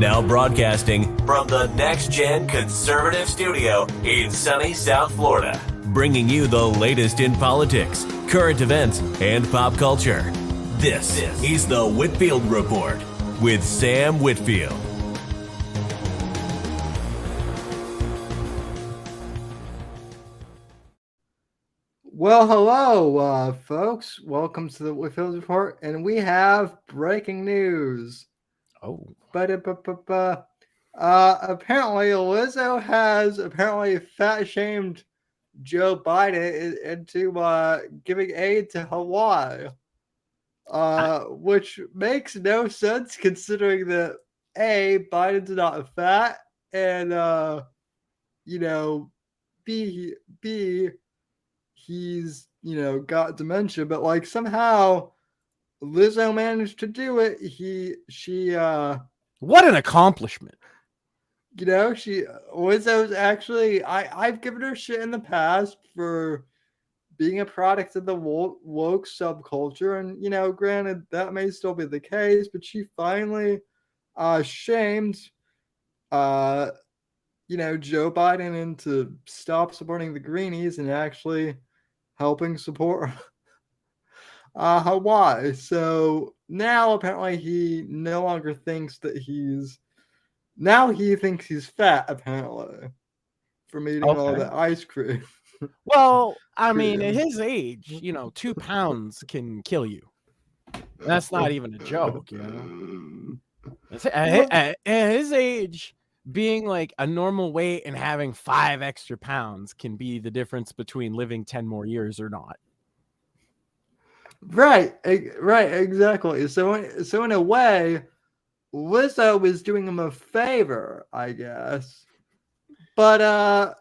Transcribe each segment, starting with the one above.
Now broadcasting from the Next Gen Conservative Studio in sunny South Florida, bringing you the latest in politics, current events, and pop culture. This is the Whitfield Report with Sam Whitfield. Well, hello, folks. Welcome to the Whitfield Report, and we have breaking news. Apparently Lizzo has fat shamed Joe Biden into giving aid to Hawaii, which makes no sense considering that A, Biden's not fat, and B, he's got dementia, but like somehow Lizzo managed to do it. What an accomplishment. Lizzo's actually, I've given her shit in the past for being a product of the woke subculture, and granted that may still be the case, but she finally shamed Joe Biden into stop supporting the Greenies and actually helping support Hawaii. So now apparently he no longer thinks that he thinks he's fat, apparently, from eating all the ice cream. Well, I mean, at his age, 2 pounds can kill you. That's not even a joke, At his age, being like a normal weight and having 5 extra pounds can be the difference between living 10 more years or not. Right, exactly. So in a way, Lizzo was doing him a favor, I guess. But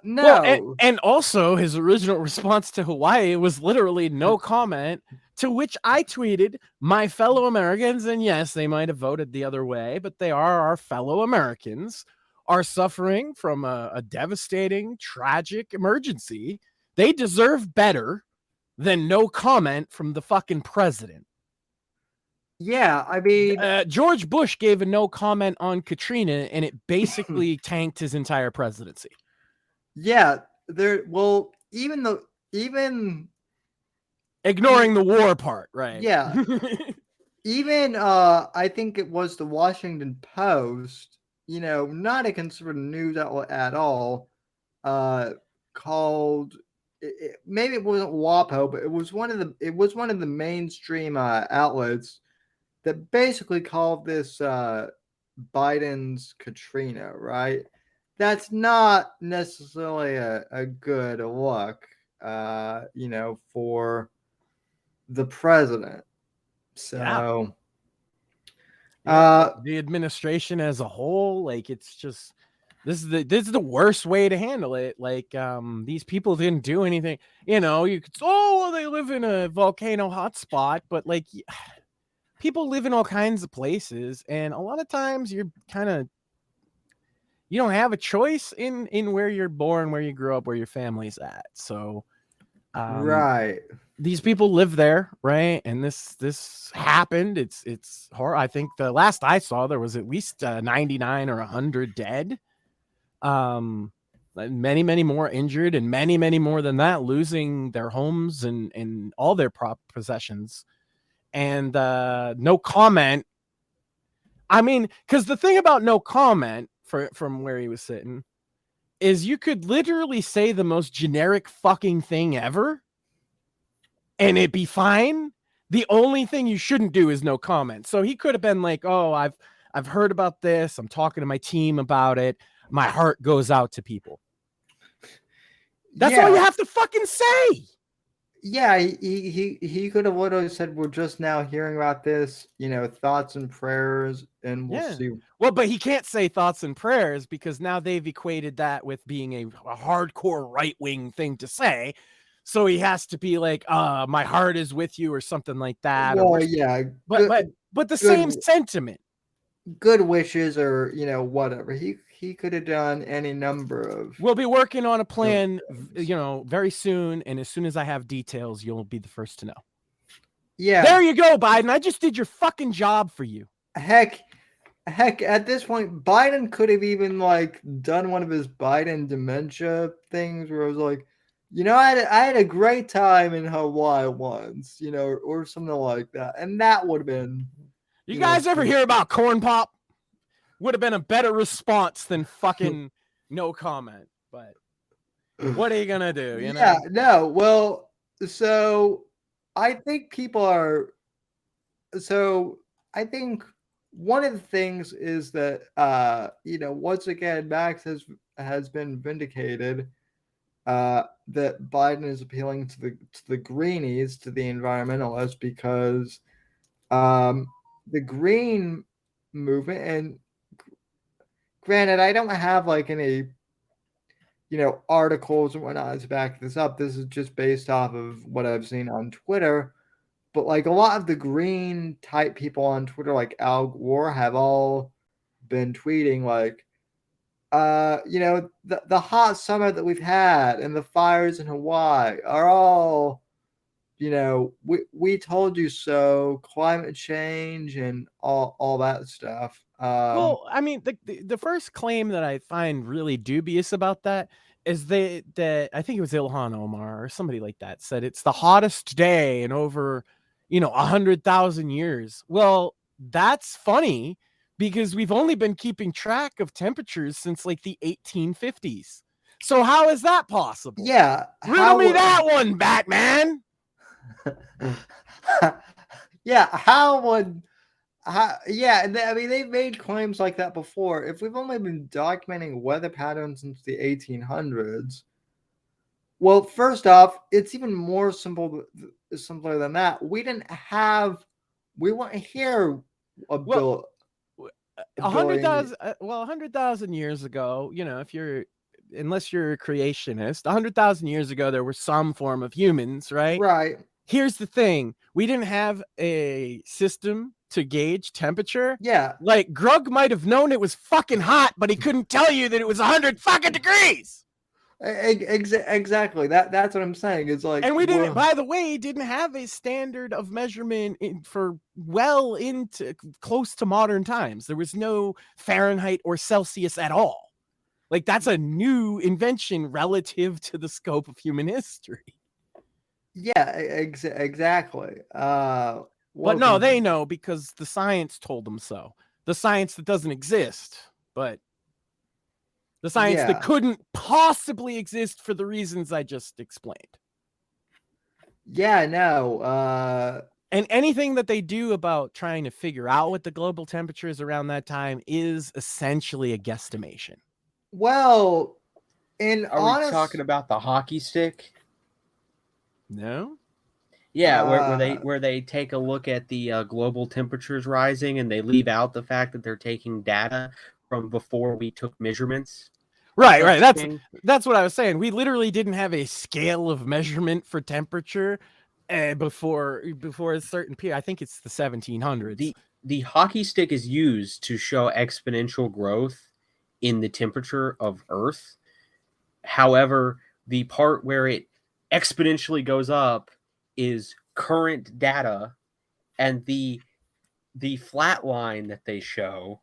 no. Well, and also his original response to Hawaii was literally no comment, to which I tweeted, my fellow Americans, and yes, they might have voted the other way, but they are our fellow Americans, are suffering from a devastating, tragic emergency. They deserve better than no comment from the fucking president. Yeah, I mean, George Bush gave a no comment on Katrina, and it basically tanked his entire presidency. Yeah, even ignoring the war part, right? Yeah. Even I think it was the Washington Post, not a conservative news outlet at all, called maybe it wasn't WAPO, but it was one of the mainstream outlets that basically called this Biden's Katrina, right? That's not necessarily a good look, for the president. So, the administration as a whole, like, it's just this is the worst way to handle it. Like, these people didn't do anything. You could they live in a volcano hotspot, but like, people live in all kinds of places, and a lot of times you don't have a choice in where you're born, where you grew up, where your family's at. So, right. These people live there, right? And this happened. It's horror. I think the last I saw, there was at least 99 or 100 dead. Many, many more injured, and many, many more than that losing their homes and all their possessions. And no comment. I mean, because the thing about no comment from where he was sitting is you could literally say the most generic fucking thing ever and it'd be fine. The only thing you shouldn't do is no comment. So he could have been like, oh, I've heard about this. I'm talking to my team about it. My heart goes out to people. That's all you have to fucking say. Yeah, he could have literally said, we're just now hearing about this, thoughts and prayers, and we'll see. Well, but he can't say thoughts and prayers because now they've equated that with being a hardcore right-wing thing to say. So he has to be like, my heart is with you or something like that. Well, yeah. But the same sentiment. Good wishes or, whatever. He could have done any number of... We'll be working on a plan, very soon. And as soon as I have details, you'll be the first to know. Yeah. There you go, Biden. I just did your fucking job for you. Heck, heck, at this point, Biden could have even like done one of his Biden dementia things where it was like, I had a great time in Hawaii once, or something like that, and that would have been, You guys ever pretty. hear about corn pop? Would have been a better response than fucking no comment. But what are you gonna do? Yeah, no, well, so I think people are. So I think one of the things is that once again Max has been vindicated that Biden is appealing to the greenies, to the environmentalists, because um, the green movement, and granted, I don't have like any articles and whatnot to back this up. This is just based off of what I've seen on Twitter. But like a lot of the green type people on Twitter, like Al Gore, have all been tweeting like, the hot summer that we've had and the fires in Hawaii are all, we told you so, climate change and all that stuff. Well, I mean, the first claim that I find really dubious about that is that I think it was Ilhan Omar or somebody like that said it's the hottest day in over 100,000 years. Well, that's funny because we've only been keeping track of temperatures since like the 1850s. So how is that possible? Yeah, Riddle me that one, Batman. Yeah, how would yeah, I mean, they've made claims like that before. If we've only been documenting weather patterns since the 1800s, well, first off, it's even more simpler than that. We weren't here a Well, bill, a a billion. 100,000 years ago, if unless you're a creationist, 100,000 years ago, there were some form of humans, right? Right. Here's the thing. We didn't have a system to gauge temperature. Yeah. Like Grug might have known it was fucking hot, but he couldn't tell you that it was 100 fucking degrees. Exactly. That's what I'm saying. It's like, And we didn't, by the way, didn't have a standard of measurement for well into close to modern times. There was no Fahrenheit or Celsius at all. Like that's a new invention relative to the scope of human history. Yeah, exactly. But no, they know because the science told them so. The science that doesn't exist, but the science that couldn't possibly exist for the reasons I just explained. Yeah, no. And anything that they do about trying to figure out what the global temperature is around that time is essentially a guesstimation. Well, we talking about the hockey stick? No. Yeah, where they take a look at the global temperatures rising and they leave out the fact that they're taking data from before we took measurements. Right. That's what I was saying. We literally didn't have a scale of measurement for temperature before a certain period. I think it's the 1700s. The hockey stick is used to show exponential growth in the temperature of Earth. However, the part where it exponentially goes up is current data, and the flat line that they show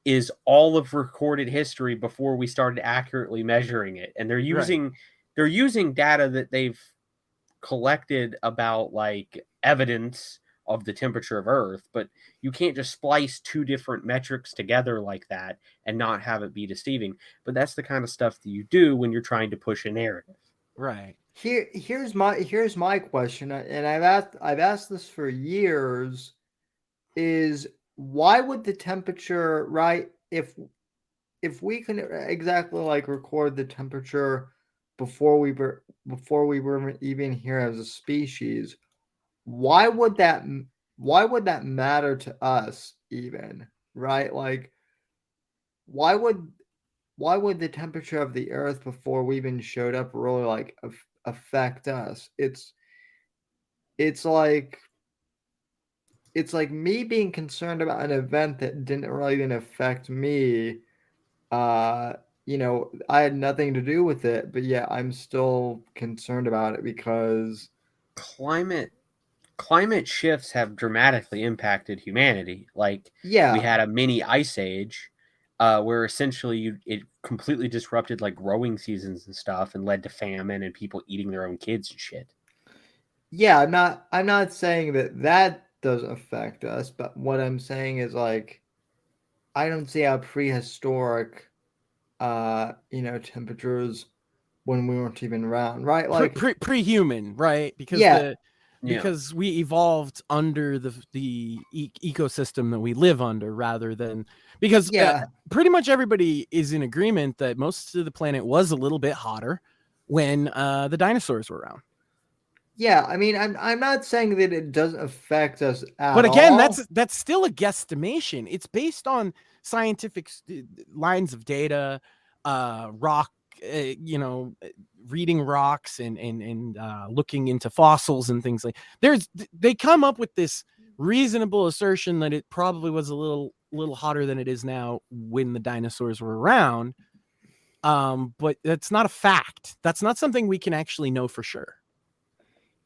is all of recorded history before we started accurately measuring it. And they're using data that they've collected about like evidence of the temperature of Earth, but you can't just splice two different metrics together like that and not have it be deceiving. But that's the kind of stuff that you do when you're trying to push a narrative. Right. Here's my question, and I've asked this for years, is why would the temperature, right, if we can exactly like record the temperature before we were even here as a species, why would that matter to us even, right? Like why would the temperature of the earth before we even showed up really like affect us? It's like me being concerned about an event that didn't really even affect me. I had nothing to do with it, but yeah, I'm still concerned about it because climate climate shifts have dramatically impacted humanity. Like, Yeah. we had a mini ice age, where essentially it completely disrupted like growing seasons and stuff, and led to famine and people eating their own kids and shit. Yeah, I'm not saying that doesn't affect us, but what I'm saying is like I don't see how prehistoric temperatures when we weren't even around, right? Like pre-human, right? Because yeah, because we evolved under the ecosystem that we live under, rather than because yeah. pretty much everybody is in agreement that most of the planet was a little bit hotter when the dinosaurs were around. Yeah, I mean, I'm not saying that it doesn't affect us at But again, all. that's still a guesstimation. It's based on scientific lines of data, rock, reading rocks and looking into fossils and things like. They come up with this reasonable assertion that it probably was a little hotter than it is now when the dinosaurs were around. But that's not a fact. That's not something we can actually know for sure.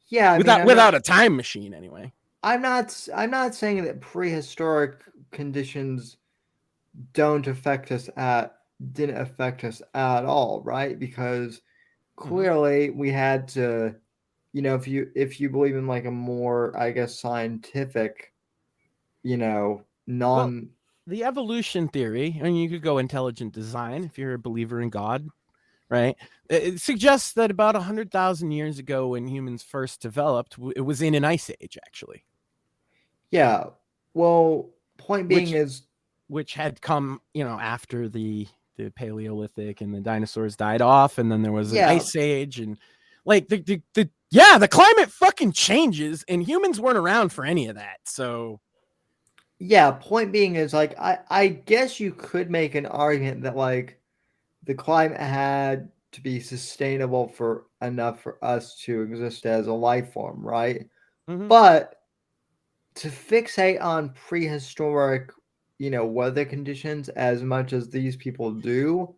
Yeah, I mean, without a time machine, anyway. I'm not saying that prehistoric conditions didn't affect us at all, right? Because clearly we had to, if you believe in like a more, I guess, scientific, non. The evolution theory, and you could go intelligent design if you're a believer in God, right? It suggests that about 100,000 years ago, when humans first developed, it was in an ice age, actually. Yeah. Well, point being which had come, after the Paleolithic and the dinosaurs died off, and then there was an ice age, and like the climate fucking changes, and humans weren't around for any of that. So yeah, point being is like I guess you could make an argument that like the climate had to be sustainable for enough for us to exist as a life form, right? But to fixate on prehistoric, weather conditions as much as these people do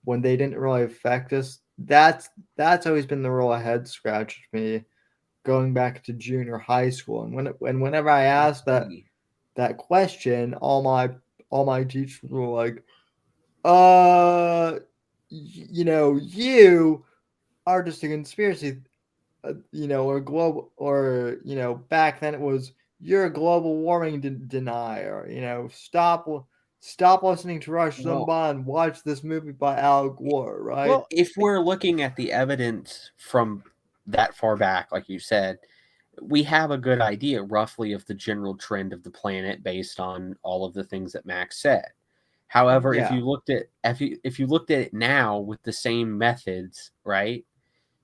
when they didn't really affect us, that's always been the real head scratch to me going back to junior high school. And whenever I asked that question, all my teachers were like, you are just a conspiracy, or global, or back then it was you're a global warming denier. Stop listening to Rush Limbaugh and watch this movie by Al Gore, right? Well, if we're looking at the evidence from that far back, like you said, we have a good idea roughly of the general trend of the planet based on all of the things that Max said. However, if you looked at it now with the same methods, right,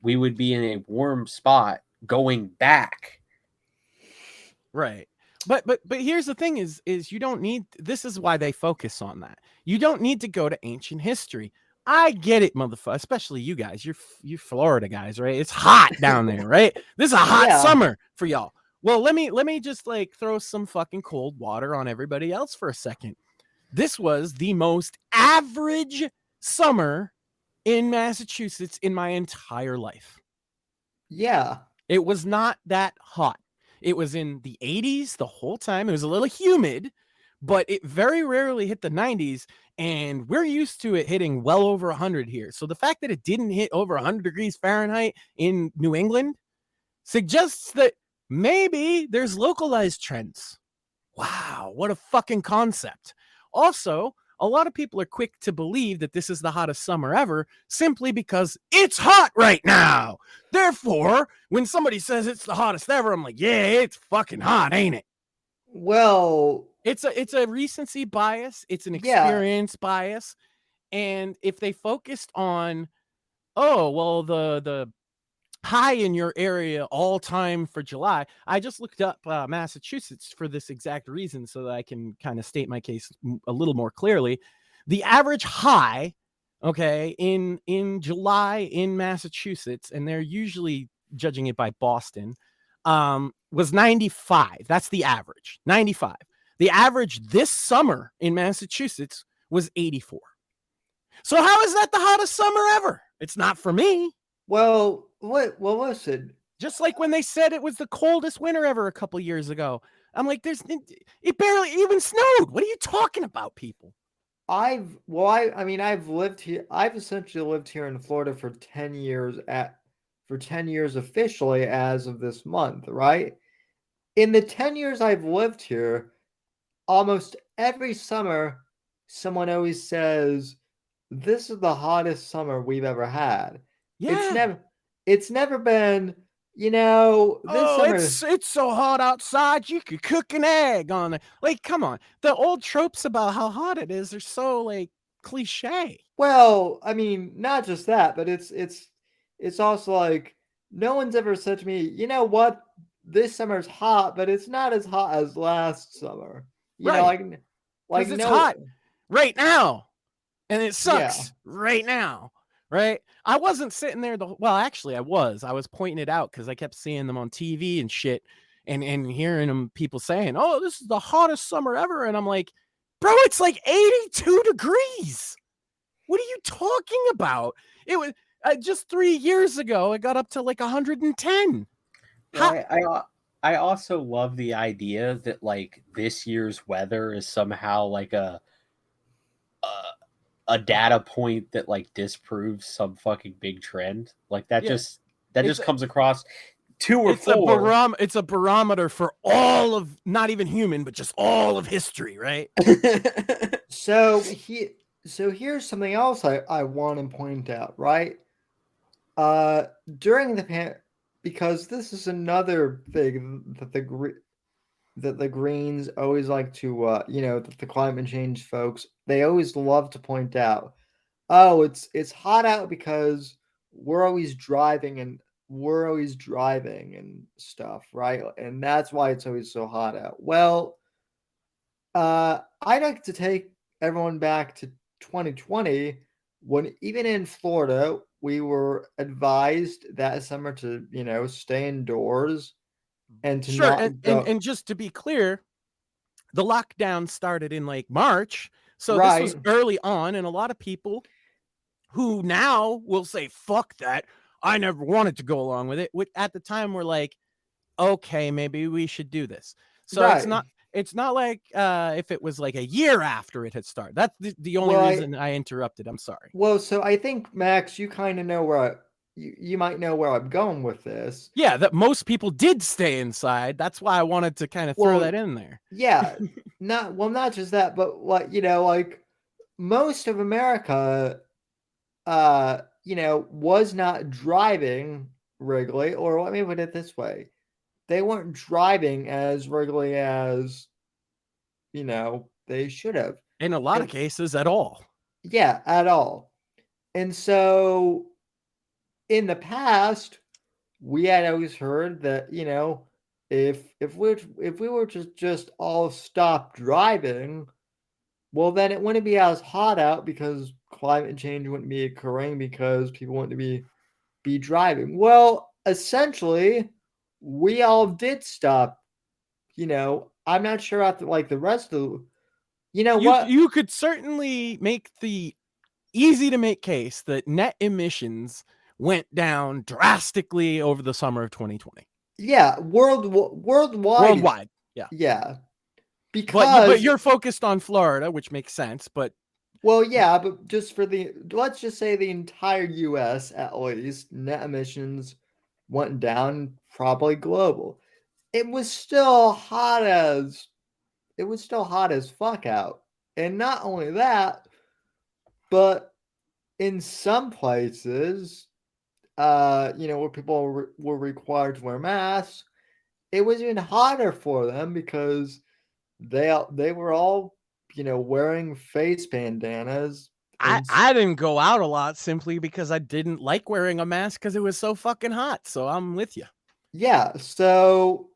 we would be in a warm spot going back. Right. But here's the thing is you don't need, this is why they focus on that. You don't need to go to ancient history. I get it, motherfucker, especially you guys. You're Florida guys, right? It's hot down there, right? This is a hot summer for y'all. Well, let me just like throw some fucking cold water on everybody else for a second. This was the most average summer in Massachusetts in my entire life. Yeah. It was not that hot. It was in the 80s the whole time. It was a little humid, but it very rarely hit the 90s, and we're used to it hitting well over 100 here. So the fact that it didn't hit over 100 degrees Fahrenheit in New England suggests that maybe there's localized trends. Wow, what a fucking concept. Also, a lot of people are quick to believe that this is the hottest summer ever simply because it's hot right now. Therefore, when somebody says it's the hottest ever, I'm like, yeah, it's fucking hot, ain't it? Well, it's a recency bias. It's an experience bias. And if they focused on, oh, well, the high in your area all time for July. I just looked up Massachusetts for this exact reason so that I can kind of state my case a little more clearly. The average high, okay, in July in Massachusetts, and they're usually judging it by Boston, was 95. That's the average, 95. The average this summer in Massachusetts was 84. So how is that the hottest summer ever? It's not for me. Well, listen. Just like when they said it was the coldest winter ever a couple years ago. I'm like, it barely even snowed. What are you talking about, people? I mean, I've lived here. I've essentially lived here in Florida for 10 years for 10 years officially as of this month, right? In the 10 years I've lived here, almost every summer, someone always says, "This is the hottest summer we've ever had." It's Yeah. never it's never been, this Oh, summer. it's so hot outside you could cook an egg on it. Like, come on. The old tropes about how hot it is are so like cliche. Well, I mean, not just that, but it's also like no one's ever said to me, "You know what? This summer's hot, but it's not as hot as last summer." You know, Right. like Because it's no, hot right now. And it yeah. sucks right now. Right. I wasn't sitting there well, actually I was. I was pointing it out because I kept seeing them on TV and shit and hearing them people saying, "Oh, this is the hottest summer ever." And I'm like, bro, it's like 82 degrees. What are you talking about? It was just 3 years ago, it got up to like 110. How? Well, I also love the idea that like this year's weather is somehow like a a data point that like disproves some fucking big trend. Like that Yeah, just comes across 2 or it's a 4. it's a barometer for all of not even human, but just all of history, right? So here's something else I want to point out, right? Uh, during because this is another thing that the Greens always like to, that the climate change folks, they always love to point out, oh, it's hot out because we're always driving and stuff, right? And that's why it's always so hot out. Well, I'd like to take everyone back to 2020 when even in Florida we were advised that summer to, stay indoors and to Sure, not go. and just to be clear, the lockdown started in like March, so this was Right, early on, and a lot of people who now will say fuck that, I never wanted to go along with it, at the time were like, okay, maybe we should do this. So right. it's not like if it was like a year after it had started. That's the only Well, reason I interrupted. I'm sorry. so I think Max, you kind of know you might know where I'm going with this. Yeah, that most people did stay inside. That's why I wanted to kind of throw Well, that in there. yeah, not just that, but like, like most of America, was not driving regularly, or let me put it this way. They weren't driving as regularly as, they should have. In a lot of And cases, at all. yeah, at all. And so in the past, we had always heard that, if we were to just all stop driving, well, then it wouldn't be as hot out because climate change wouldn't be occurring because people wouldn't be driving. Well, essentially, we all did stop. I'm not sure after like the rest of. You know what? You could certainly make the easy to make case that net emissions went down drastically over the summer of 2020. Yeah, worldwide. Worldwide. Yeah. Yeah, But because you're focused on Florida, which makes sense, but well, yeah, but just for let's just say the entire U.S. at least net emissions went down, probably global. It was still hot as fuck out, and not only that, but in some places, where people were required to wear masks, it was even hotter for them because they were all, wearing face bandanas. And I didn't go out a lot simply because I didn't like wearing a mask because it was so fucking hot. So I'm with you. yeah, so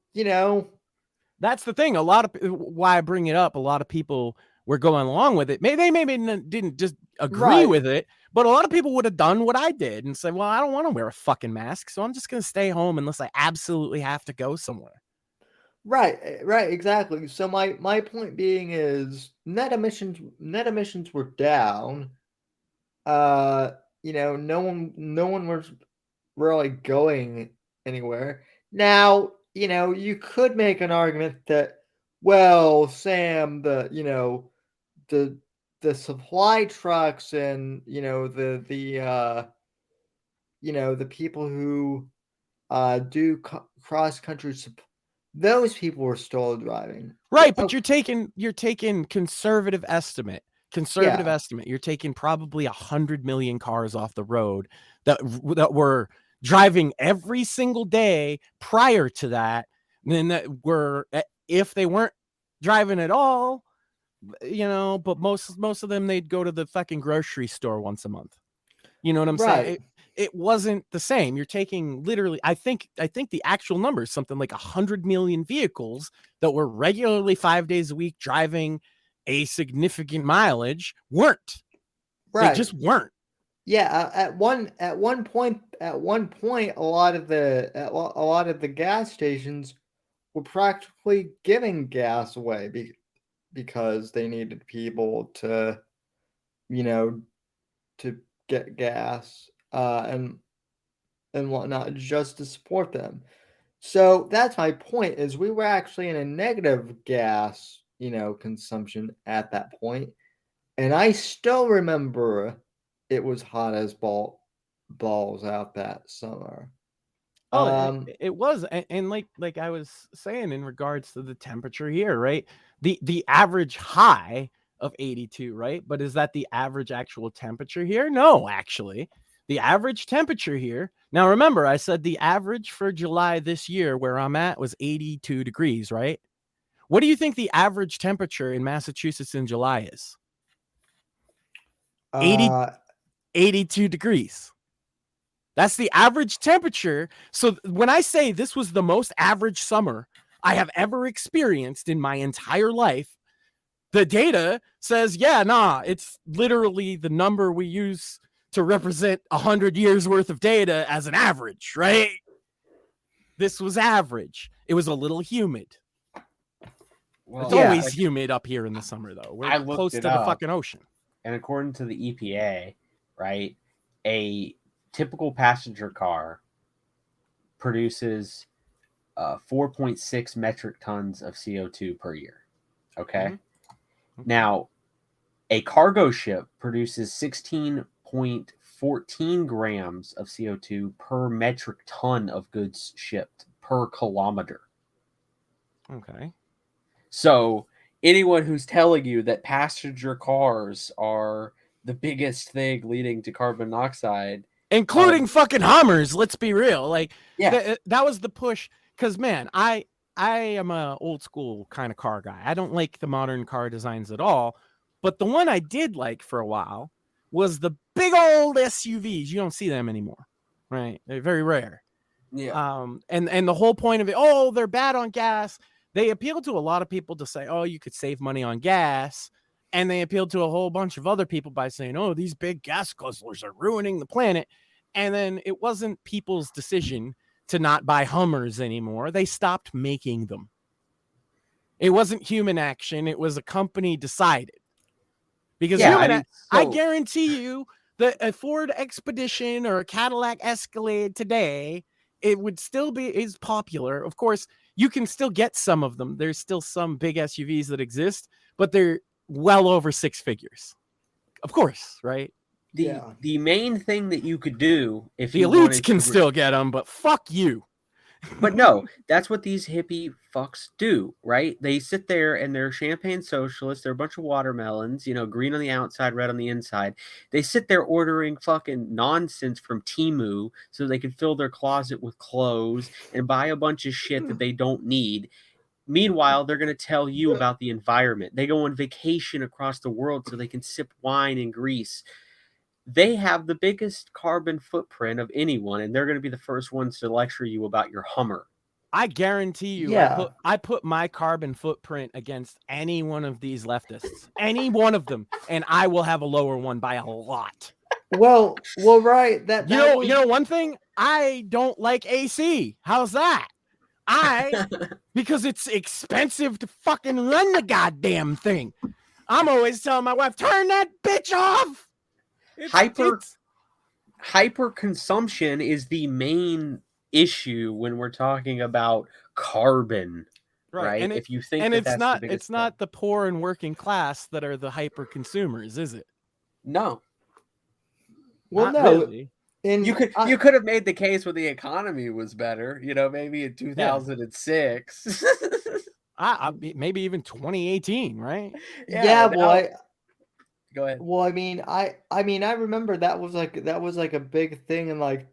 That's the thing. A lot of why I bring it up. A lot of people were going along with it. Maybe they didn't just agree right, with it, but a lot of people would have done what I did and said, "Well, I don't want to wear a fucking mask, so I'm just going to stay home unless I absolutely have to go somewhere." right, exactly. So my point being is net emissions were down. No one was really going anywhere. Now, you could make an argument that, well, Sam, the supply trucks and the people who do cross country those people were still driving. Right, but Okay. you're taking conservative estimate. Conservative estimate. You're taking probably 100 million cars off the road that were driving every single day prior to that. And then that were, if they weren't driving at all, but most of them, they'd go to the fucking grocery store once a month. You know what I'm saying? Right. It wasn't the same. You're taking literally, I think the actual number is something like 100 million vehicles that were regularly 5 days a week driving a significant mileage weren't. Right. They just weren't. Yeah, at one point, a lot of the gas stations were practically giving gas away because they needed people to, to get gas and whatnot just to support them. So that's my point. Is we were actually in a negative gas, consumption at that point, and I still remember it was hot as balls out that summer. Oh, it was, and like I was saying in regards to the temperature here, right? The average high of 82, right? But is that the average actual temperature here? No, actually. The average temperature here. Now remember, I said the average for July this year where I'm at was 82 degrees, right? What do you think the average temperature in Massachusetts in July is? 82 degrees. That's the average temperature. So when I say this was the most average summer I have ever experienced in my entire life, the data says, it's literally the number we use to represent 100 years worth of data as an average, right? This was average. It was a little humid. Well, it's always humid up here in the summer, though. We're close to the fucking ocean. And according to the EPA, right, a typical passenger car produces 4.6 metric tons of CO2 per year. Okay. Mm-hmm. Now, a cargo ship produces 16.14 grams of CO2 per metric ton of goods shipped per kilometer. Okay. So anyone who's telling you that passenger cars are the biggest thing leading to carbon monoxide, including fucking Hummers, let's be real. Like, that was the push. Because, man, I am a old school kind of car guy. I don't like the modern car designs at all. But the one I did like for a while was the big old SUVs. You don't see them anymore, right? They're very rare. Yeah. And the whole point of it, they're bad on gas. They appeal to a lot of people to say, you could save money on gas. And they appealed to a whole bunch of other people by saying, these big gas guzzlers are ruining the planet. And then it wasn't people's decision to not buy Hummers anymore. They stopped making them. It wasn't human action. It was a company decided. Because I guarantee you that a Ford Expedition or a Cadillac Escalade today, it would still be is popular. Of course, you can still get some of them. There's still some big SUVs that exist, but they're well over six figures. Of course, right? The main thing that you could do if the elites can still get them, but fuck you. But no, that's what these hippie fucks do, right? They sit there and they're champagne socialists. They're a bunch of watermelons, green on the outside, red on the inside. They sit there ordering fucking nonsense from Temu so they can fill their closet with clothes and buy a bunch of shit that they don't need. Meanwhile, they're going to tell you about the environment. They go on vacation across the world so they can sip wine in Greece. They have the biggest carbon footprint of anyone, and they're going to be the first ones to lecture you about your Hummer. I guarantee you, I put my carbon footprint against any one of these leftists, any one of them, and I will have a lower one by a lot. Well, right. You know one thing? I don't like AC. How's that? Because it's expensive to fucking run the goddamn thing. I'm always telling my wife, turn that bitch off. Hyper consumption is the main issue when we're talking about carbon, right? And If you think and that it's that's the not biggest it's not the poor and working class that are the hyper consumers, is it? no. Well, Not no, really. and You could have made the case when the economy was better, maybe in 2006. Maybe even 2018, right? yeah, well, now, go ahead. I mean, I remember that was like a big thing in like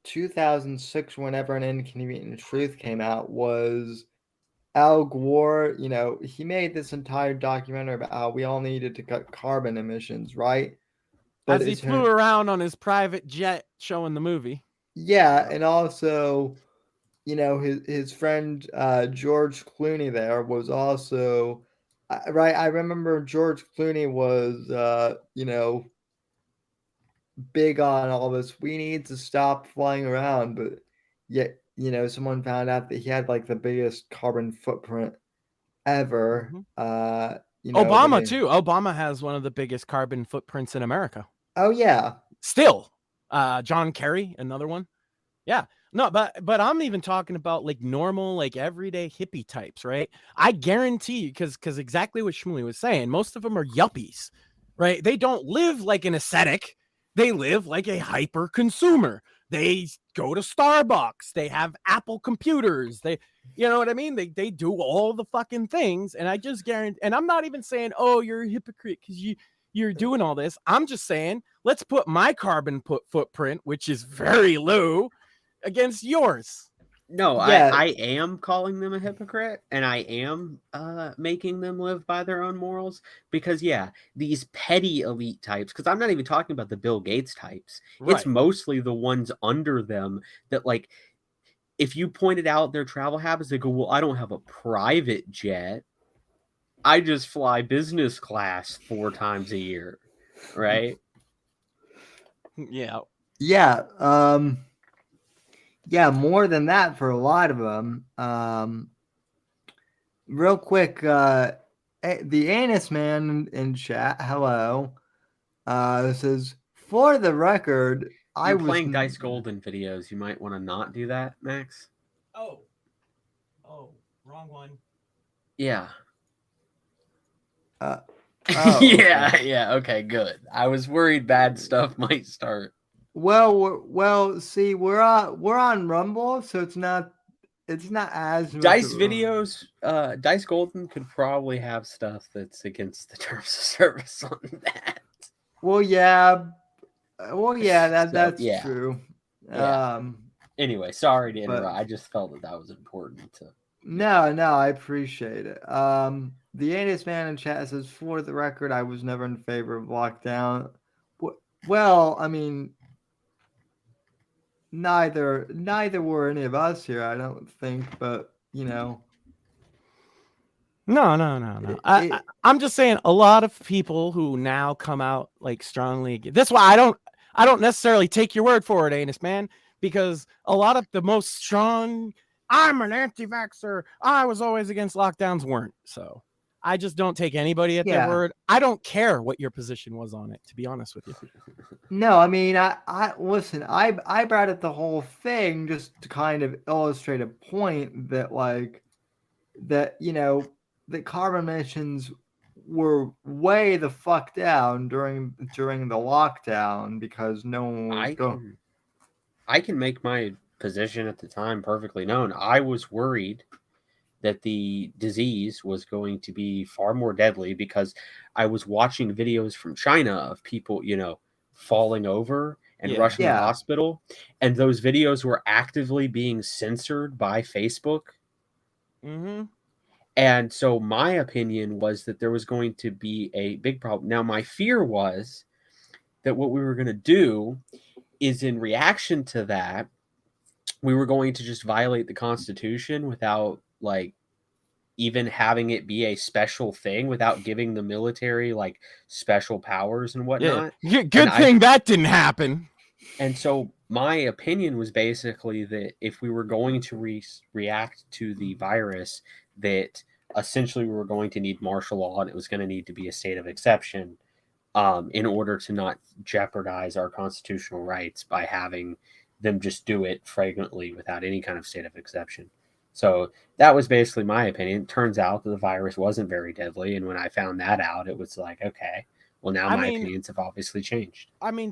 2006 whenever An Inconvenient Truth came out. Was Al Gore, he made this entire documentary about how we all needed to cut carbon emissions, right? But As he flew around on his private jet showing the movie. yeah, and also, his friend George Clooney there was also right. I remember George Clooney was big on all this. We need to stop flying around, but yet someone found out that he had like the biggest carbon footprint ever. When Obama it, too. Obama has one of the biggest carbon footprints in America. oh yeah, Still, John Kerry, another one. Yeah, no, but I'm even talking about like normal, like everyday hippie types, right? I guarantee you, because exactly what Shmuley was saying, most of them are yuppies, right? They don't live like an ascetic. They live like a hyper consumer. They go to Starbucks. They have Apple computers. You know what I mean? They do all the fucking things, and I just guarantee. And I'm not even saying, oh, you're a hypocrite because you're doing all this. I'm just saying, let's put my carbon footprint, which is very low, against yours. No, yeah, I am calling them a hypocrite, and I am making them live by their own morals, because these petty elite types, because I'm not even talking about the Bill Gates types. Right. It's mostly the ones under them that, like, if you pointed out their travel habits, they go, well, I don't have a private jet. I just fly business class 4 times a year, right? Yeah. Yeah. Yeah, more than that for a lot of them. Real quick, the Anus Man in chat, hello. Says, for the record, You're playing Dice Golden videos. You might want to not do that, Max. Oh, wrong one. Yeah. Oh, yeah, okay, good. I was worried bad stuff might start. Well, see, we're on Rumble, so it's not as much Dice videos, Dice Golden could probably have stuff that's against the terms of service on that. Well, yeah, that's yeah. true. Yeah. Anyway, sorry to interrupt. I just felt that was important to. No, I appreciate it. The Anus Man in chat says, for the record, I was never in favor of lockdown. Well, I mean, neither were any of us here, I don't think, but No. I'm just saying a lot of people who now come out like strongly. That's why I don't necessarily take your word for it, Anus Man, because a lot of the most strong, I'm an anti-vaxxer, I was always against lockdowns, weren't. So I just don't take anybody at their word. I don't care what your position was on it, to be honest with you. No, I mean, I listen, I brought up the whole thing just to kind of illustrate a point that the carbon emissions were way the fuck down during the lockdown because no one was going. I can make my position at the time perfectly known. I was worried that the disease was going to be far more deadly because I was watching videos from China of people, falling over and rushing to the hospital. And those videos were actively being censored by Facebook. Mm-hmm. And so my opinion was that there was going to be a big problem. Now, my fear was that what we were going to do is, in reaction to that, we were going to just violate the Constitution without, even having it be a special thing, without giving the military, special powers and whatnot. Yeah. Good thing that didn't happen. And so my opinion was basically that if we were going to react to the virus, that essentially we were going to need martial law, and it was going to need to be a state of exception in order to not jeopardize our constitutional rights by having them just do it flagrantly without any kind of state of exception. So that was basically my opinion. Turns out that the virus wasn't very deadly, and when I found that out, it was like, okay, well now my opinions have obviously changed. I mean,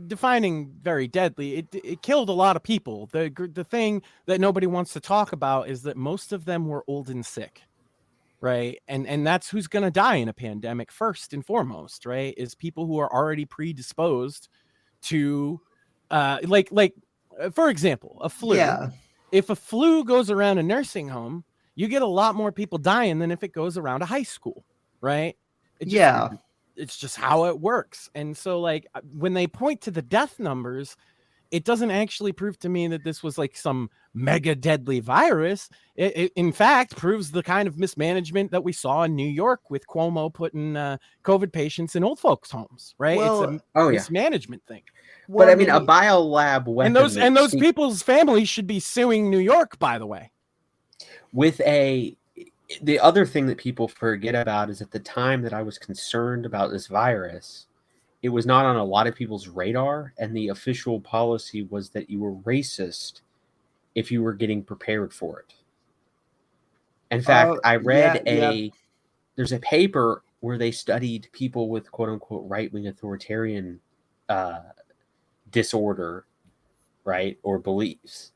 defining very deadly, it killed a lot of people. The thing that nobody wants to talk about is that most of them were old and sick, right? And that's who's going to die in a pandemic first and foremost, right? Is people who are already predisposed to, for example, a flu. Yeah. If a flu goes around a nursing home, you get a lot more people dying than if it goes around a high school, right? It's just how it works. And so, like, when they point to the death numbers, it doesn't actually prove to me that this was like some mega deadly virus. It in fact proves the kind of mismanagement that we saw in New York with Cuomo putting COVID patients in old folks' homes, right? It's a mismanagement thing. But I mean, a biolab weapon, and those people's families should be suing New York, by the way. The other thing that people forget about is at the time that I was concerned about this virus, it was not on a lot of people's radar, and the official policy was that you were racist if you were getting prepared for it. In fact, I read there's a paper where they studied people with quote unquote right-wing authoritarian disorder, right, or beliefs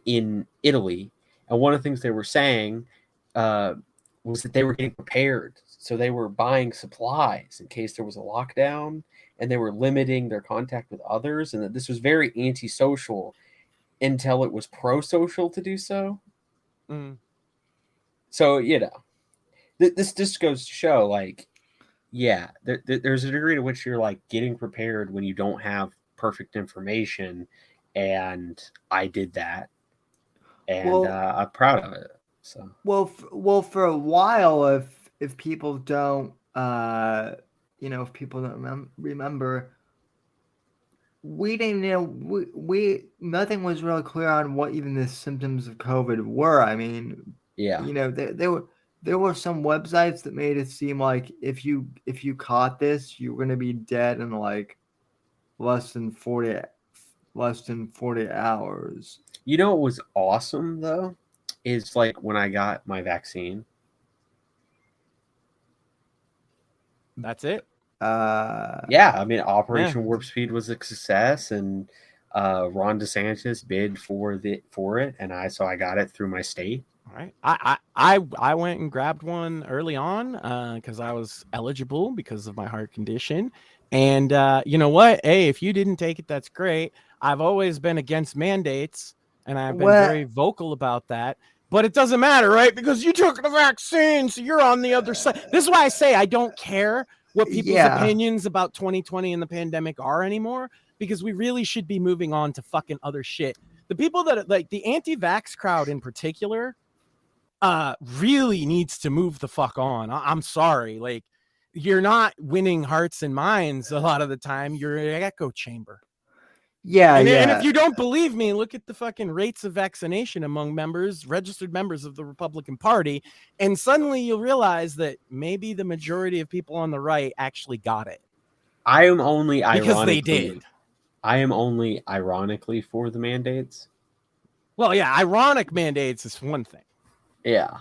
in Italy, and one of the things they were saying was that they were getting prepared, so they were buying supplies in case there was a lockdown, and they were limiting their contact with others, and that this was very antisocial until it was pro-social to do so. So this just goes to show, like, there's a degree to which you're like getting prepared when you don't have perfect information, and I did that, and I'm proud of it. So for a while, if people don't if people don't remember, we didn't we nothing was really clear on what even the symptoms of COVID were. I mean, there were some websites that made it seem like if you caught this, you were going to be dead in like less than 40 hours. You know what was awesome though is like when I got my vaccine. That's it. I mean, Operation Warp Speed was a success, and Ron DeSantis bid for it, and I got it through my state. All right. I went and grabbed one early on because I was eligible because of my heart condition. And you know what? Hey, if you didn't take it, that's great. I've always been against mandates, and I've been very vocal about that. But it doesn't matter, right? Because you took the vaccine, so you're on the other side. This is why I say I don't care what people's opinions about 2020 and the pandemic are anymore, because we really should be moving on to fucking other shit. The people that like the anti-vax crowd in particular really needs to move the fuck on. I'm sorry. Like, you're not winning hearts and minds a lot of the time. You're an echo chamber. And if you don't believe me, look at the fucking rates of vaccination among registered members of the Republican Party, and suddenly you'll realize that maybe the majority of people on the right actually got it. I am only because they did. I am only ironically for the mandates. Well, yeah, ironic mandates is one thing. Yeah.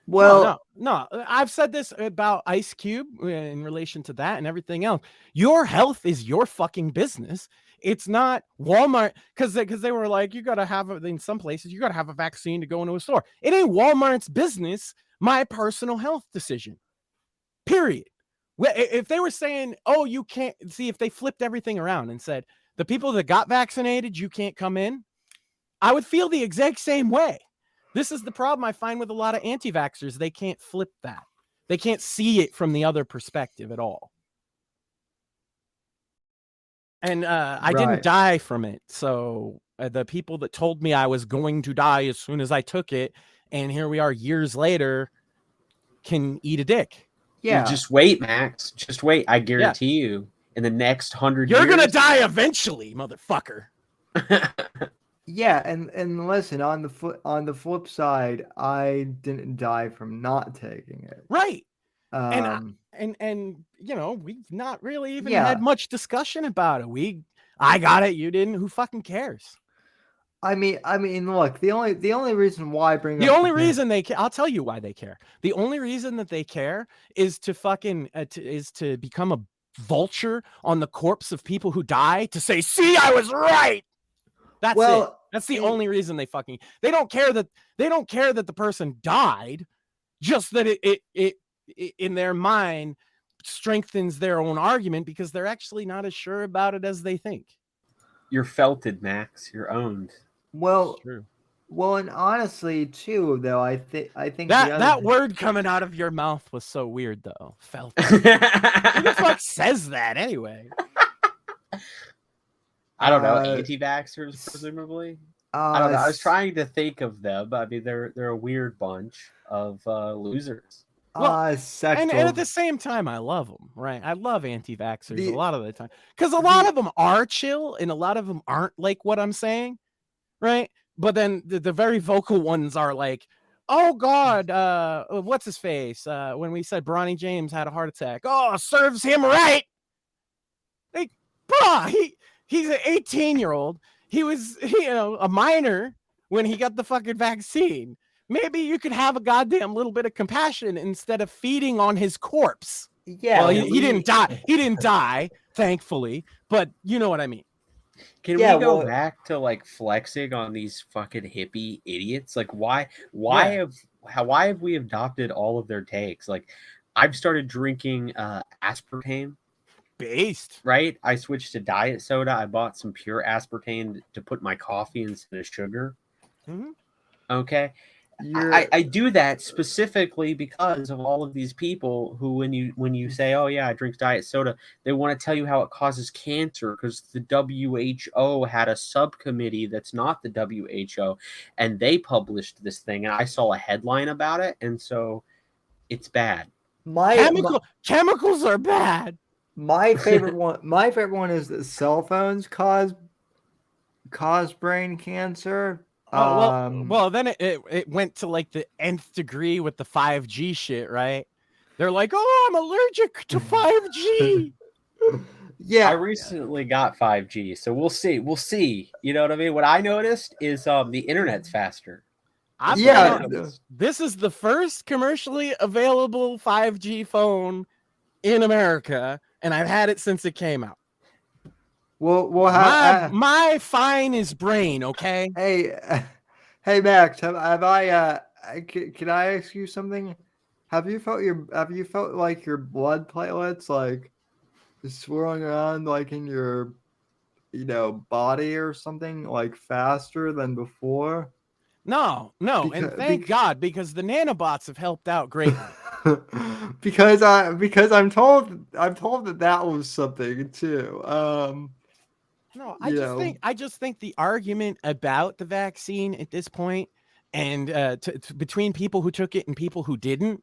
Well, no, I've said this about Ice Cube in relation to that and everything else. Your health is your fucking business. It's not Walmart, because they were like, you got to have in some places, you got to have a vaccine to go into a store. It ain't Walmart's business. My personal health decision. Period. If they were saying, oh, you can't see, if they flipped everything around and said the people that got vaccinated, you can't come in, I would feel the exact same way. This is the problem I find with a lot of anti-vaxxers. They can't flip that. They can't see it from the other perspective at all. And I didn't die from it. So the people that told me I was going to die as soon as I took it, and here we are years later, can eat a dick. Yeah. Just wait, Max. Just wait. I guarantee you, in the next 100 years... You're going to die eventually, motherfucker. Yeah, and listen, on the flip side, I didn't die from not taking it. Right. And you know, we've not really even had much discussion about it. I got it, you didn't. Who fucking cares? I mean, look, the only reason why I bring The up only reason they care, I'll tell you why they care. The only reason that they care is to fucking is to become a vulture on the corpse of people who die to say, "See, I was right." That's well, it. That's the only reason they don't care that the person died, just that it in their mind strengthens their own argument because they're actually not as sure about it as they think. You're felted, Max. You're owned. Well, It's true. well, and honestly, too, though, I think That word coming out of your mouth was so weird, though. Felt. Who the fuck says that anyway? I don't know. Anti-vaxxers, presumably. I don't know. I was trying to think of them. I mean, they're a weird bunch of losers. Well, and at the same time, I love them, right? I love anti-vaxxers a lot of the time because a lot of them are chill and a lot of them aren't like what I'm saying, right? But then the very vocal ones are like, oh God, what's his face? When we said Bronny James had a heart attack, oh, serves him right. Like, bruh, he's an 18-year-old. He was, a minor when he got the fucking vaccine. Maybe you could have a goddamn little bit of compassion instead of feeding on his corpse. Yeah. Well, he didn't die. He didn't die, thankfully. But you know what I mean. Can we go back to like flexing on these fucking hippie idiots? Like, why have we adopted all of their takes? Like, I've started drinking aspartame. Based. Right? I switched to diet soda. I bought some pure aspartame to put in my coffee instead of sugar. Mm-hmm. Okay. I do that specifically because of all of these people who, when you say, oh yeah, I drink diet soda, they want to tell you how it causes cancer because the WHO had a subcommittee that's not the WHO, and they published this thing, and I saw a headline about it, and so it's bad. Chemicals are bad. My favorite one is that cell phones cause brain cancer. Well, then it went to like the nth degree with the 5G shit, right? They're like, oh, I'm allergic to 5G. Yeah, I recently got 5G, so we'll see. You know what I mean? What I noticed is the internet's faster. This is the first commercially available 5G phone in America, and I've had it since it came out. My fine is brain, okay? Hey, Max, have I? Can I ask you something? Have you felt like your blood platelets like swirling around like in your, body or something like faster than before? No, and thank God because the nanobots have helped out greatly. because I'm told that was something too. No, I just think the argument about the vaccine at this point, and between people who took it and people who didn't,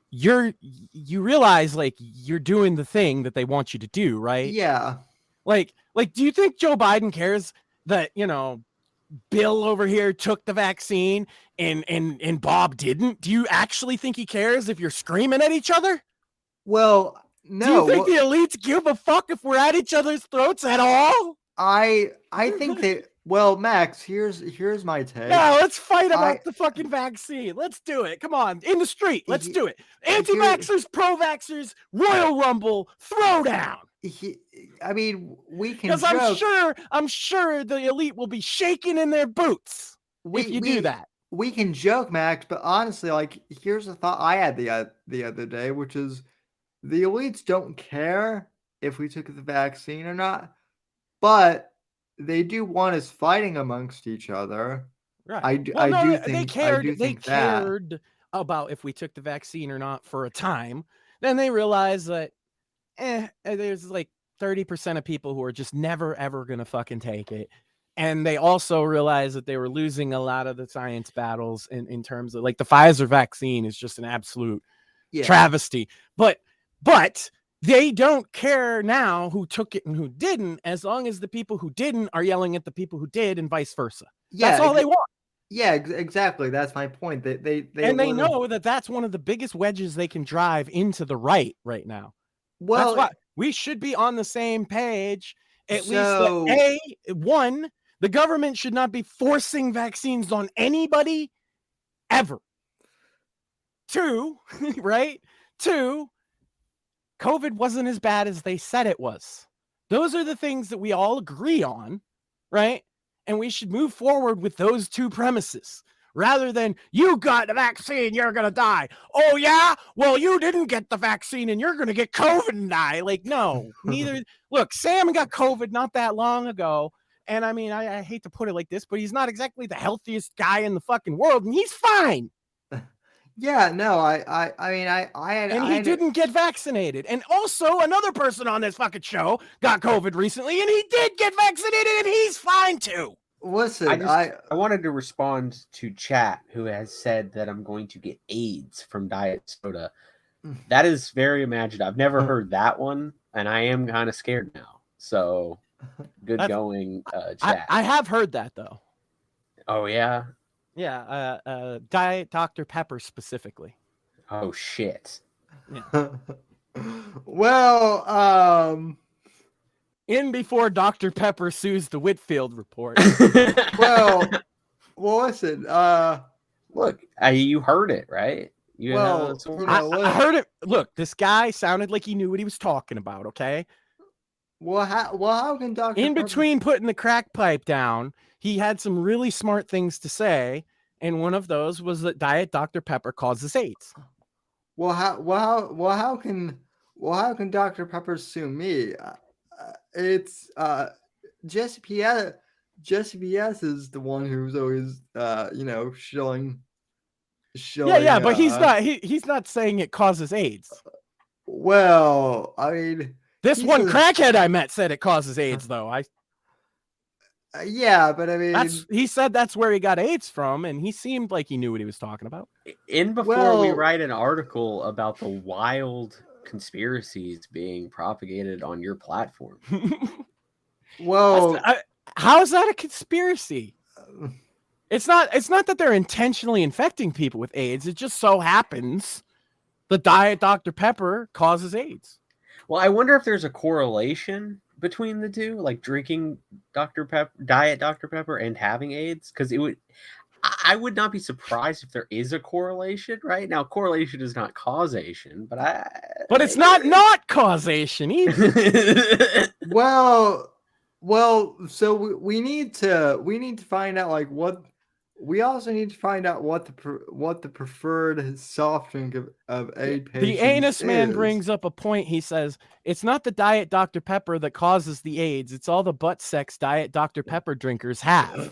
you realize like you're doing the thing that they want you to do, right? Yeah. Like, do you think Joe Biden cares that Bill over here took the vaccine and Bob didn't? Do you actually think he cares if you're screaming at each other? Well, no. Do you think the elites give a fuck if we're at each other's throats at all? I think they. Well, Max, here's my take. Yeah, let's fight about the fucking vaccine. Let's do it. Come on, in the street. Let's do it. Anti-vaxxers, pro-vaxxers, Royal Rumble, throwdown. I mean, we can. Because I'm sure the elite will be shaking in their boots if you do that. We can joke, Max, but honestly, like, here's a thought I had the other day, which is the elites don't care if we took the vaccine or not, but they do want us fighting amongst each other. Right. They cared about if we took the vaccine or not for a time. Then they realized that there's like 30% of people who are just never ever gonna fucking take it. And they also realized that they were losing a lot of the science battles in terms of like the Pfizer vaccine is just an absolute travesty. But they don't care now who took it and who didn't, as long as the people who didn't are yelling at the people who did and vice versa. That's all they want. Yeah, exactly. That's my point. They know that that's one of the biggest wedges they can drive into the right now. Well, that's why we should be on the same page at least that one, the government should not be forcing vaccines on anybody ever. 2, right? 2, COVID wasn't as bad as they said it was. Those are the things that we all agree on, right? And we should move forward with those 2 premises rather than you got the vaccine, you're going to die. Oh, yeah? Well, you didn't get the vaccine and you're going to get COVID and die. Like, no, neither. Look, Sam got COVID not that long ago. And I mean, I hate to put it like this, but he's not exactly the healthiest guy in the fucking world, and he's fine. Yeah, no, he didn't get vaccinated. And also another person on this fucking show got COVID recently, and he did get vaccinated, and he's fine too. Listen, I wanted to respond to chat who has said that I'm going to get AIDS from diet soda. That is very imaginative. I've never heard that one, and I am kind of scared now. So good going, chat. I have heard that though. Oh yeah. Yeah, Diet Dr. Pepper specifically. Oh shit. Yeah. Well, in before Dr. Pepper sues the Whitfield report. well, listen. Look, you heard it, right? I heard it. Look, this guy sounded like he knew what he was talking about. Okay. Well, how can Dr. In between putting the crack pipe down, he had some really smart things to say, and one of those was that Diet Dr. Pepper causes AIDS. How can Dr. Pepper sue me? It's Jesse P.S. is the one who's always shilling. Yeah, but he's not saying it causes AIDS. Well, I mean, this one crackhead I met said it causes AIDS, though. Yeah, but I mean, he said that's where he got AIDS from, and he seemed like he knew what he was talking about. Before we write an article about the wild conspiracies being propagated on your platform. Well, how's that a conspiracy? It's not that they're intentionally infecting people with AIDS. It just so happens the Diet Dr. Pepper causes AIDS. Well, I wonder if there's a correlation between the two, like drinking Diet Dr. Pepper and having AIDS, because I would not be surprised if there is a correlation. Right now, correlation is not causation, but it's not causation either. well, so we need to find out like what. We also need to find out what the preferred soft drink of AIDS patients The anus man is. brings up a point. He says, it's not the Diet Dr. Pepper that causes the AIDS. It's all the butt sex Diet Dr. Pepper drinkers have.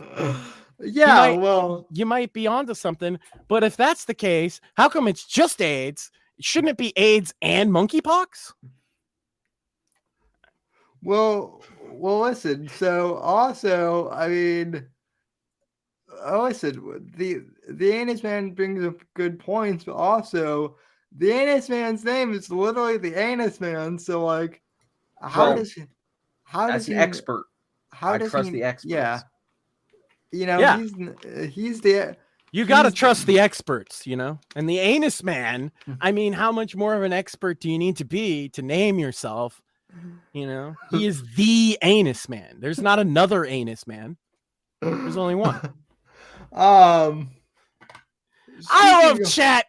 Yeah, you might be onto something. But if that's the case, how come it's just AIDS? Shouldn't it be AIDS and monkeypox? Well, listen. So also, I mean... listen, the anus man brings up good points, but also the anus man's name is literally the anus man. So like, That's an expert. I trust the experts. Yeah, he's the. You got to trust the experts, and the anus man. I mean, how much more of an expert do you need to be to name yourself? He is the anus man. There's not another anus man. There's only one. I love chat.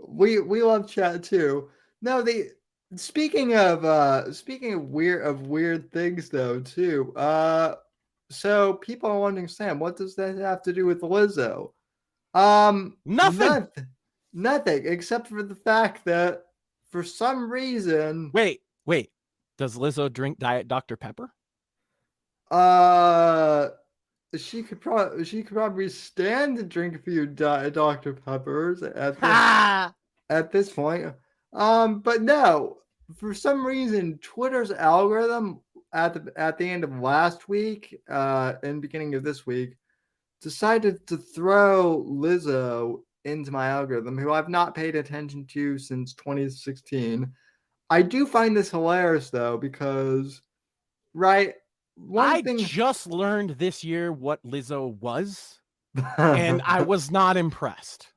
we love chat too. No, speaking of weird things though too. So people are wondering, Sam, what does that have to do with Lizzo? Nothing except for the fact that for some reason. Wait. Does Lizzo drink Diet Dr. Pepper? She could probably stand to drink a few Dr. Peppers at this point. But no, for some reason, Twitter's algorithm at the end of last week and beginning of this week decided to throw Lizzo into my algorithm, who I've not paid attention to since 2016. I do find this hilarious though, because just learned this year what Lizzo was, and I was not impressed.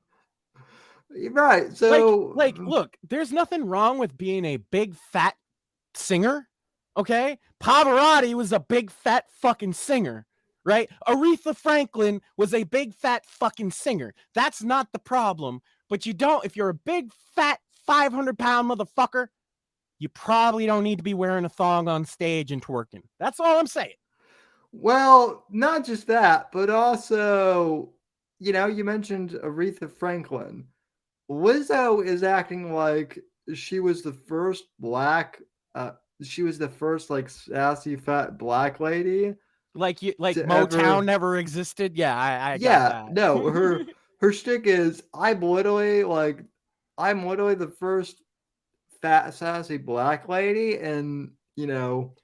Right. So look, there's nothing wrong with being a big fat singer Okay, Pavarotti was a big fat fucking singer, right? Aretha Franklin was a big fat fucking singer. That's not the problem. But you don't, if you're a big fat 500-pound motherfucker, you probably don't need to be wearing a thong on stage and twerking. That's all I'm saying. Well, not just that, but also, you mentioned Aretha Franklin. Lizzo is acting like she was the first uh, she was the first like sassy fat black lady Like to Motown ever. never existed. Yeah, I got Yeah, that. no, her shtick is I'm literally the first fat sassy black lady, and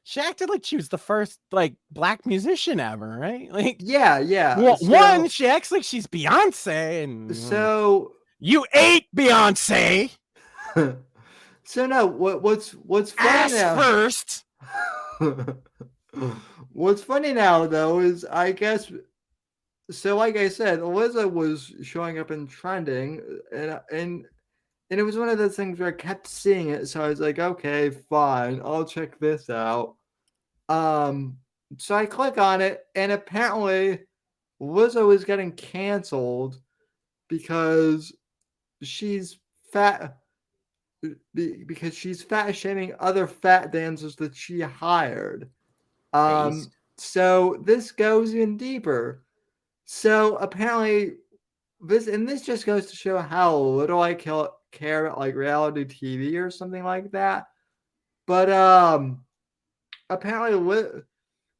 She acted like she was the first like black musician ever, right? Like, yeah. one, she acts like she's Beyonce, and So you ate Beyonce so no, what's funny ass now? first. What's funny now though is I guess so. Like I said, Lizzo was showing up in trending, and it was one of those things where I kept seeing it, so I was like, okay, fine, I'll check this out. Um, so I click on it, and apparently Lizzo is getting canceled because she's fat because she's fat shaming other fat dancers that she hired. Based. So this goes even deeper. So apparently, this just goes to show how little I care about like reality TV or something like that. But apparently,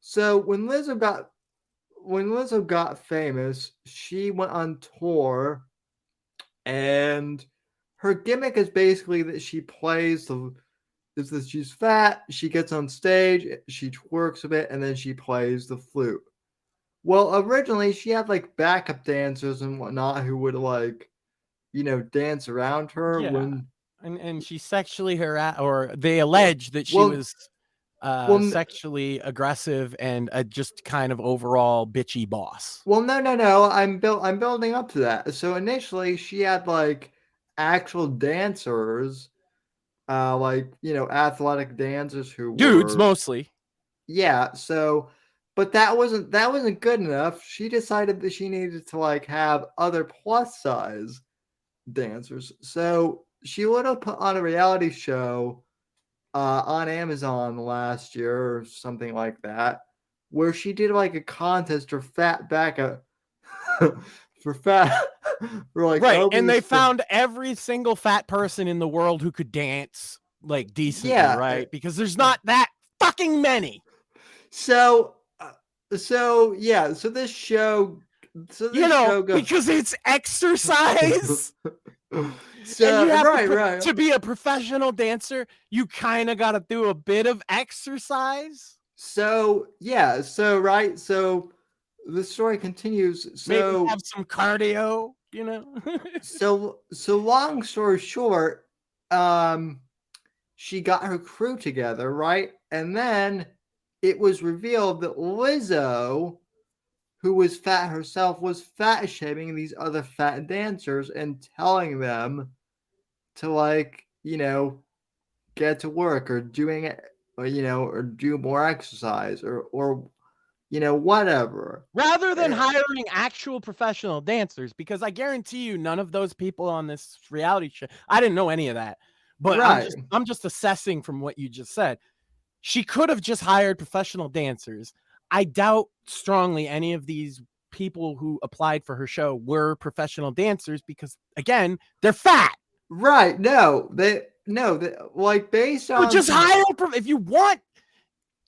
so when Lizzo got famous, she went on tour, and her gimmick is basically that she plays the is that she's fat, she gets on stage, she twerks a bit, and then she plays the flute. Well, originally she had like backup dancers and whatnot who would like, dance around her Yeah, when. and she sexually or they allege that she Well, was well, sexually aggressive and just kind of overall bitchy boss. well, no. I'm building up to that. So initially she had like actual dancers, like athletic dancers who Dudes were. mostly. Yeah, so but that wasn't good enough. She decided that she needed to like have other plus size dancers. So she would have put on a reality show on Amazon last year or something like that, where she did like a contest for fat backup for fat for like Right, and they obese. found every single fat person in the world who could dance like decently, Yeah, right? Because there's not that fucking many. so yeah, so this show goes. Because it's exercise. So And you have right. to be a professional dancer, you kind of got to do a bit of exercise. So yeah, so right, so the story continues. Maybe So have some cardio, so long story short, she got her crew together, right? And then it was revealed that Lizzo, who was fat herself, was fat shaming these other fat dancers and telling them to like, get to work or doing it, or do more exercise or whatever. Rather than Eh, hiring actual professional dancers, because I guarantee you none of those people on this reality show, I didn't know any of that, but Right. I'm just assessing from what you just said. She could have just hired professional dancers. I doubt strongly any of these people who applied for her show were professional dancers because, again, they're fat. Right. They like based on But just hire if you want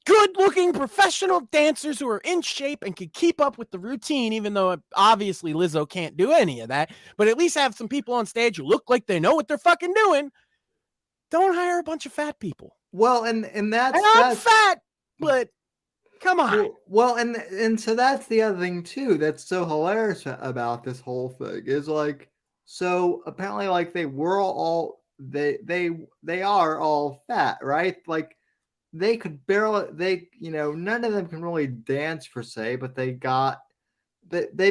good-looking professional dancers who are in shape and can keep up with the routine, even though obviously Lizzo can't do any of that, but at least have some people on stage who look like they know what they're fucking doing. Don't hire a bunch of fat people. well, and that's And I'm fat, but come on. well, and so that's the other thing too that's so hilarious about this whole thing is like, so apparently like they were all they are all fat, right? Like they could barely none of them can really dance per se, but they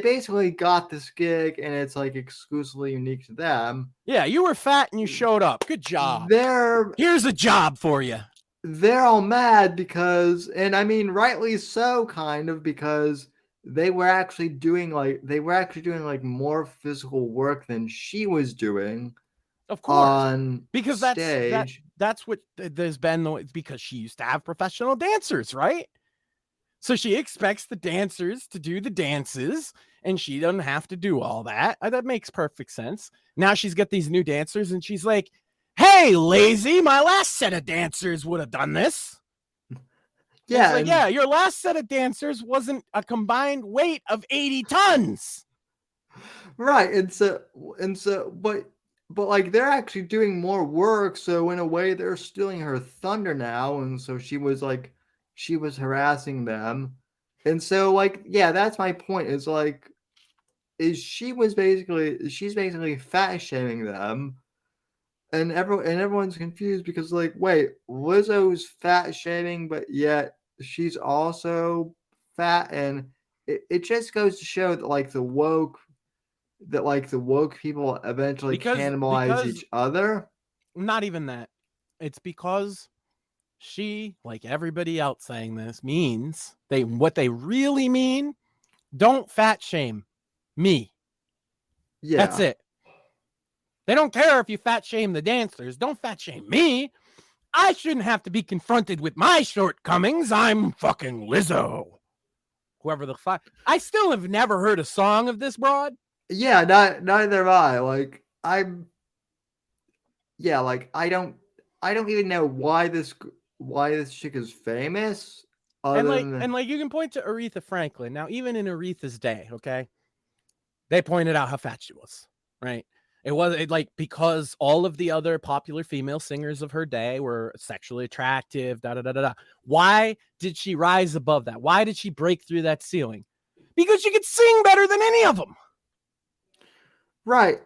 basically got this gig and it's like exclusively unique to them. Yeah, you were fat and you showed up. Good job. They're Here's a job for you. they're all mad because, and I mean, rightly so, kind of, because they were actually doing like more physical work than she was doing Of course, on because stage. that's what there's been. It's because she used to have professional dancers, right? So she expects the dancers to do the dances, and she doesn't have to do all that. That makes perfect sense. Now she's got these new dancers, and she's like, "Hey, lazy! My last set of dancers would have done this." And it's Yeah, like, yeah, your last set of dancers wasn't a combined weight of 80 tons. right. But like they're actually doing more work, so in a way they're stealing her thunder now, and so she was harassing them. And so like yeah, that's my point. Is like is she's basically fat shaming them, and everyone's confused because like wait, Lizzo's fat shaming, but yet she's also fat, and it just goes to show that like the woke people eventually cannibalize Because each other. not even that. It's because she, like everybody else saying this, means what they really mean, don't fat shame me. That's Yeah. it. They don't care if you fat shame the dancers. Don't fat shame me. I shouldn't have to be confronted with my shortcomings. I'm fucking Lizzo. Whoever the fuck. I still have never heard a song of this broad. Yeah, neither have I. Like I'm yeah, like I don't even know why this chick is famous And other like, than and like, you can point to Aretha Franklin. Now, even in Aretha's day, okay, they pointed out how fat she was, right? Like because all of the other popular female singers of her day were sexually attractive, da da da da da. Why did she rise above that? Why did she break through that ceiling? Because she could sing better than any of them. right.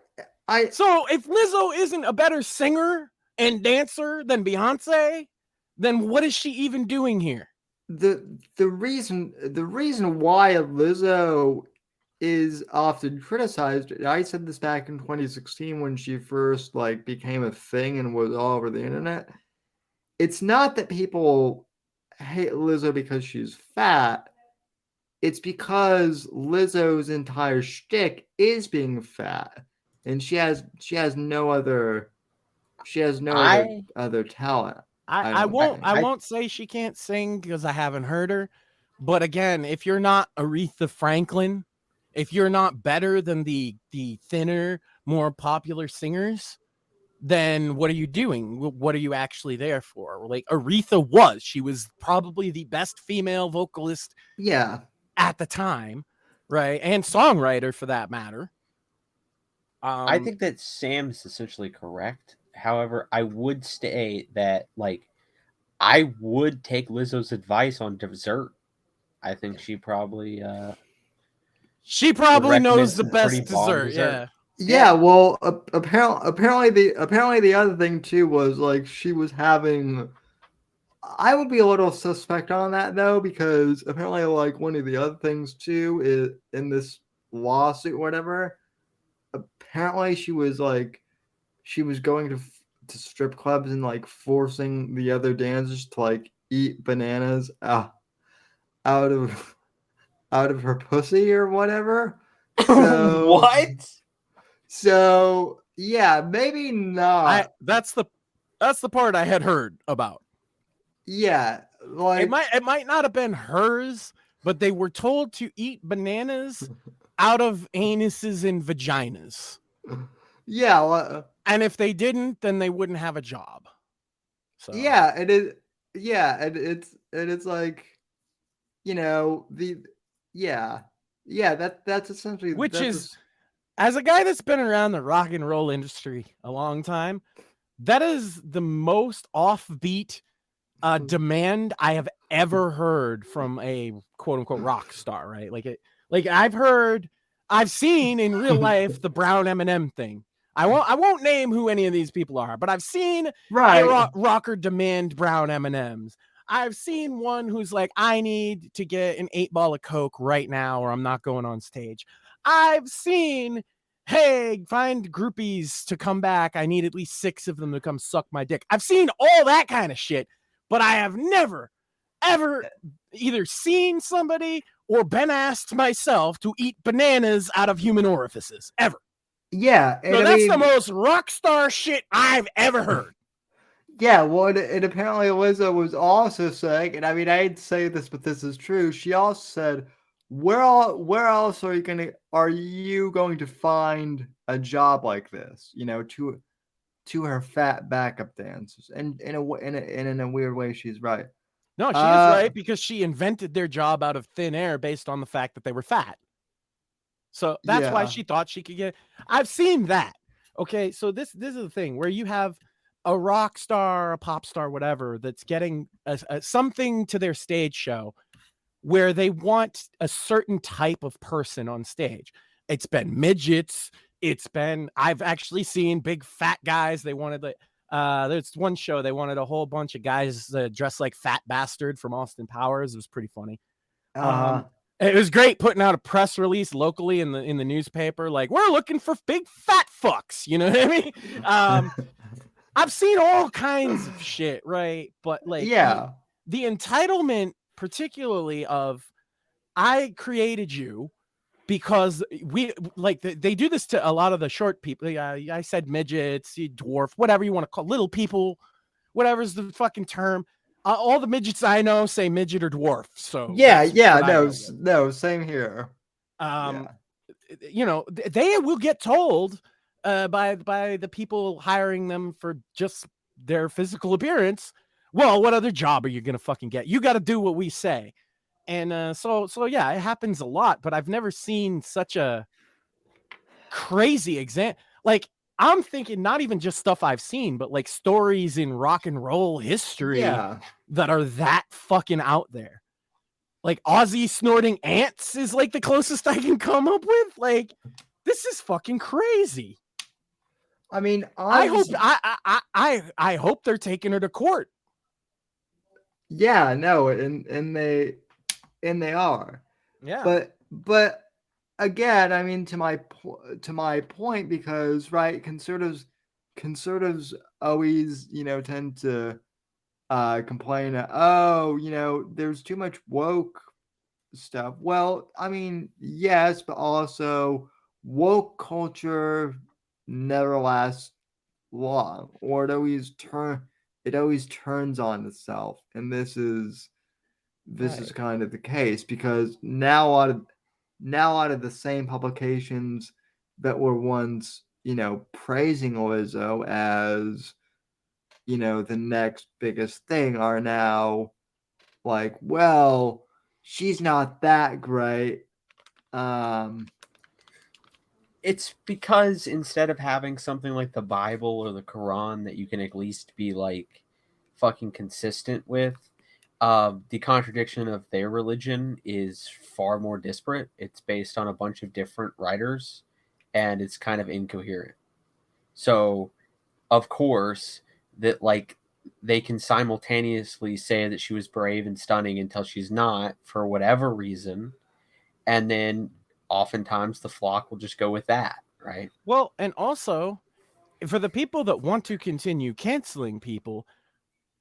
So if Lizzo isn't a better singer and dancer than Beyonce, then what is she even doing here? The reason why Lizzo is often criticized, and I said this back in 2016 when she first like became a thing and was all over the internet. It's not that people hate Lizzo because she's fat. It's because Lizzo's entire shtick is being fat, and she has no I other talent. I, I I don't won't think. I I won't say she can't sing because I haven't heard her. But again, if you're not Aretha Franklin, if you're not better than the thinner, more popular singers, then what are you doing? What are you actually there for? Like Aretha was, she was probably the best female vocalist Yeah, at the time, right? And songwriter for that matter. I think that Sam is essentially correct. However, I would say that like I would take Lizzo's advice on dessert. I think she would probably recommend knows the some pretty best bomb dessert. dessert. Yeah. yeah. Well, apparently the other thing too was like she was having. I would be a little suspect on that though, because apparently like one of the other things too is in this lawsuit or whatever. Apparently she was going to strip clubs and like forcing the other dancers to like eat bananas out of out of her pussy or whatever. So What? so yeah, maybe not. That's the part I had heard about. Yeah, It like might not have been hers, but they were told to eat bananas out of anuses and vaginas. yeah, And if they didn't, then they wouldn't have a job. So yeah, it is. Yeah, and it's like you know the yeah yeah that's essentially which that's is, as a guy that's been around the rock and roll industry a long time, that is the most offbeat demand I have ever heard from a quote unquote rock star, right? Like I've seen in real life the brown M&M thing. I won't name who any of these people are, but I've seen right. rocker demand brown M&Ms. I've seen one who's like, I need to get an 8-ball of Coke right now, or I'm not going on stage. I've seen, hey, find groupies to come back. I need at least 6 of them to come suck my dick. I've seen all that kind of shit. but I have never, ever either seen somebody or been asked myself to eat bananas out of human orifices, ever. Yeah, and So I that's the mean, most rock star shit I've ever heard. yeah, well, and apparently Lizzo was also saying, and I mean, I didn't say this, but this is true. She also said, where else are you going to find a job like this? You know, to her fat backup dancers, and in a weird way, she's right. No, she is right, because she invented their job out of thin air based on the fact that they were fat. So that's why Yeah, she thought she could get. I've seen that. Okay, so this is the thing where you have a rock star, a pop star, whatever, that's getting something to their stage show where they want a certain type of person on stage. It's been midgets. I've actually seen big fat guys. They wanted there's one show they wanted a whole bunch of guys dressed like Fat Bastard from Austin Powers. It was pretty funny. It was great putting out a press release locally in the newspaper, like, we're looking for big fat fucks. You know what I mean? I've seen all kinds of shit, right? But like, yeah, the entitlement, particularly of, I created you because we like they do this to a lot of the short people. I said midgets, dwarf, whatever you want to call little people, whatever's the fucking term. All the midgets I know say midget or dwarf. So yeah, that's yeah. what I No, go with. no, same here. Um, Yeah. you know, they will get told by the people hiring them for just their physical appearance. Well, what other job are you gonna fucking get? You got to do what we say. And so yeah, it happens a lot, but I've never seen such a crazy example. Like, I'm thinking not even just stuff I've seen, but like stories in rock and roll history Yeah. that are that fucking out there. Like Ozzy snorting ants is like the closest I can come up with. Like, this is fucking crazy. I mean, I hope honestly, I hope they're taking her to court. yeah, no, and they are. Yeah. But again, I mean, to my point, because right, conservatives always, tend to complain that, oh, there's too much woke stuff. Well, I mean, yes, but also woke culture never lasts long, or it always turns on itself, and this is Right. kind of the case, because now out of the same publications that were once, praising Lizzo as, the next biggest thing, are now like, well, she's not that great. It's because instead of having something like the Bible or the Quran that you can at least be like fucking consistent with, the contradiction of their religion is far more disparate. It's based on a bunch of different writers, and it's kind of incoherent. So, of course, that like they can simultaneously say that she was brave and stunning until she's not for whatever reason, and then oftentimes the flock will just go with that, right? Well, and also for the people that want to continue canceling people,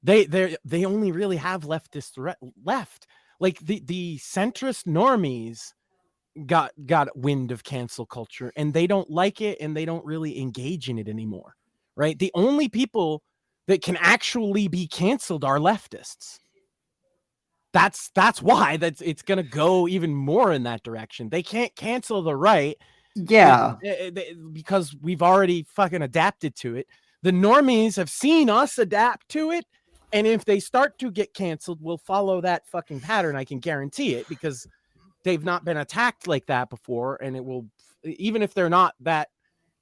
they only really have leftist left. Like the centrist normies got wind of cancel culture and they don't like it and they don't really engage in it anymore. Right? The only people that can actually be canceled are leftists. That's why it's going to go even more in that direction. They can't cancel the right Yeah. because we've already fucking adapted to it. The normies have seen us adapt to it, and if they start to get canceled, we'll follow that fucking pattern. I can guarantee it, because they've not been attacked like that before, and it will, even if they're not that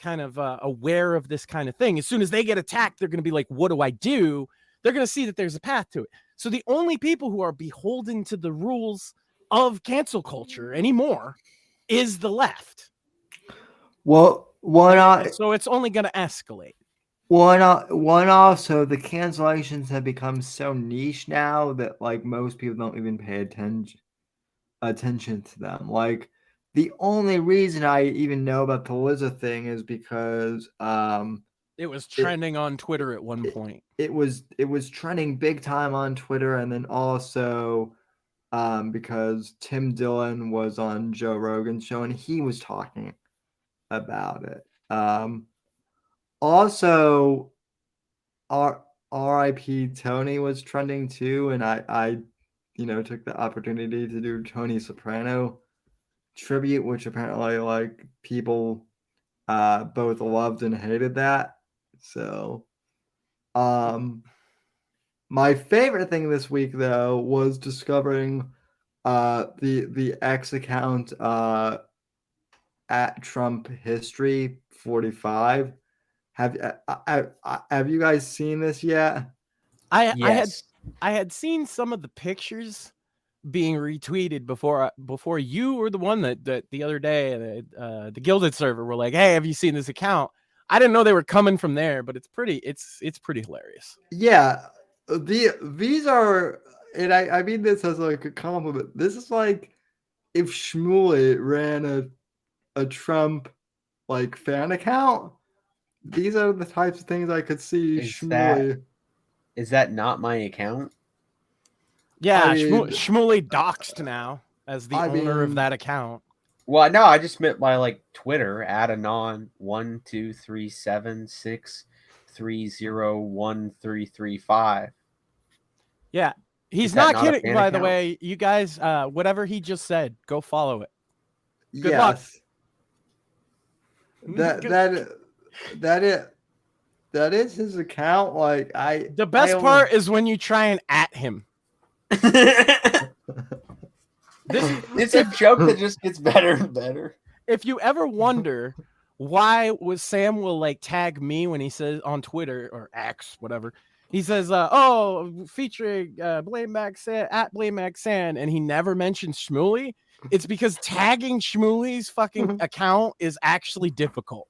kind of aware of this kind of thing, as soon as they get attacked, they're going to be like, what do I do? They're going to see that there's a path to it. So the only people who are beholden to the rules of cancel culture anymore is the left. Well, So it's only going to escalate. one also, the cancellations have become so niche now that like most people don't even pay attention to them. Like, the only reason I even know about the Lizzo thing is because It was trending on Twitter at one point. It was trending big time on Twitter, and then also because Tim Dillon was on Joe Rogan's show and he was talking about it. Also, R.I.P. Tony was trending too, and I took the opportunity to do Tony Soprano tribute, which apparently like people both loved and hated that. So, my favorite thing this week though was discovering the X account at Trump History 45. Have you guys seen this yet? Yes. I had seen some of the pictures being retweeted before you were the one that the other day the Gilded server were like, hey, have you seen this account? I didn't know they were coming from there, but it's pretty hilarious. Yeah, these are, and I mean this as like a compliment. This is like if Shmuley ran a Trump like fan account. These are the types of things I could see Shmuley. Is that not my account? Yeah, I mean, Shmuley doxed now as the owner of that account. Well, no, I just meant by like Twitter at anon 12376301335. Yeah, he's not kidding. By the way, you guys, whatever he just said, go follow it. Good luck. That is his account. Like the best part is when you try and at him. It's a joke that just gets better and better. If you ever wonder why Sam will like tag me when he says on Twitter or X, whatever, he says, featuring Blame Max San at Blame Max San, and he never mentions Shmuley. It's because tagging Shmuley's fucking account is actually difficult.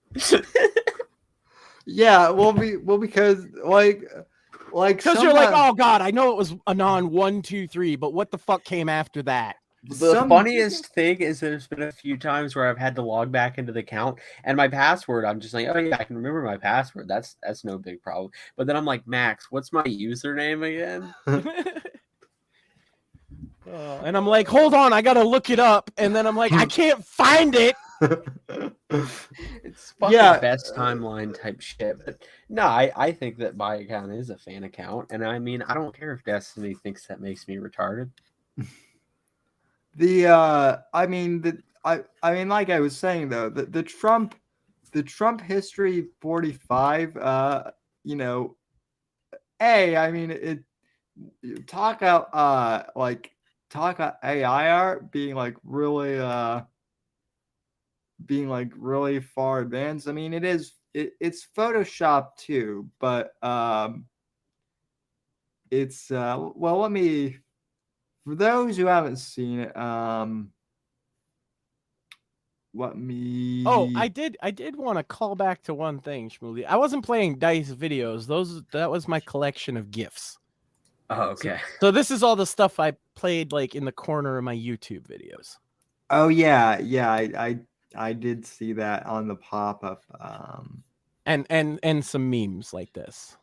Yeah, because because you're like, oh god, I know it was Anon 123, but what the fuck came after that? The funniest thing is there's been a few times where I've had to log back into the account and my password, I'm just like, oh yeah, I can remember my password. That's no big problem. But then I'm like, Max, what's my username again? And I'm like, hold on, I gotta look it up. And then I'm like, I can't find it. It's fucking best timeline type shit. But no, I think that my account is a fan account. And I mean, I don't care if Destiny thinks that makes me retarded. I mean, like I was saying though, the Trump History 45, I mean, talk out AI art being like really far advanced. I mean, it's Photoshop too, but it's well, let me, for those who haven't seen it, let me. Oh, I did want to call back to one thing, Shmuley. I wasn't playing dice videos. That was my collection of GIFs. Oh, okay. So this is all the stuff I played like in the corner of my YouTube videos. Oh yeah, I did see that on the pop-up. And some memes like this.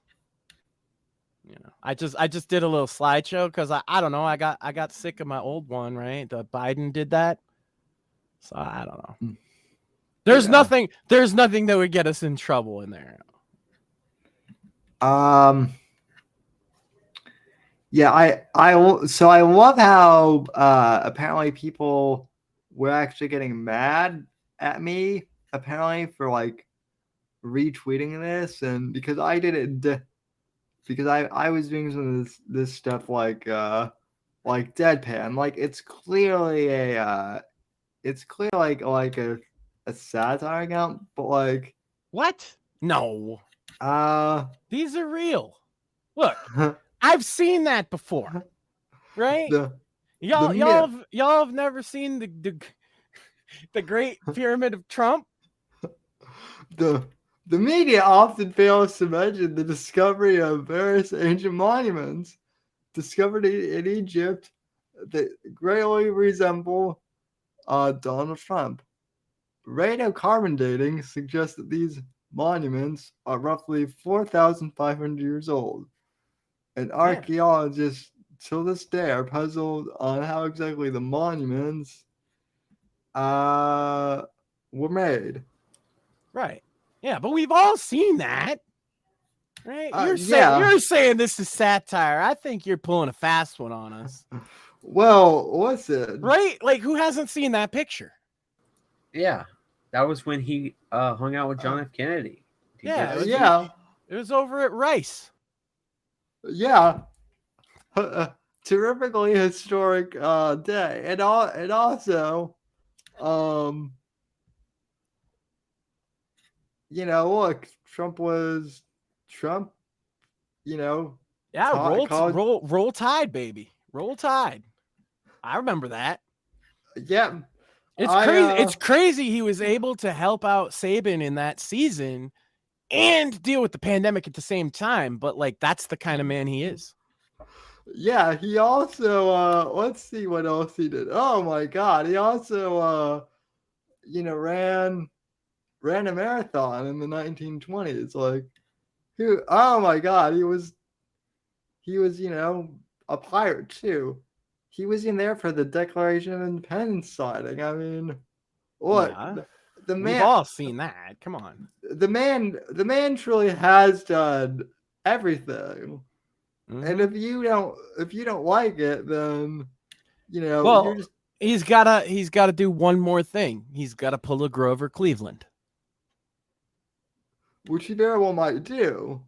I just did a little slideshow because I don't know, I got sick of my old one, right? The Biden did that. So I don't know. There's nothing that would get us in trouble in there. Yeah, I love how apparently people were actually getting mad at me apparently for like retweeting this, and because I did it because I was doing some of this stuff like deadpan, like it's clearly a satire account, but like what? No. These are real. Look, I've seen that before, right? Y'all have never seen the Great Pyramid of Trump? The media often fails to mention the discovery of various ancient monuments discovered in Egypt that greatly resemble Donald Trump. Radiocarbon dating suggests that these monuments are roughly 4,500 years old. And Yeah. archaeologists till this day are puzzled on how exactly the monuments were made. Right. Yeah, but we've all seen that. Right? Yeah. You're saying this is satire. I think you're pulling a fast one on us. Well, listen. Right? Like, who hasn't seen that picture? Yeah, that was when he hung out with John F. Kennedy. Yeah, it was over at Rice. Yeah. Terrifically historic day. And also, look, Trump, Yeah, college, roll Tide, baby. Roll Tide. I remember that. yeah. It's crazy. It's crazy he was able to help out Saban in that season and deal with the pandemic at the same time. But like, that's the kind of man he is. Yeah, he also let's see what else he did. Oh my God, he also ran a marathon in the 1920s. Like, oh my God, he was a pirate too. He was in there for the Declaration of Independence signing. I mean, look, Yeah. the man. We've all seen that. Come on. The man truly has done everything. Mm-hmm. And if you don't like it, then well, you're just. He's gotta do one more thing. He's gotta pull a Grover Cleveland, Which he very well might do.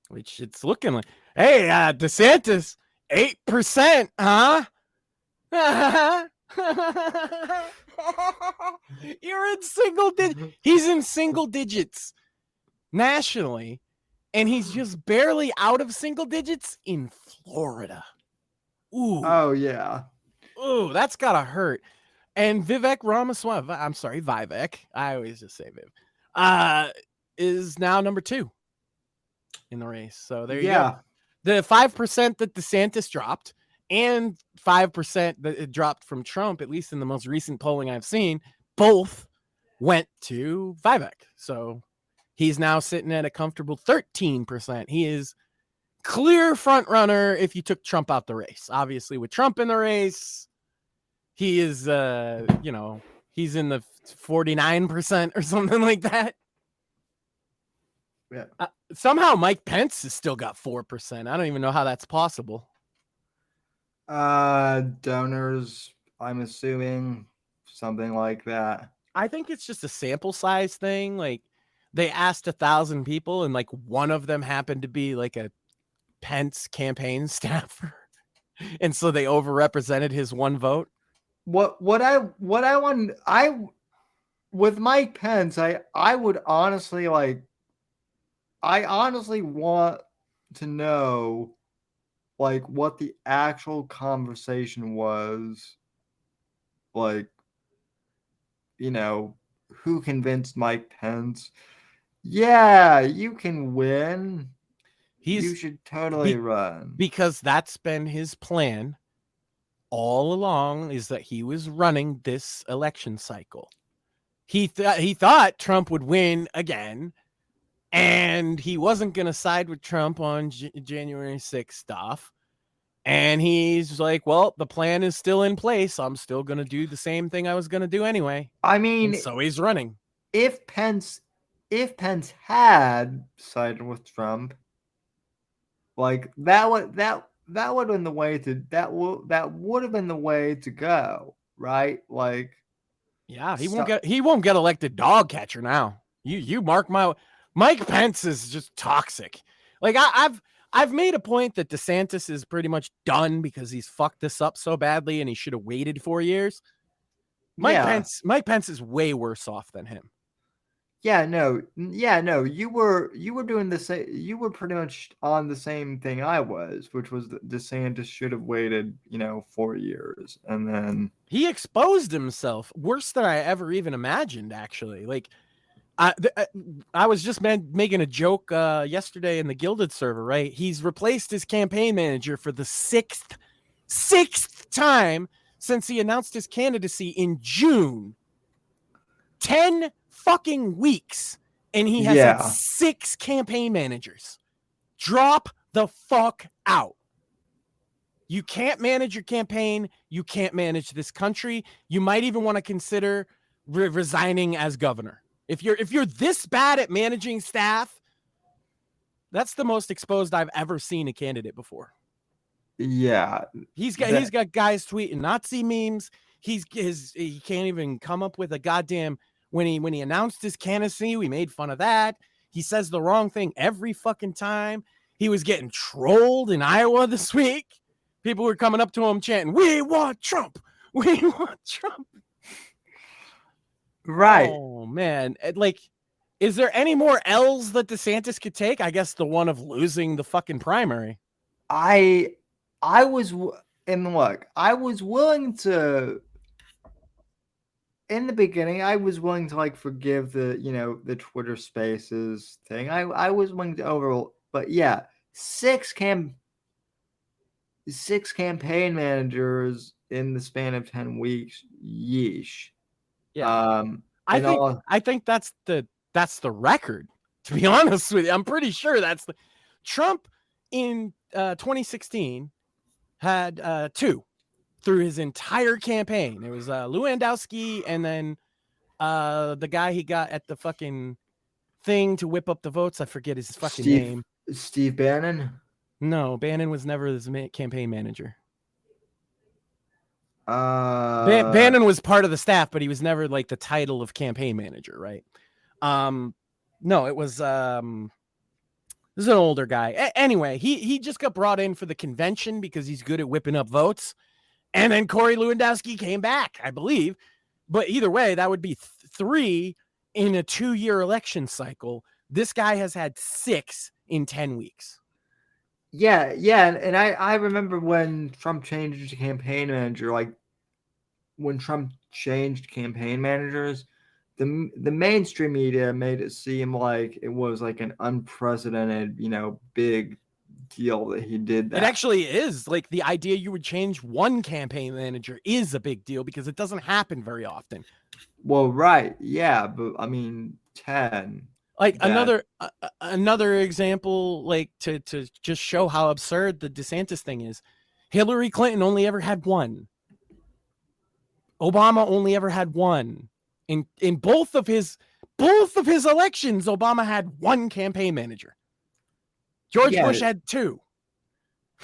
Which it's looking like. Hey, DeSantis, 8%, huh? You're in single digits. He's in single digits nationally, and he's just barely out of single digits in Florida. Ooh. Oh yeah. Ooh, that's gotta hurt. And Vivek Ramaswamy, I'm sorry, Vivek. I always just say Viv. Is now number 2 in the race. So there you go. The 5% that DeSantis dropped and 5% that it dropped from Trump, at least in the most recent polling I've seen, both went to Vivek. So he's now sitting at a comfortable 13%. He is clear front runner if you took Trump out the race. Obviously, with Trump in the race, he is, he's in the 49% or something like that. Yeah. Somehow Mike Pence has still got 4%. I don't even know how that's possible. Donors, I'm assuming, something like that. I think it's just a sample size thing. Like, they asked 1,000 people, and like one of them happened to be like a Pence campaign staffer, and so they overrepresented his one vote. What I want, with Mike Pence, I would honestly I honestly want to know like what the actual conversation was, like, who convinced Mike Pence? Yeah, you can win. You should totally run. Because that's been his plan all along, is that he was running this election cycle. He thought Trump would win again, and he wasn't going to side with Trump on January 6th stuff. And he's like, well, the plan is still in place. I'm still going to do the same thing I was going to do anyway. I mean, and so he's running. If Pence had sided with Trump, like that would have been the way to that would have been the way to go, right? Like, yeah, he won't get elected dog catcher now. You mark my. Mike Pence is just toxic. Like, I've made a point that DeSantis is pretty much done because he's fucked this up so badly and he should have waited 4 years. Mike Pence is way worse off than him. Yeah, no. You were doing the same. You were pretty much on the same thing I was, which was that DeSantis should have waited, 4 years, and then he exposed himself worse than I ever even imagined. Actually, like, I was just making a joke yesterday in the Gilded server. Right, he's replaced his campaign manager for the sixth time since he announced his candidacy in June. 10 fucking weeks And he has had Yeah. 6 campaign managers. Drop the fuck out. You can't manage your campaign. You can't manage this country. You might even want to consider resigning as governor. If you're this bad at managing staff, that's the most exposed I've ever seen a candidate before. Yeah. He's got guys tweeting Nazi memes. He can't even come up with a goddamn when he announced his candidacy, we made fun of that. He says the wrong thing every fucking time. He was getting trolled in Iowa this week. People were coming up to him chanting, "We want Trump. We want Trump." Right. Oh man. Like, is there any more L's that DeSantis could take? I guess the one of losing the fucking primary. I was willing to, in the beginning, I was willing to like forgive the Twitter Spaces thing. I was willing to overrule, but yeah, 6 campaign managers in the span of 10 weeks. Yeesh. Yeah. I think that's the record, to be honest with you. I'm pretty sure that's the Trump in 2016 had 2 through his entire campaign. It was Lewandowski and then the guy he got at the fucking thing to whip up the votes. I forget his fucking name. Steve Bannon? No, Bannon was never his campaign manager. Bannon was part of the staff, but he was never like the title of campaign manager, right? No, it was this is an older guy. Anyway, he just got brought in for the convention because he's good at whipping up votes. And then Corey Lewandowski came back, I believe. But either way, that would be 3 in a 2-year election cycle. This guy has had 6 in 10 weeks. Yeah, and I remember when Trump changed campaign manager, like when Trump changed campaign managers, the mainstream media made it seem like it was like an unprecedented, big deal that he did that. It actually is. Like, the idea you would change one campaign manager is a big deal because it doesn't happen very often. Well, right. Yeah, but I mean, 10. Like another example, like to just show how absurd the DeSantis thing is. Hillary Clinton only ever had 1. Obama only ever had 1. In both of his elections, Obama had 1 campaign manager. George Bush had 2.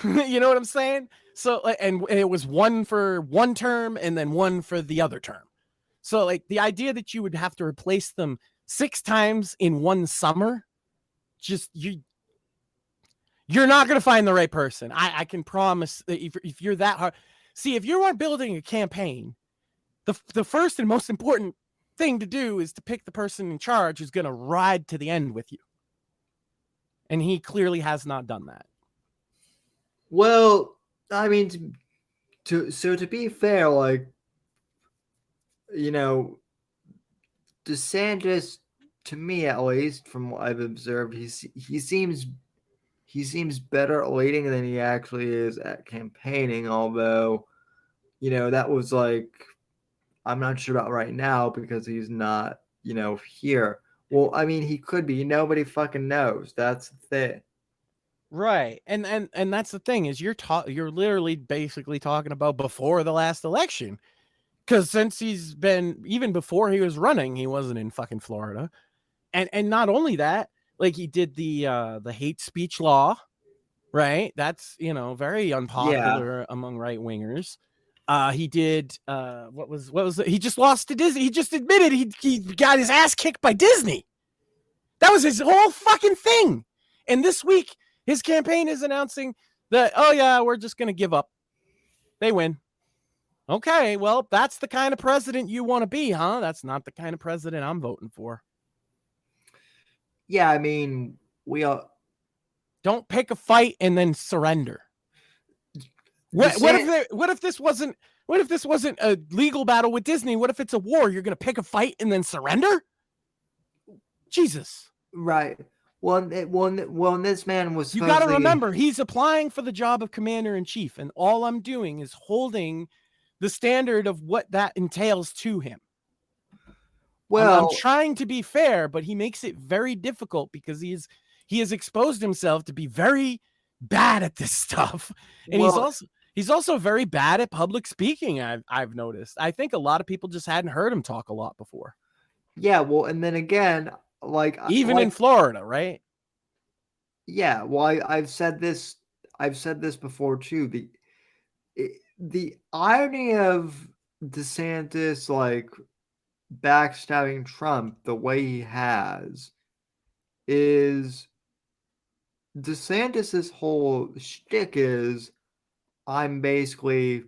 You know what I'm saying? So, and it was 1 for 1 term and then 1 for the other term. So, like, the idea that you would have to replace them 6 times in 1 summer, just you're not going to find the right person. I can promise that if you're that hard. See, if you are building a campaign, the first and most important thing to do is to pick the person in charge who's going to ride to the end with you. And he clearly has not done that. Well, I mean, to be fair, like, DeSantis, to me at least, from what I've observed, he seems better at leading than he actually is at campaigning. Although, that was like, I'm not sure about right now because he's not, here. Well, I mean, he could be. Nobody fucking knows. That's the thing. Right. And that's the thing is you're literally basically talking about before the last election. Because since he's been, even before he was running, he wasn't in fucking Florida. And not only that, like, he did the hate speech law, right? That's, very unpopular among right wingers. He did what was it? He just lost to Disney. He just admitted he got his ass kicked by Disney. That was his whole fucking thing. And this week, his campaign is announcing that, oh yeah, we're just gonna give up. They win. Okay, well, that's the kind of president you want to be, huh? That's not the kind of president I'm voting for. Yeah, I mean, we all don't pick a fight and then surrender. What if this wasn't a legal battle with Disney? What if it's a war? You're gonna pick a fight and then surrender? Jesus. Right. Well, this man was. You got to remember, he's applying for the job of commander in chief, and all I'm doing is holding the standard of what that entails to him. Well, I'm trying to be fair, but he makes it very difficult because he has exposed himself to be very bad at this stuff, and well, he's also very bad at public speaking. I've noticed. I think a lot of people just hadn't heard him talk a lot before, yeah, well, and then again, even in Florida, right? yeah, well, I've said this before too. The irony of DeSantis like backstabbing Trump the way he has is DeSantis's whole shtick is I'm basically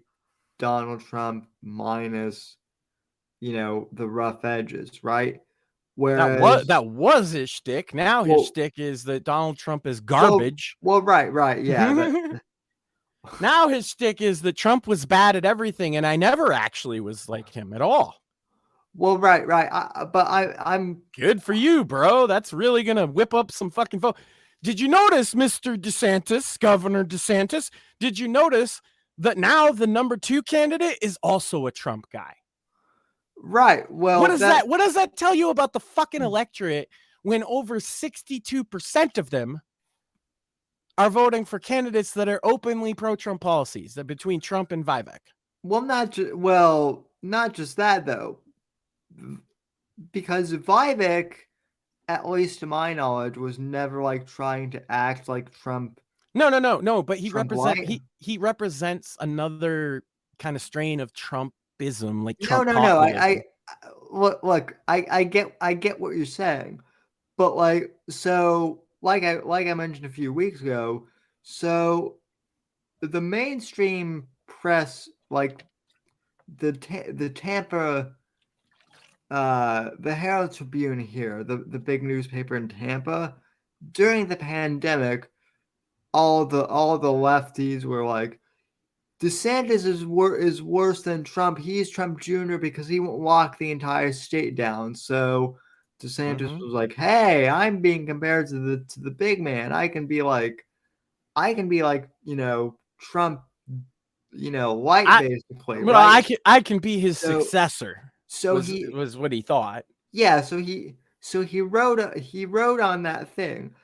Donald Trump minus, the rough edges, right? Whereas, That was his shtick. Now his well, shtick is that Donald Trump is well, garbage. well, right, yeah, Now his shtick is that Trump was bad at everything, and I never actually was like him at all. well, right. I'm Good for you, bro. That's really gonna whip up some fucking vote. Did you notice, Mr. DeSantis, Governor DeSantis? Did you notice that now the number 2 candidate is also a Trump guy? right. Well, What does that tell you about the fucking electorate when over 62% of them are voting for candidates that are openly pro-Trump policies, that between Trump and Vivek? Well, not just that though, because Vivek, at least to my knowledge, was never like trying to act like Trump. No. But he Trump-like? he represents another kind of strain of Trumpism, like No, Trump no. populism. Look. I get what you're saying, but like I mentioned a few weeks ago, so the mainstream press, like the Tampa, the Herald Tribune here, the big newspaper in Tampa, during the pandemic, all the lefties were like, DeSantis is worse than Trump. He's Trump Jr. because he won't lock the entire state down. So DeSantis was like, "Hey, I'm being compared to the big man. I can be like, Trump, light basically, right?" I can be his successor. So was what he thought. yeah. So he wrote on that thing.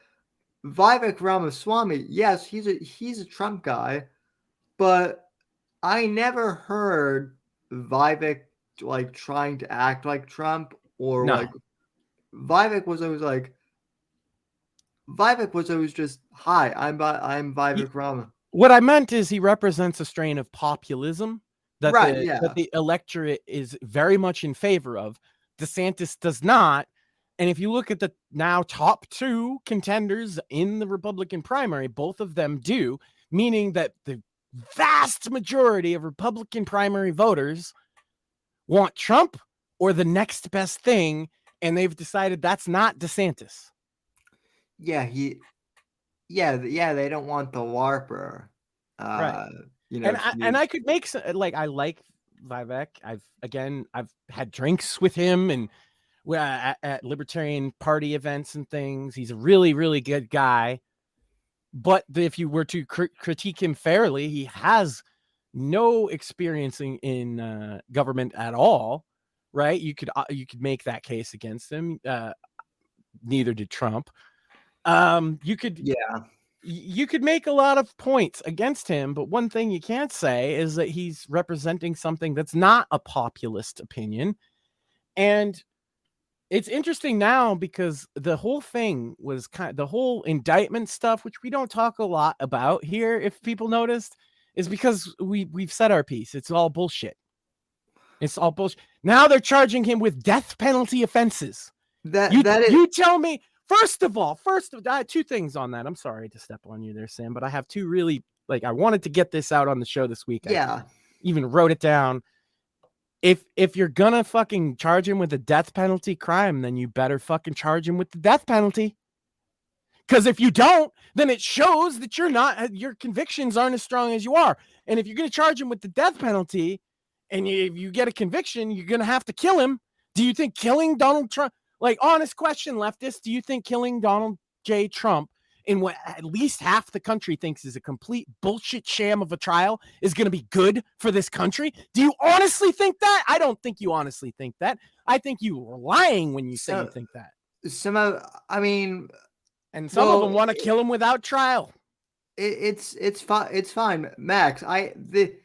Vivek Ramaswamy, yes, he's a Trump guy, but I never heard Vivek like trying to act like Trump or No. like Vivek was always just, "Hi, I'm Vivek Rama." What I meant is he represents a strain of populism that Right, that the electorate is very much in favor of. DeSantis does not. And if you look at the now top 2 contenders in the Republican primary, both of them do, meaning that the vast majority of Republican primary voters want Trump or the next best thing, and they've decided that's not DeSantis. Yeah, they don't want the LARPer. Right. And I could make I like Vivek. I've had drinks with him and at Libertarian Party events and things. He's a really, really good guy. But if you were to critique him fairly, he has no experience in government at all, right? You could make that case against him. Neither did Trump. You could make a lot of points against him, but one thing you can't say is that he's representing something that's not a populist opinion. And it's interesting now because the whole thing was the whole indictment stuff, which we don't talk a lot about here, if people noticed, is because we've said our piece. It's all bullshit. It's all bullshit. Now they're charging him with death penalty offenses. You tell me. First of all, I had 2 things on that. I'm sorry to step on you there, Sam, but I have 2 really, I wanted to get this out on the show this week. Yeah. I even wrote it down. If you're gonna fucking charge him with a death penalty crime, then you better fucking charge him with the death penalty. Because if you don't, then it shows that your convictions aren't as strong as you are. And if you're gonna charge him with the death penalty, and if you get a conviction, you're gonna have to kill him. Do you think killing Donald Trump? Honest question, leftist, do you think killing Donald J. Trump in what at least half the country thinks is a complete bullshit sham of a trial is going to be good for this country? Do you honestly think that? I don't think you honestly think that. I think you were lying when you say you think that. And some of them want to kill him without trial. It's fine. It's fine, Max. I did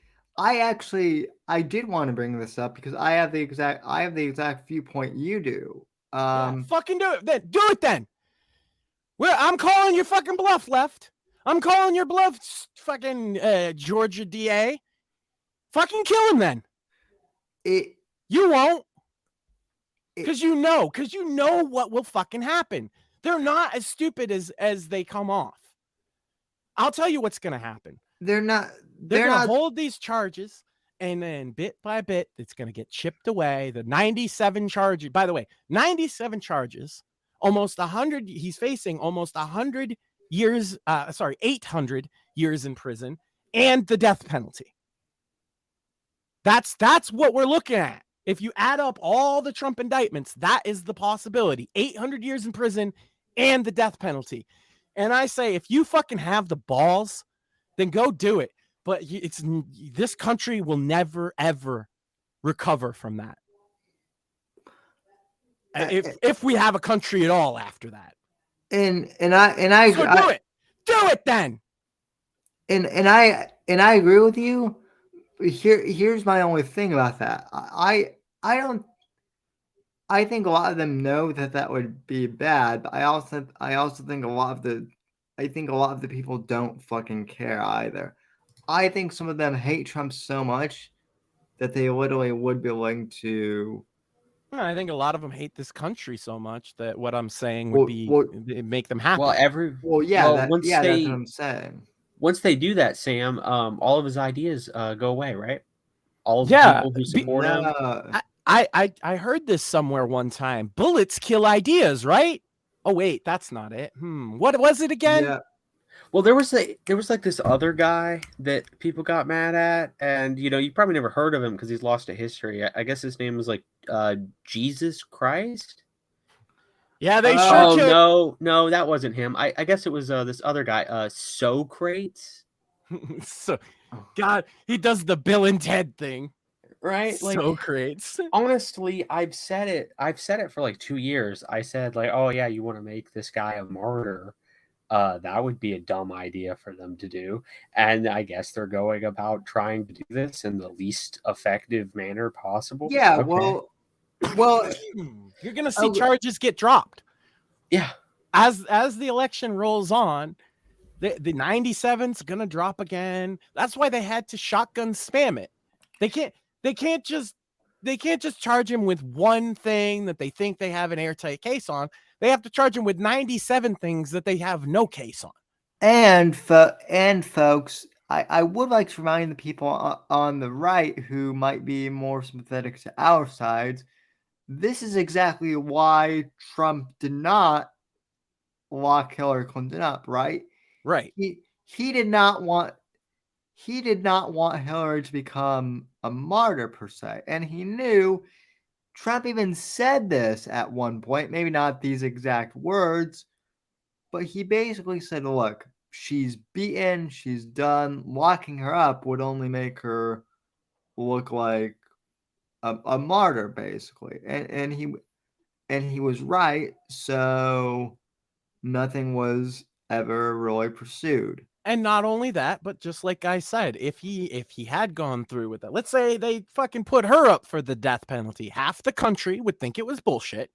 want to bring this up because I have the exact viewpoint you do. Fucking do it then. Do it then. Well, I'm calling your fucking bluff, Left. I'm calling your bluff, fucking Georgia DA. Fucking kill him then. You won't. Because you know what will fucking happen. They're not as stupid as they come off. I'll tell you what's going to happen. They're going to hold these charges, and then bit by bit, it's going to get chipped away. The 97 charges, by the way, 97 charges, almost 100. He's facing almost 100 years, 800 years in prison and the death penalty. That's what we're looking at. If you add up all the Trump indictments, that is the possibility. 800 years in prison and the death penalty. And I say, if you fucking have the balls, then go do it. But this country will never, ever recover from that. If we have a country at all after that. And I so do it. Do it then. And I agree with you. Here's my only thing about that. I think a lot of them know that would be bad, but I also think a lot of the people don't fucking care either. I think some of them hate Trump so much that they literally would be willing to. I think a lot of them hate this country so much that what I'm saying would make them happy. That's what I'm saying. Once they do that, Sam, all of his ideas go away, right? All of the people who support him. I heard this somewhere one time. Bullets kill ideas, right? Oh wait, that's not it. What was it again? Yeah. Well, there was like this other guy that people got mad at, and you probably never heard of him because he's lost to history. I guess his name was like Jesus Christ. Yeah, they sure killed. No, that wasn't him. I guess it was this other guy, Socrates. So, God, he does the Bill and Ted thing. Right, like Socrates. Honestly, I've said it for like 2 years. I said like, oh yeah, you want to make this guy a martyr? That would be a dumb idea for them to do. And I guess they're going about trying to do this in the least effective manner possible. Yeah, okay. Well, you're gonna see charges get dropped. Yeah, as the election rolls on, the 97's gonna drop again. That's why they had to shotgun spam it. They can't just charge him with one thing that they think they have an airtight case on. They have to charge him with 97 things that they have no case on. And folks, I would like to remind the people on the right who might be more sympathetic to our sides, this is exactly why Trump did not lock Hillary Clinton up, right? Right. He did not want Hillary to become a martyr per se. And he knew, Trump even said this at one point, maybe not these exact words, but he basically said, look, she's beaten, she's done. Locking her up would only make her look like a martyr, basically. And he was right, so nothing was ever really pursued. And not only that, but just like I said, if he had gone through with it, let's say they fucking put her up for the death penalty, half the country would think it was bullshit,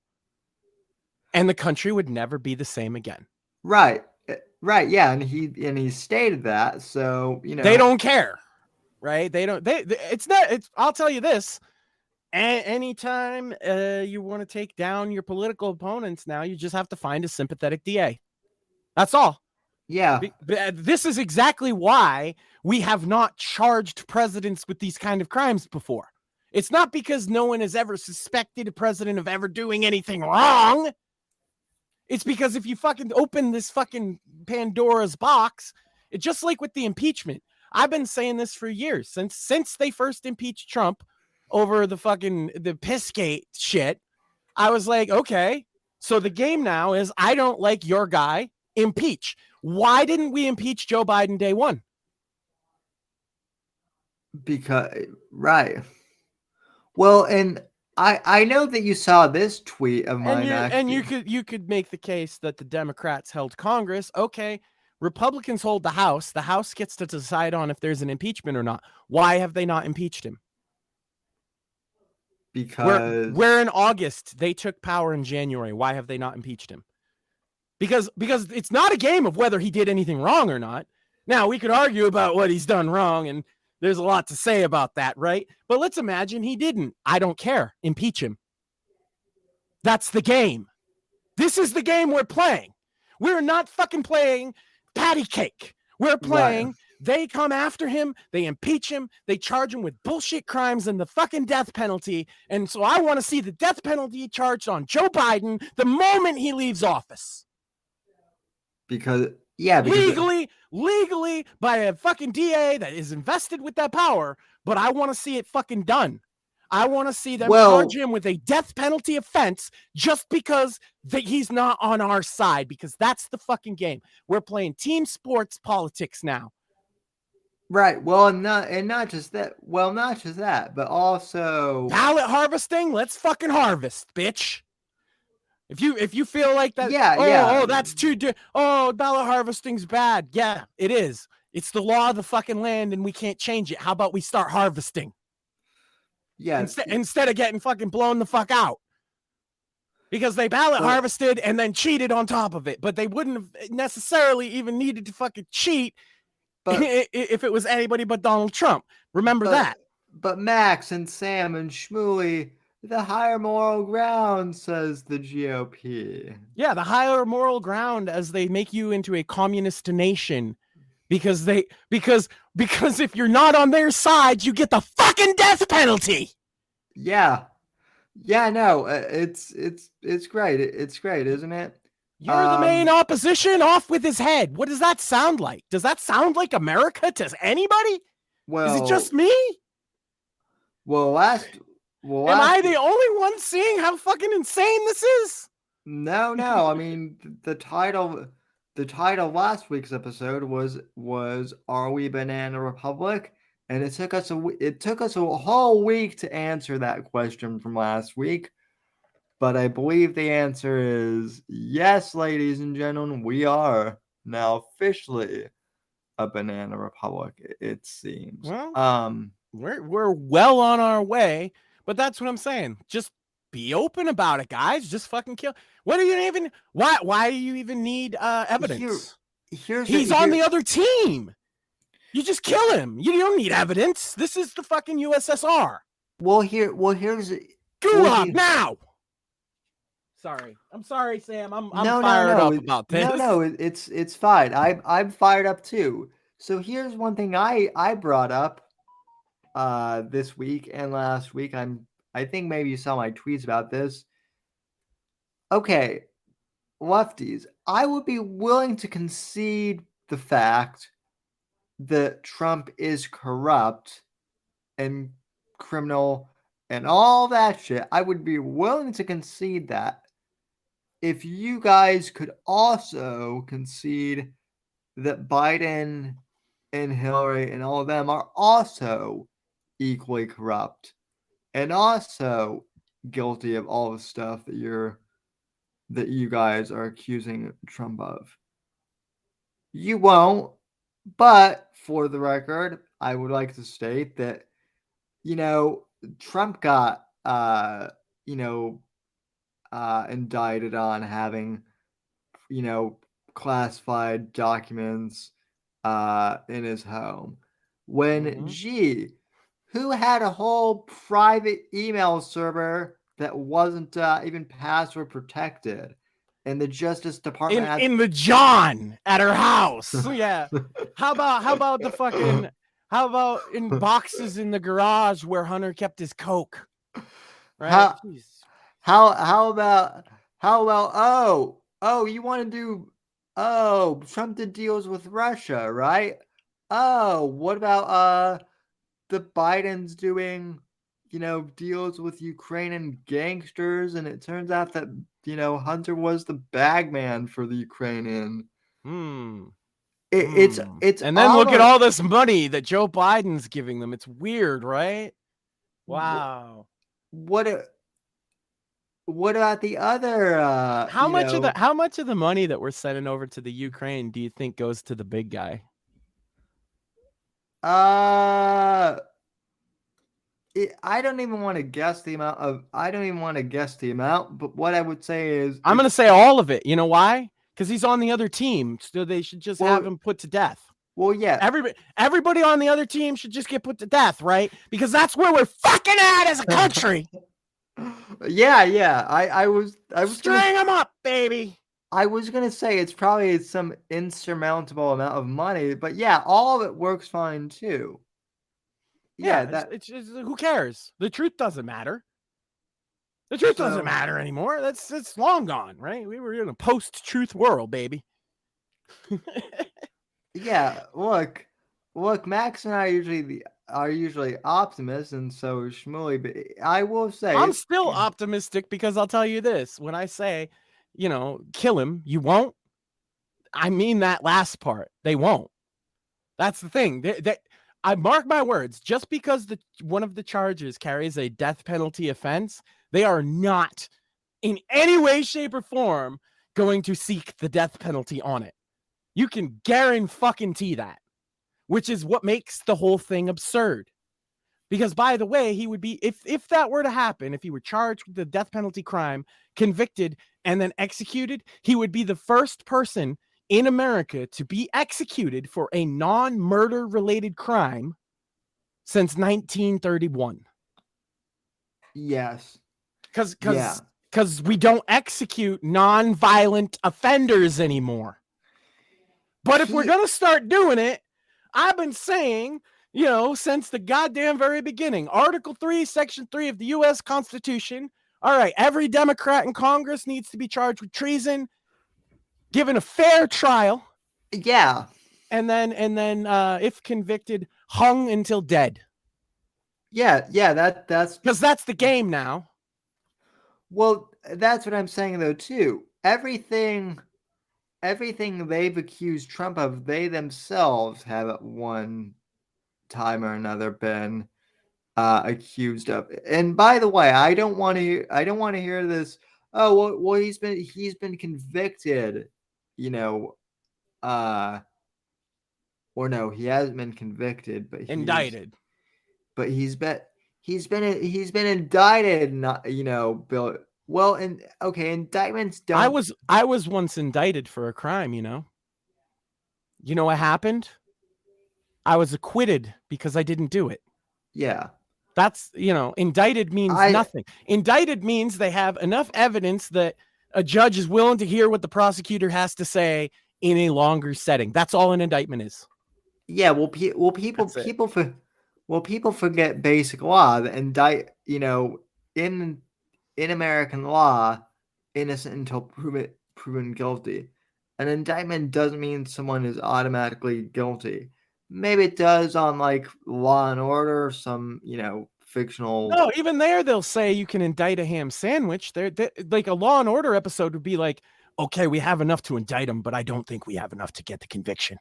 and the country would never be the same again. Right, yeah, and he stated that, so they don't care, right? I'll tell you this: anytime you want to take down your political opponents, now you just have to find a sympathetic DA. That's all. Yeah. This is exactly why we have not charged presidents with these kind of crimes before. It's not because no one has ever suspected a president of ever doing anything wrong. It's because if you fucking open this fucking Pandora's box, it's just like with the impeachment. I've been saying this for years, since they first impeached Trump over the Pissgate shit. I was like, okay, so the game now is I don't like your guy. impeach. Why didn't we impeach Joe Biden day one? Because right. Well, and I know that you saw this tweet of mine. And you could make the case that the Democrats held Congress. Okay, Republicans hold the House. The House gets to decide on if there's an impeachment or not. Why have they not impeached him? Because we're in August. They took power in January. Why have they not impeached him? Because it's not a game of whether he did anything wrong or not. Now, we could argue about what he's done wrong, and there's a lot to say about that, right? But let's imagine he didn't. I don't care. Impeach him. That's the game. This is the game we're playing. We're not fucking playing patty cake. We're playing, right. They come after him, they impeach him, they charge him with bullshit crimes and the fucking death penalty. And so I want to see the death penalty charged on Joe Biden the moment he leaves office. Because legally by a fucking DA that is invested with that power, but I want to see it fucking done. I want to see them charge him with a death penalty offense just because he's not on our side, because that's the fucking game. We're playing team sports politics now. Right. Well, and not just that. Well, not just that, but also ballot harvesting. Let's fucking harvest, bitch. If you feel like that, that's too. Ballot harvesting's bad. Yeah, it is. It's the law of the fucking land, and we can't change it. How about we start harvesting? Yeah. Instead of getting fucking blown the fuck out, because they ballot harvested and then cheated on top of it. But they wouldn't have necessarily even needed to fucking cheat if it was anybody but Donald Trump. Remember that. But Max and Sam and Shmuley, the higher moral ground, says the GOP. Yeah, the higher moral ground as they make you into a communist nation. Because if you're not on their side, you get the fucking death penalty. Yeah. Yeah, no, it's great. It's great, isn't it? You're the main opposition. Off with his head. What does that sound like? Does that sound like America to anybody? Well, is it just me? Am I the only one seeing how fucking insane this is? No. I mean, the title last week's episode was "Are We Banana Republic?" And it took us a whole week to answer that question from last week. But I believe the answer is yes, ladies and gentlemen, we are now officially a banana republic, it seems. Well, we're well on our way, but that's what I'm saying. Just be open about it, guys. Just fucking kill. What do you even? Why do you even need evidence? He's on the other team. You just kill him. You don't need evidence. This is the fucking USSR. Here's Gulag now. Sorry. I'm sorry, Sam. I'm fired up about this. No, it's fine. I'm fired up too. So here's one thing I brought up this week and last week. I think maybe you saw my tweets about this. Okay, lefties, I would be willing to concede the fact that Trump is corrupt and criminal and all that shit. I would be willing to concede that. If you guys could also concede that Biden and Hillary and all of them are also equally corrupt and also guilty of all the stuff that you guys are accusing Trump of. You won't, but for the record, I would like to state that, Trump got, indicted on having, classified documents in his home. When who had a whole private email server that wasn't even password protected, and the Justice Department in the John at her house. Yeah. How about in boxes in the garage where Hunter kept his coke? Right? How about you want to do Trump did deals with Russia, right? What about the Bidens doing deals with Ukrainian gangsters, and it turns out that Hunter was the bagman for the Ukrainian It's And then look at almost- all this money that Joe Biden's giving them. It's weird, right? Wow. What about the other? How much of the money that we're sending over to the Ukraine do you think goes to the big guy? I don't even want to guess the amount, but what I would say is I'm going to say all of it. You know why? Because he's on the other team, so they should just have him put to death. Well, yeah. Everybody on the other team should just get put to death, right? Because that's where we're fucking at as a country. Yeah. I was String them up, baby. I was gonna say it's probably some insurmountable amount of money, but yeah, all of it works fine too. Yeah, it's who cares? The truth doesn't matter. The truth doesn't matter anymore. It's long gone, right? We were in a post-truth world, baby. Yeah, look, Max and I are usually optimists, and so is Shmuley. But I will say I'm still optimistic because I'll tell you this: when I say, kill him, you won't. I mean that last part. They won't. That's the thing. I mark my words. Just because one of the charges carries a death penalty offense, they are not in any way, shape, or form going to seek the death penalty on it. You can guarantee that, which is what makes the whole thing absurd. Because, by the way, he would be, if that were to happen, if he were charged with the death penalty crime, convicted, and then executed, he would be the first person in America to be executed for a non-murder related crime since 1931. Yes. Because we don't execute non-violent offenders anymore. But if we're going to start doing it, I've been saying, since the goddamn very beginning, Article 3, Section 3 of the U.S. Constitution. All right, every Democrat in Congress needs to be charged with treason, given a fair trial. Yeah. And then, if convicted, hung until dead. Yeah, that's because that's the game now. Well, that's what I'm saying though too. Everything they've accused Trump of, they themselves have at one time or another been accused of. And by the way, I don't want to hear this. Oh well, he's been convicted, or no, he hasn't been convicted, but indicted. But he's been indicted, not Bill. Well, and okay, indictments don't. I was once indicted for a crime. You know what happened? I was acquitted because I didn't do it. Yeah. That's, indicted means nothing. Indicted means they have enough evidence that a judge is willing to hear what the prosecutor has to say in a longer setting. That's all an indictment is. Yeah, people forget basic law. That in American law, innocent until proven guilty. An indictment doesn't mean someone is automatically guilty. Maybe it does on like Law and Order, some fictional. No, even there they'll say you can indict a ham sandwich. They're like a Law and Order episode would be like, okay, we have enough to indict him, but I don't think we have enough to get the conviction.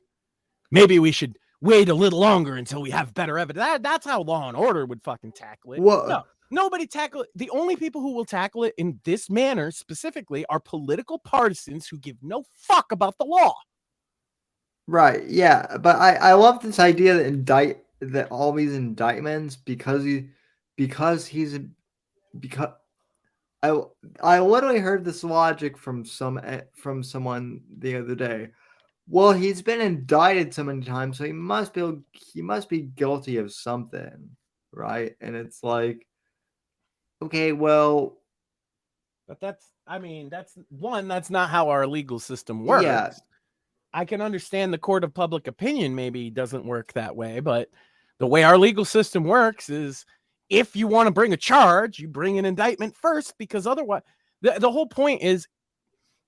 Maybe we should wait a little longer until we have better evidence. That's how Law and Order would fucking tackle it. Well, no, nobody tackle it. The only people who will tackle it in this manner specifically are political partisans who give no fuck about the law. Right. Yeah. But I love this idea that all these indictments because I literally heard this logic from someone the other day. Well, he's been indicted so many times, so he must be guilty of something, right? And it's like, okay, well, but that's not how our legal system works. Yeah. I can understand the court of public opinion maybe doesn't work that way, but the way our legal system works is if you want to bring a charge, you bring an indictment first, because otherwise, the whole point is,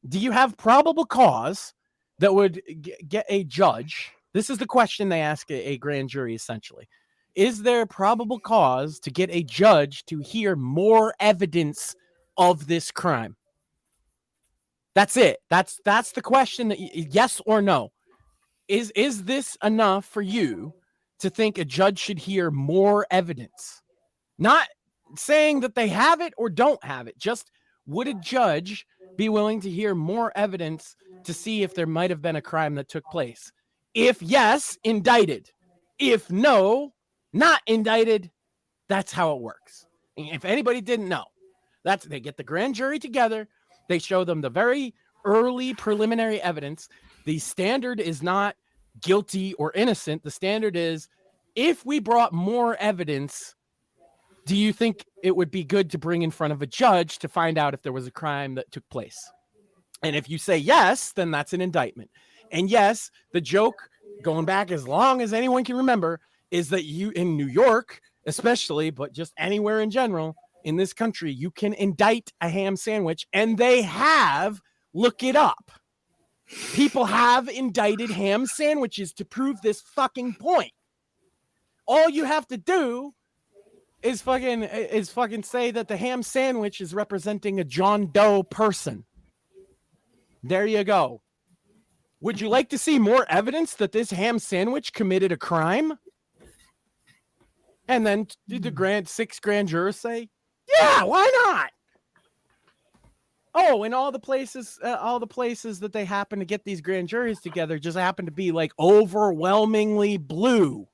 do you have probable cause that would get a judge? This is the question they ask a grand jury, essentially. Is there probable cause to get a judge to hear more evidence of this crime? That's it. That's the question. That yes or no. Is this enough for you to think a judge should hear more evidence? Not saying that they have it or don't have it. Just would a judge be willing to hear more evidence to see if there might have been a crime that took place? If yes, indicted. If no, not indicted. That's how it works. If anybody didn't know, they get the grand jury together. They show them the very early preliminary evidence. The standard is not guilty or innocent. The standard is, if we brought more evidence, do you think it would be good to bring in front of a judge to find out if there was a crime that took place? And if you say yes, then that's an indictment. And yes, the joke, going back as long as anyone can remember, is that you, in New York especially, but just anywhere in general in this country, you can indict a ham sandwich, and they have. Look it up. People have indicted ham sandwiches to prove this fucking point. All you have to do is fucking say that the ham sandwich is representing a John Doe person. There you go. Would you like to see more evidence that this ham sandwich committed a crime? And then the six grand jurors say, yeah, why not? Oh, and all the places that they happen to get these grand juries together just happen to be like overwhelmingly blue.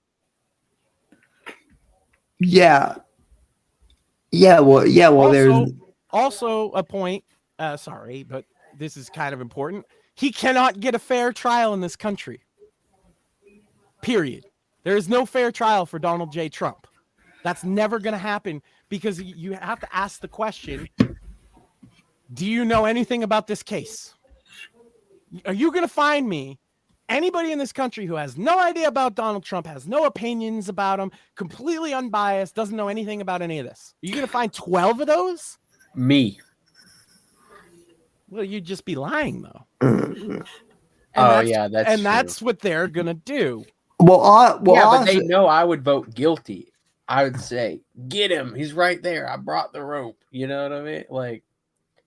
Yeah. Well, Also, there's also a point. Sorry, but this is kind of important. He cannot get a fair trial in this country. Period. There is no fair trial for Donald J. Trump. That's never going to happen, because you have to ask the question, do you know anything about this case? Are you going to find me anybody in this country who has no idea about Donald Trump, has no opinions about him, completely unbiased, doesn't know anything about any of this? Are you going to find 12 of those? Me. Well, you'd just be lying, though. That's that's what they're going to do. But they know I would vote guilty. I would say, get him. He's right there. I brought the rope. You know what I mean? Like,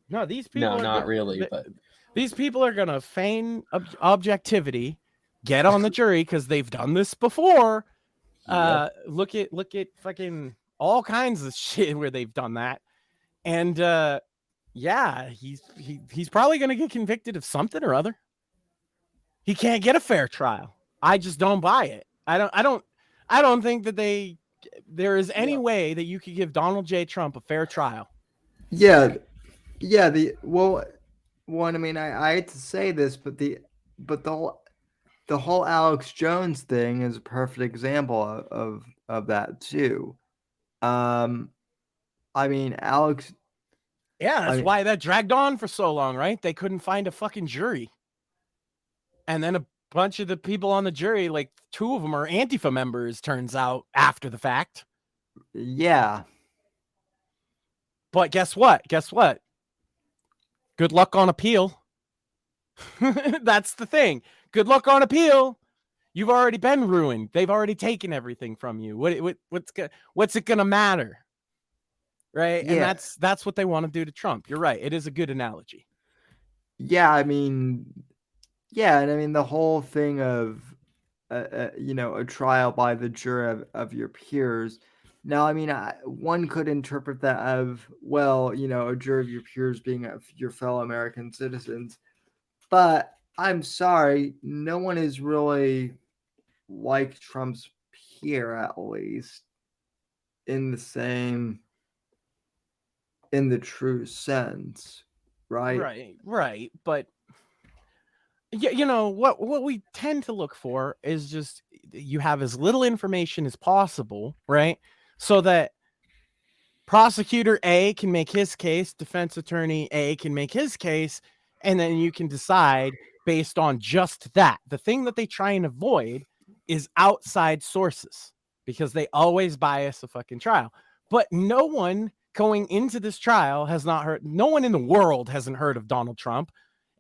no, these people. No, not really. But these people are going to feign objectivity, get on the jury because they've done this before. Yep. Look at fucking all kinds of shit where they've done that, and he's probably going to get convicted of something or other. He can't get a fair trial. I just don't buy it. I don't think that there is any way that you could give Donald J. Trump a fair trial. Yeah. One. I mean, I hate to say this, but the whole Alex Jones thing is a perfect example of that too. I mean, Alex. Yeah, that's why that dragged on for so long, right? They couldn't find a fucking jury, and then a bunch of the people on the jury, like 2 of them are Antifa members, turns out, after the fact. Yeah. But guess what? Good luck on appeal. That's the thing. Good luck on appeal. You've already been ruined. They've already taken everything from you. What's it gonna matter? Right? Yeah. And that's what they want to do to Trump. You're right. It is a good analogy. Yeah, I mean, and I mean the whole thing of a trial by the jury of your peers. Now, I mean, one could interpret that of, well, a jury of your peers being your fellow American citizens. But I'm sorry, no one is really like Trump's peer, at least, in the true sense, right? Right. But what we tend to look for is just you have as little information as possible, right? So that prosecutor A can make his case, defense attorney A can make his case, and then you can decide based on just that. The thing that they try and avoid is outside sources, because they always bias a fucking trial. But no one going into this trial no one in the world hasn't heard of Donald Trump,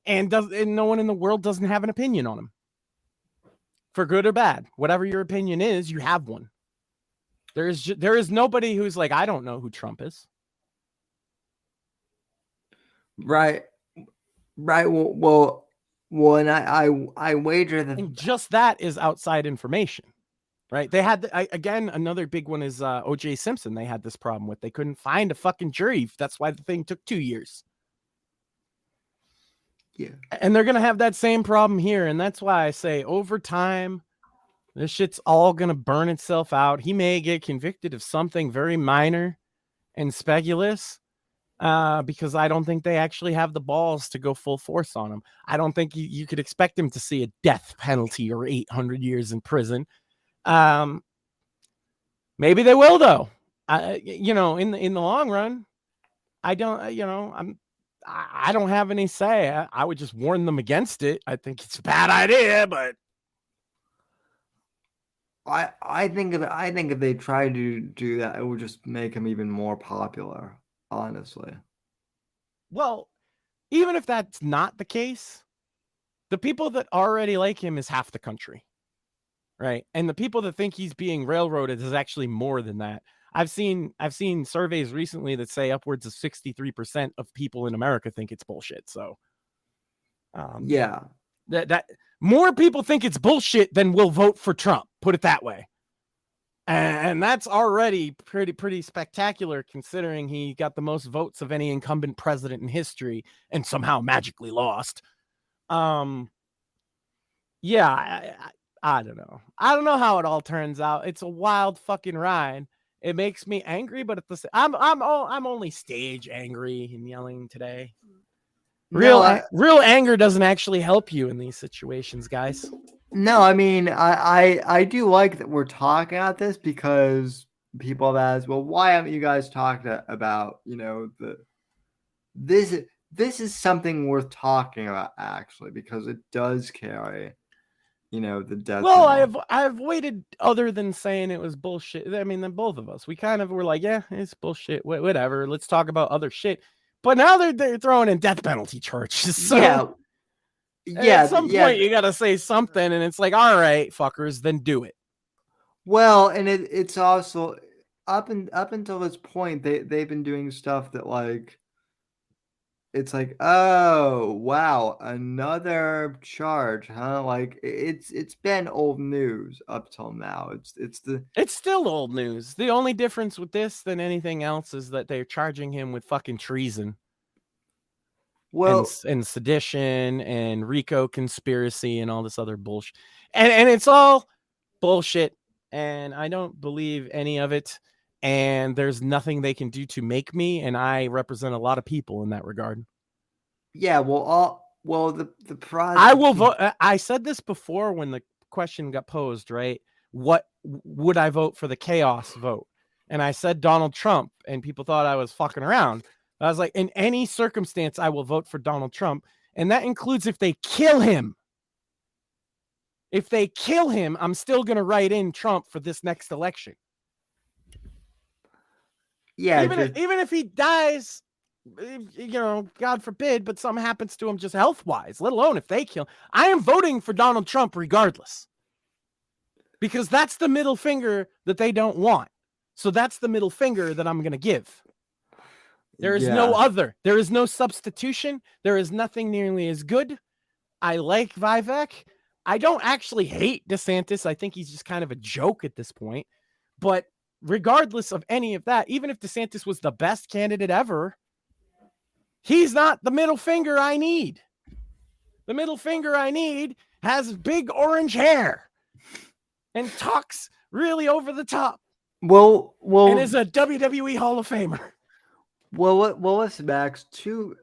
and no one in the world doesn't have an opinion on him. For good or bad, whatever your opinion is, you have one. There is nobody who's like, I don't know who Trump is. Right. Right. And I wager that. And just that is outside information, right? They had, again, another big one is O.J. Simpson. They had this problem with. They couldn't find a fucking jury. That's why the thing took 2 years. Yeah. And they're going to have that same problem here. And that's why I say over time, this shit's all going to burn itself out. He may get convicted of something very minor and speculative, because I don't think they actually have the balls to go full force on him. I don't think you could expect him to see a death penalty or 800 years in prison. Maybe they will, though. In the long run, I don't have any say. I would just warn them against it. I think it's a bad idea, but I think if they try to do that, it would just make him even more popular, honestly. well, even if that's not the case, the people that already like him is half the country, right? And the people that think he's being railroaded is actually more than that. I've seen surveys recently that say upwards of 63% of people in America think it's bullshit. So, yeah, that more people think it's bullshit than will vote for Trump. Put it that way. And that's already pretty spectacular, considering he got the most votes of any incumbent president in history and somehow magically lost. Yeah, I don't know. I don't know how it all turns out. It's a wild fucking ride. It makes me angry, but at the I'm only stage angry and yelling today. Real anger doesn't actually help you in these situations, guys. No, I mean, I do like that we're talking about this, because people have asked, well, why haven't you guys talked about, this is something worth talking about, actually, because it does carry, the death. Well, I've waited, other than saying it was bullshit. I mean, then both of us, we kind of were like, yeah, it's bullshit, whatever. Let's talk about other shit. But now they're throwing in death penalty charges. So at some point you got to say something, and it's like, all right, fuckers, then do it. Well, and it's also up until this point, they've been doing stuff that, like, it's like, oh wow, another charge, huh? Like, it's been old news up till now. It's still old news. The only difference with this than anything else is that they're charging him with fucking treason. Well, and sedition and RICO conspiracy and all this other bullshit. And it's all bullshit. And I don't believe any of it. And there's nothing they can do to make me. And I represent a lot of people in that regard. Yeah, the project. I will vote. I said this before when the question got posed, right? What would I vote for the chaos vote? And I said Donald Trump, and people thought I was fucking around. I was like, in any circumstance, I will vote for Donald Trump. And that includes if they kill him. If they kill him, I'm still going to write in Trump for this next election. Yeah. Even if he dies, God forbid, but something happens to him just health-wise, let alone if they kill him, I am voting for Donald Trump regardless. Because that's the middle finger that they don't want. So that's the middle finger that I'm going to give. There is no other. There is no substitution. There is nothing nearly as good. I like Vivek. I don't actually hate DeSantis. I think he's just kind of a joke at this point. But regardless of any of that, even if DeSantis was the best candidate ever, he's not the middle finger I need. The middle finger I need has big orange hair and talks really over the top. Well, and is a WWE Hall of Famer. Well, listen, Max, to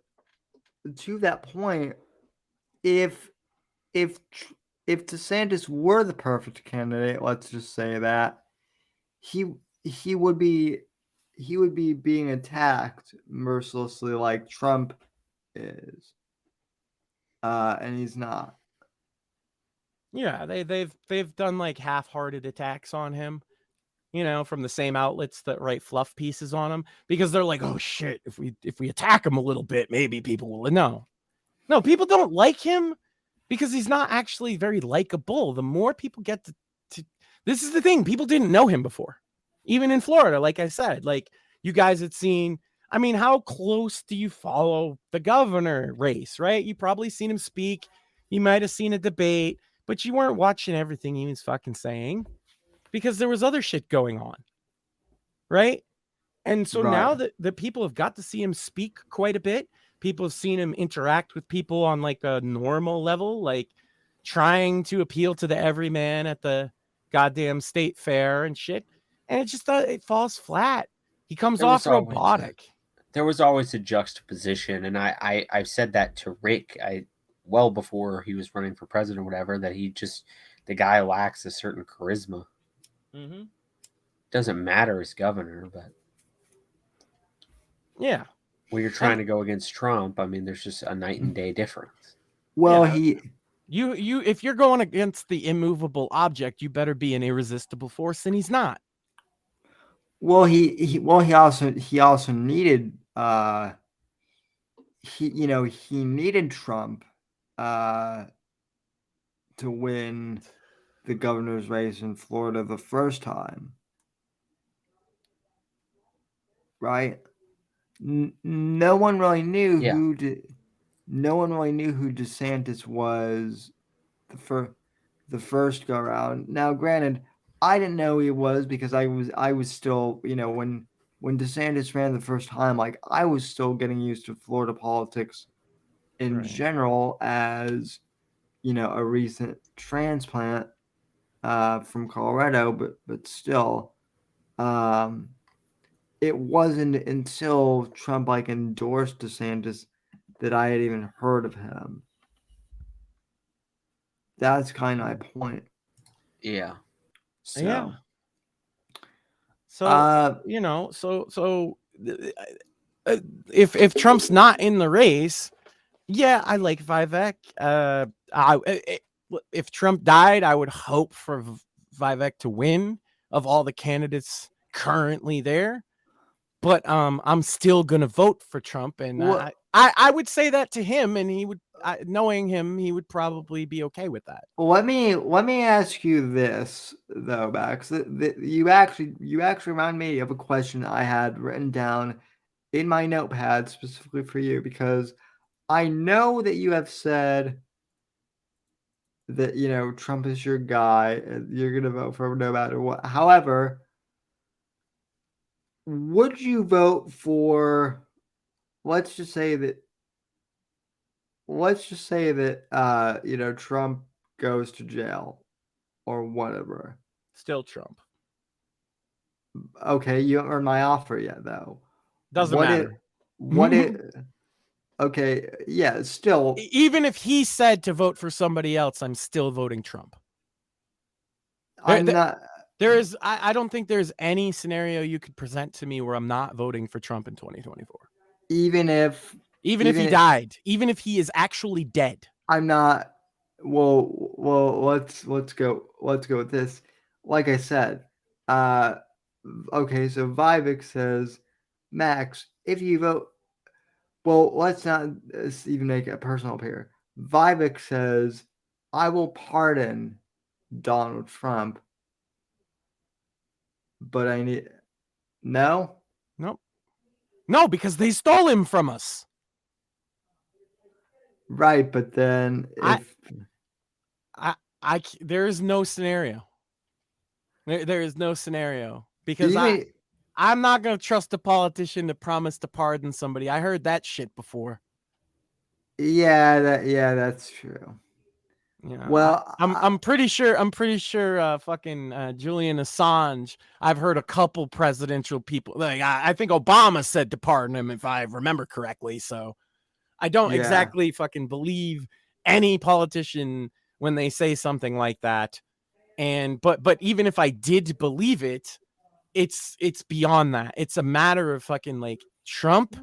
that point, if DeSantis were the perfect candidate, let's just say that, he would be being attacked mercilessly like Trump is, and he's not. Yeah, they've done like half-hearted attacks on him, from the same outlets that write fluff pieces on him, because they're like, oh shit, if we attack him a little bit, maybe people will. No, people don't like him because he's not actually very likable. The more people get to this is the thing, people didn't know him before, even in Florida. Like I said, like you guys had seen I mean, how close do you follow the governor race, right? You probably seen him speak. You might have seen a debate, but you weren't watching everything he was fucking saying because there was other shit going on, right? And so Right. now that the people have got to see him speak quite a bit, people have seen him interact with people on like a normal level, like trying to appeal to the everyman at the goddamn state fair and shit. And it just it falls flat. He comes There was off always a, robotic. there was always a juxtaposition, and I've said that to Rick well before he was running for president or whatever, that the guy lacks a certain charisma. Mm-hmm. Doesn't matter as governor, but Yeah. when you're trying to go against Trump, I mean, there's just a night and day difference. Well, Yeah. You if you're going against the immovable object, you better be an irresistible force, and he's not. he also needed he needed Trump to win the governor's race in Florida the first time, right? No one really knew Yeah. no one really knew who DeSantis was the first go around. Now, granted, I didn't know he was because I was still, when DeSantis ran the first time, like I was still getting used to Florida politics in Right. general as, a recent transplant from Colorado, but still, it wasn't until Trump like endorsed DeSantis that I had even heard of him. That's kind of my point. Yeah. So, Yeah. So if Trump's not in the race, yeah, I like Vivek. If Trump died, I would hope for Vivek to win of all the candidates currently there. But I'm still gonna vote for Trump, and What? I would say that to him, and he would, knowing him, he would probably be okay with that. Let me ask you this though, Max. You actually remind me of a question I had written down in my notepad specifically for you because I know that you have said that Trump is your guy and you're gonna vote for him no matter what. However, would you vote for? Let's just say that. Trump goes to jail or whatever. Still Trump. Okay, you haven't heard my offer yet, though. Doesn't What matter. What it? Okay, yeah. Still, Even if he said to vote for somebody else, I'm still voting Trump. I'm not. I don't think there's any scenario you could present to me where I'm not voting for Trump in 2024. Even if he died, even if he is actually dead. I'm not. Well, let's go with this. Like I said, okay. So Vivek says, Max, if you vote, well, let's not even make it personal here. Vivek says, I will pardon Donald Trump, but I need no. Nope. No, because they stole him from us. Right, but then if there is no scenario. There is no scenario because even, I'm not going to trust a politician to promise to pardon somebody. I heard that shit before. yeah, that's true. Well, I'm pretty sure fucking Julian Assange, I've heard a couple presidential people, like I think Obama said to pardon him if I remember correctly, so I don't exactly fucking believe any politician when they say something like that. And but even if I did believe it, it's beyond that. It's a matter of fucking like Trump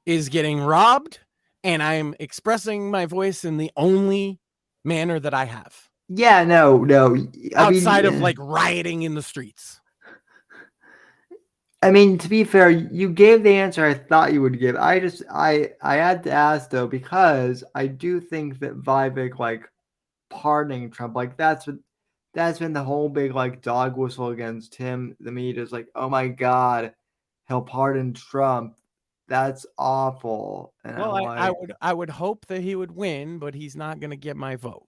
is getting robbed and I'm expressing my voice in the only manner that I have. Yeah, no. Outside of like rioting in the streets. I mean, to be fair, you gave the answer I thought you would give. I had to ask though because I do think that Vivek like pardoning Trump, like that's been the whole big like dog whistle against him. The media is like, oh my god, he'll pardon Trump. That's awful. And Well, I'm like, I would hope that he would win, but he's not going to get my vote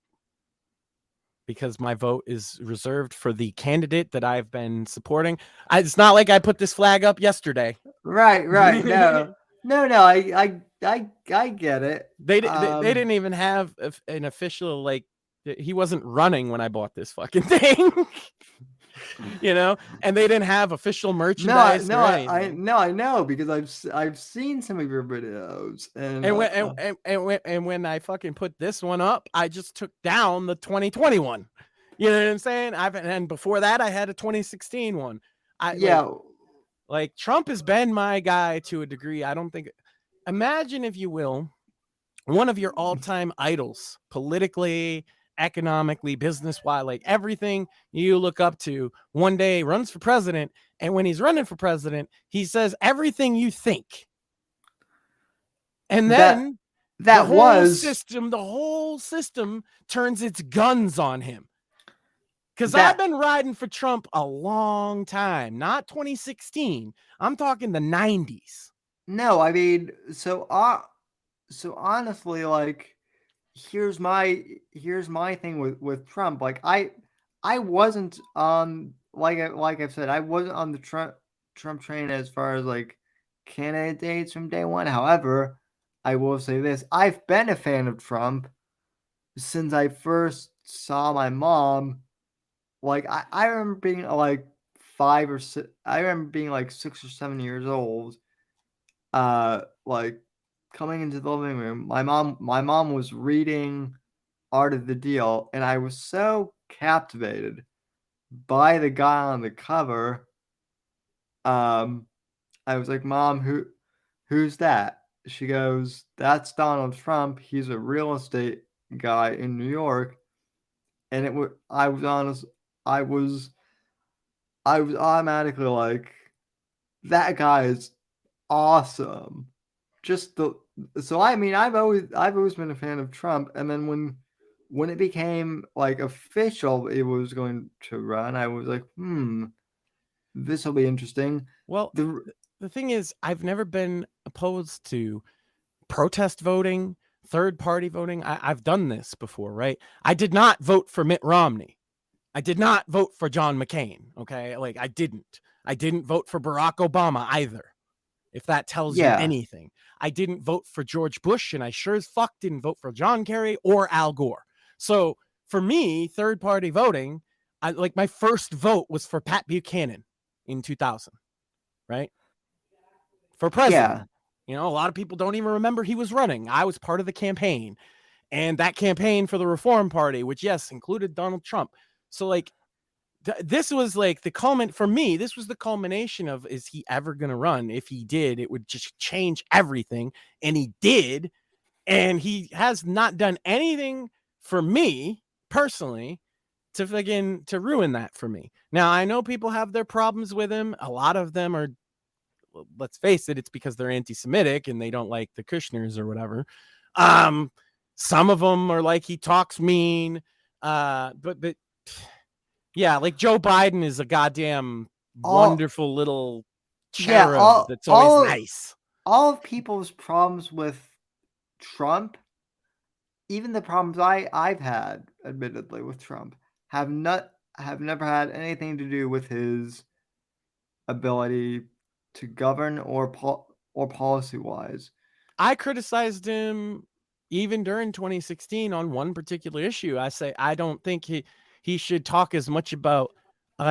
because my vote is reserved for the candidate that I've been supporting. It's not like I put this flag up yesterday. right. No, I get it. They didn't even have an official, like, he wasn't running when I bought this fucking thing. And they didn't have official merchandise. I know because I've seen some of your videos, and when I fucking put this one up, I just took down the 2021. You know what I'm saying? And before that, I had a 2016 one. Like Trump has been my guy to a degree. I don't think. Imagine, if you will, one of your all-time idols, politically, economically, business-wise, like everything you look up to, one day runs for president, and when he's running for president, he says everything you think. And then the whole system turns its guns on him. Because I've been riding for Trump a long time, not 2016. I'm talking the 90s. No, I mean, so honestly, like, here's my thing with Trump. Like, I wasn't like I've said, I wasn't on the Trump train as far as like candidates from day one. However, I will say this: I've been a fan of Trump since I first saw my mom. Like, I remember being like 5 or 6. I remember being like 6 or 7 years old. Like, coming into the living room, my mom was reading Art of the Deal, and I was so captivated by the guy on the cover. I was like, "Mom, who's that?" She goes, "That's Donald Trump. He's a real estate guy in New York." And I was automatically like, that guy is awesome. So I mean, I've always been a fan of Trump, and then when it became like official it was going to run, I was like, this will be interesting. Well, the thing is, I've never been opposed to protest voting, third party voting. I've done this before, right? I did not vote for Mitt Romney. I did not vote for John McCain. Okay. Like, I didn't vote for Barack Obama either. If that tells you anything. I didn't vote for George Bush, and I sure as fuck didn't vote for John Kerry or Al Gore. So for me, third party voting, my first vote was for Pat Buchanan in 2000, right? For president. Yeah. A lot of people don't even remember he was running. I was part of the campaign, and that campaign for the Reform Party, which, yes, included Donald Trump. So, like, this was like for me, this was the culmination of, is he ever going to run? If he did, it would just change everything. And he did. And he has not done anything for me personally to ruin that for me. Now, I know people have their problems with him. A lot of them are, let's face it, it's because they're anti-Semitic and they don't like the Kushners or whatever. Some of them are like, he talks mean, but yeah, like Joe Biden is a goddamn wonderful little cherub that's always nice. All of people's problems with Trump, even the problems I've had, admittedly, with Trump, have never had anything to do with his ability to govern or policy-wise. I criticized him even during 2016 on one particular issue. I say I don't think he should talk as much about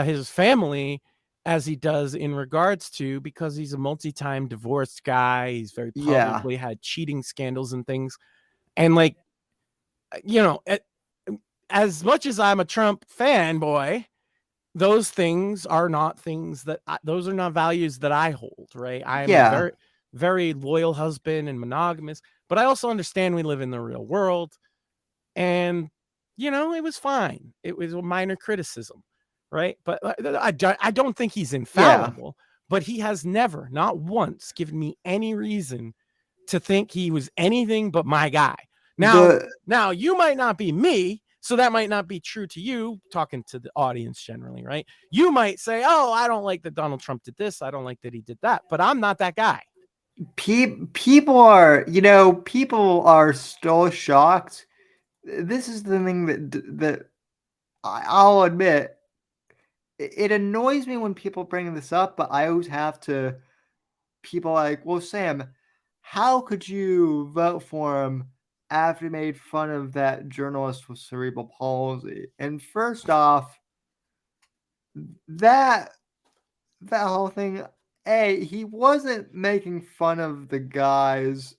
his family as he does in regards to, because he's a multi-time divorced guy. He's very publicly had cheating scandals and things. And like, as much as I'm a Trump fanboy, those things are not things that those are not values that I hold, right? I'm a very, very loyal husband and monogamous, but I also understand we live in the real world, and it was fine. It was a minor criticism, right? But I don't think he's infallible, but he has never, not once, given me any reason to think he was anything but my guy. Now you might not be me, So that might not be true to you, talking to the audience generally, right? You might say, oh, I don't like that Donald Trump did this. I don't like that he did that. But I'm not that guy. People are, people are still shocked. This is the thing that I'll admit, it annoys me when people bring this up, but I always have to. People like, well, Sam, how could you vote for him after he made fun of that journalist with cerebral palsy? And first off, that whole thing, he wasn't making fun of the guy's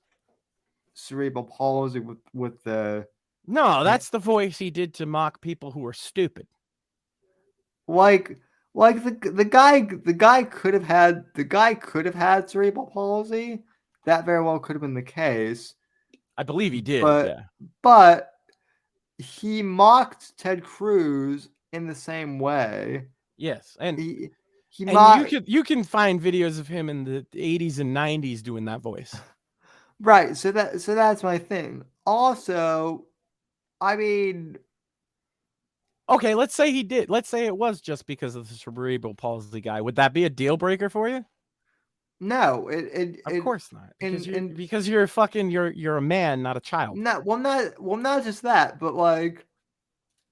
cerebral palsy with the No, that's the voice he did to mock people who were stupid. like the guy could have had cerebral palsy. That very well could have been the case. I believe he did. But he mocked Ted Cruz in the same way. Yes, and you can find videos of him in the 80s and 90s doing that voice. Right. So that's my thing. Also, I mean, okay, let's say he did. Let's say it was just because of the cerebral palsy guy. Would that be a deal breaker for you? No, of course not. Because you're a man, not a child. Not just that, but like,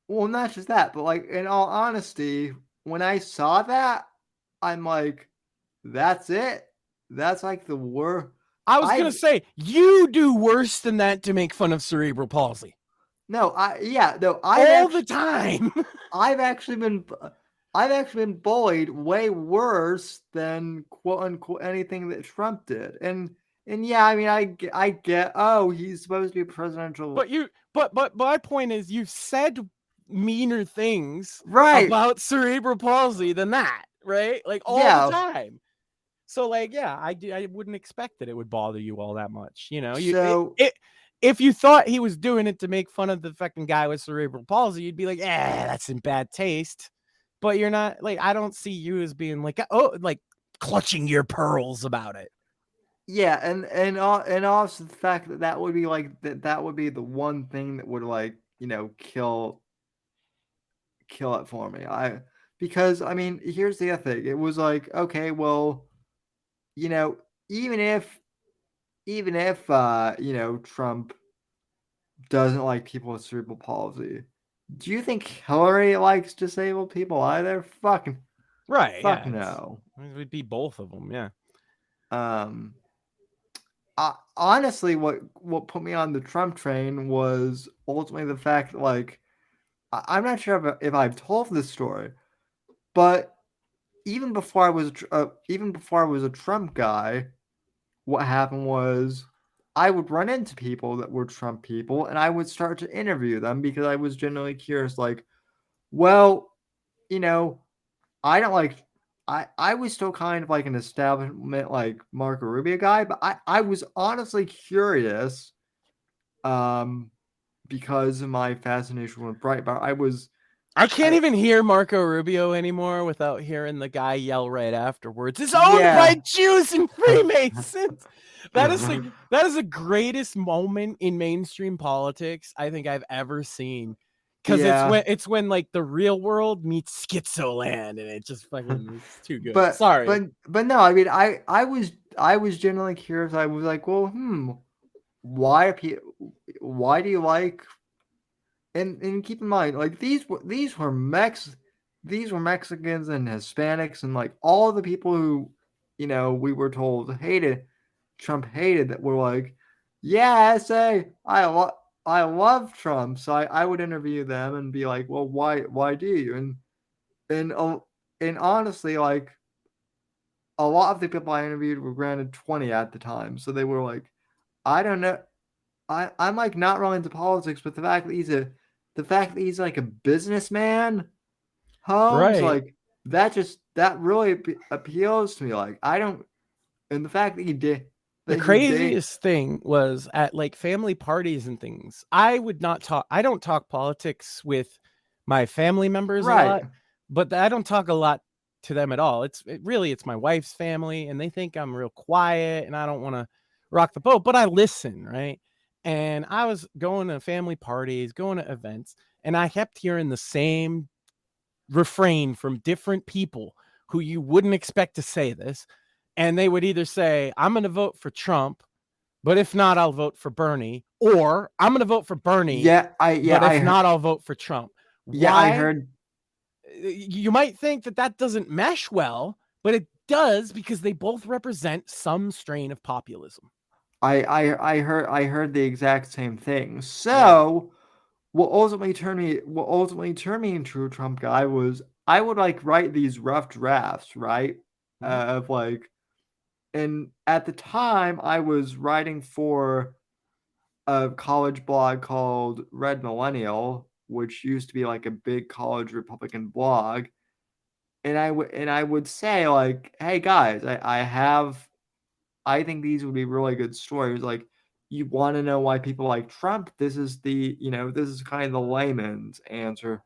not just that, but like, in all honesty, when I saw that, I'm like, that's it. That's like the worst. I was gonna say, you do worse than that to make fun of cerebral palsy. No, all the time. I've actually been bullied way worse than quote unquote anything that Trump did. And yeah, I mean, I get, oh, he's supposed to be presidential. But my point is, you've said meaner things about cerebral palsy than that, right? Like all the time. So like, yeah, I wouldn't expect that it would bother you all that much. If you thought he was doing it to make fun of the fucking guy with cerebral palsy, you'd be like, that's in bad taste. But you're not, like, I don't see you as being like, oh, like clutching your pearls about it. Yeah, and also the fact that would be like that would be the one thing that would, like, kill it for me. Because I mean, here's the other thing. It was like, okay, well, even if Trump doesn't like people with cerebral palsy, do you think Hillary likes disabled people either? Fucking right. Fuck yeah, no. It would be both of them. Yeah. Honestly, what put me on the Trump train was ultimately the fact that, like, I'm not sure if I've told this story, but even before I was a Trump guy, what happened was I would run into people that were Trump people, and I would start to interview them because I was genuinely curious. Like, well, I don't like. I was still kind of like an establishment like Marco Rubio guy, but I was honestly curious, because of my fascination with Breitbart. I can't even hear Marco Rubio anymore without hearing the guy yell right afterwards, "It's owned by Jews and Freemasons." That is the greatest moment in mainstream politics I think I've ever seen. Because it's when like the real world meets Schizoland, and it just fucking is too good. But sorry, but no, I mean, I was genuinely curious. I was like, well, why do you like? And keep in mind, like, these were Mexicans and Hispanics and like all the people who, we were told Trump hated, that were like, yeah, I love Trump. So I would interview them and be like, well, why do you? And honestly, like, a lot of the people I interviewed were granted 20 at the time. So they were like, I don't know. I'm like not really into politics, but the fact that he's like a businessman, Holmes, like, that really appeals to me. Like, and the fact that he did. The craziest thing was at like family parties and things. I don't talk politics with my family members a lot, but I don't talk a lot to them at all. It's my wife's family, and they think I'm real quiet and I don't want to rock the boat, but I listen, right? and I was going to family parties, going to events, and I kept hearing the same refrain from different people who you wouldn't expect to say this. And they would either say, I'm going to vote for Trump, but if not, I'll vote for Bernie, or I'm going to vote for Bernie, Yeah, but if not, I'll vote for Trump. Yeah, Why? I heard. You might think that doesn't mesh well, but it does, because they both represent some strain of populism. I heard the exact same thing. So what ultimately turned me into a Trump guy was I would like write these rough drafts, right? Of like, and at the time I was writing for a college blog called Red Millennial, which used to be like a big college Republican blog. And I would say like, hey guys, I think these would be really good stories. Like, you want to know why people like Trump? This is this is kind of the layman's answer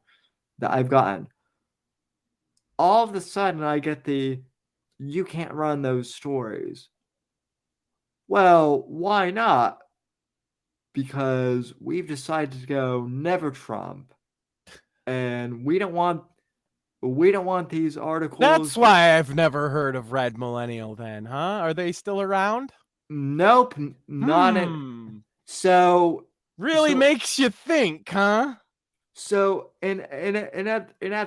that I've gotten. All of a sudden, I get you can't run those stories. Well, why not? Because we've decided to go never Trump, and we don't want these articles. That's why I've never heard of Red Millennial then, huh? Are they still around? Nope, not it. So really makes you think, huh? So at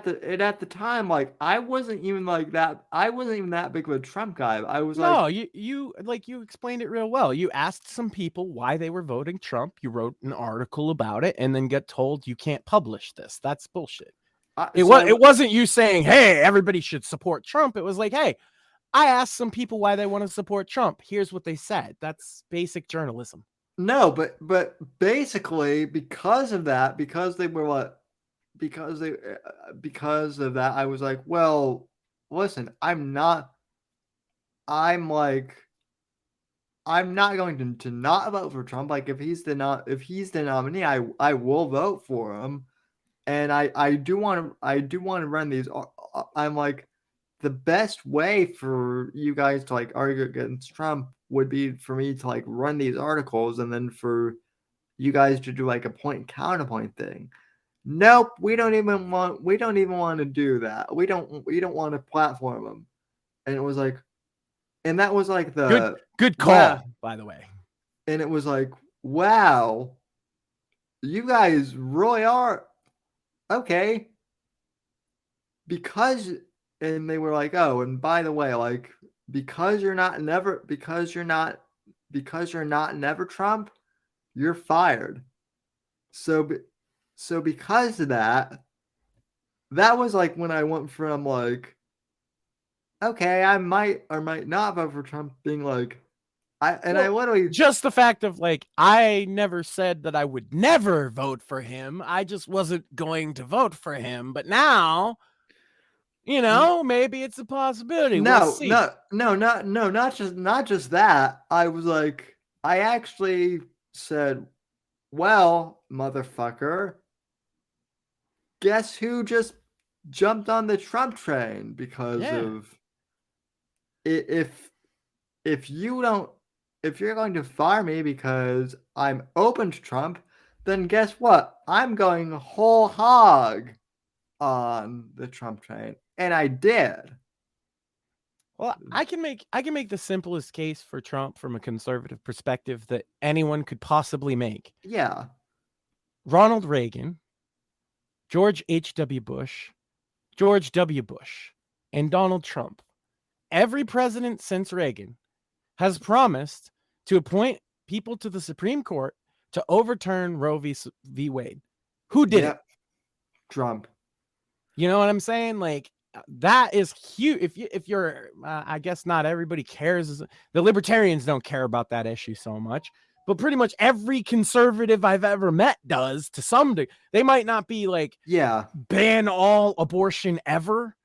the time, like I wasn't even that big of a Trump guy. I was you explained it real well. You asked some people why they were voting Trump. You wrote an article about it, and then get told you can't publish this. That's bullshit. It wasn't you saying, hey, everybody should support Trump. It was like, hey, I asked some people why they want to support Trump. Here's what they said. That's basic journalism. No, but basically because of that, because of that, I was like, well, listen, I'm not going to not vote for Trump. Like, if he's the nominee, I will vote for him. And I do want to run these. I'm like, the best way for you guys to like argue against Trump would be for me to like run these articles, and then for you guys to do like a point counterpoint thing. Nope, we don't even want to do that. We don't want to platform them. And it was like, and that was like the good call, by the way. And it was like, wow, you guys really are okay. And they were like, oh, and by the way, like, because you're not never Trump, you're fired. So because of that was like when I went from like, okay, I might or might not vote for Trump, being like, I literally just the fact of like, I never said that I would never vote for him. I just wasn't going to vote for him. But now, maybe it's a possibility. Not just that. I was like, I actually said, well, motherfucker, guess who just jumped on the Trump train? Because of if you're going to fire me because I'm open to Trump, then guess what? I'm going whole hog on the Trump train. And I did. Well, I can make the simplest case for Trump from a conservative perspective that anyone could possibly make. Yeah. Ronald Reagan, George H.W. Bush, George W. Bush, and Donald Trump. Every president since Reagan has promised to appoint people to the Supreme Court to overturn Roe v. Wade. Who did it? Trump. You know what I'm saying? Like, that is huge. If you're, I guess not everybody cares. The libertarians don't care about that issue so much, but pretty much every conservative I've ever met does to some degree. They might not be like, ban all abortion ever,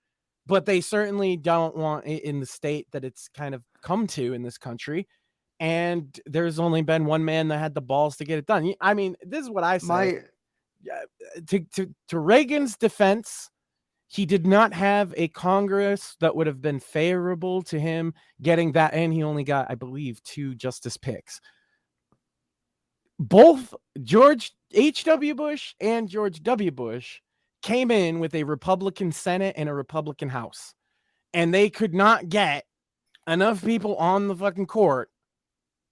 but they certainly don't want it in the state that it's kind of come to in this country. And there's only been one man that had the balls to get it done. I mean, this is what I say. To Reagan's defense, he did not have a Congress that would have been favorable to him getting that in. He only got, I believe, 2 justice picks. both George H.W. Bush and George W. Bush came in with a Republican Senate and a Republican House, and they could not get enough people on the fucking court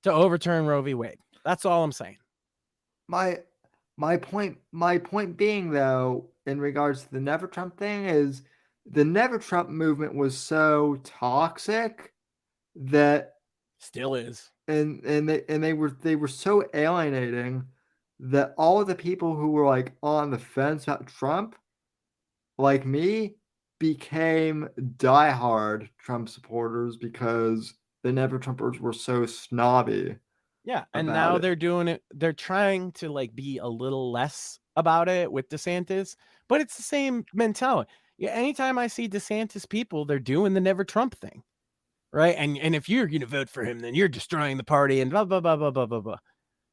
to overturn Roe v. Wade. That's all I'm saying. My point being, though, in regards to the Never Trump thing, is the Never Trump movement was so toxic that Still is. and they were so alienating that all of the people who were like on the fence about Trump, like me, became diehard Trump supporters because the Never Trumpers were so snobby. Yeah, and about now it. they're doing it. They're trying to like be a little less about it with DeSantis, but it's the same mentality. Yeah, anytime I see DeSantis people, they're doing the Never Trump thing, right? And if you're going to vote for him, then you're destroying the party and blah blah blah blah blah blah blah.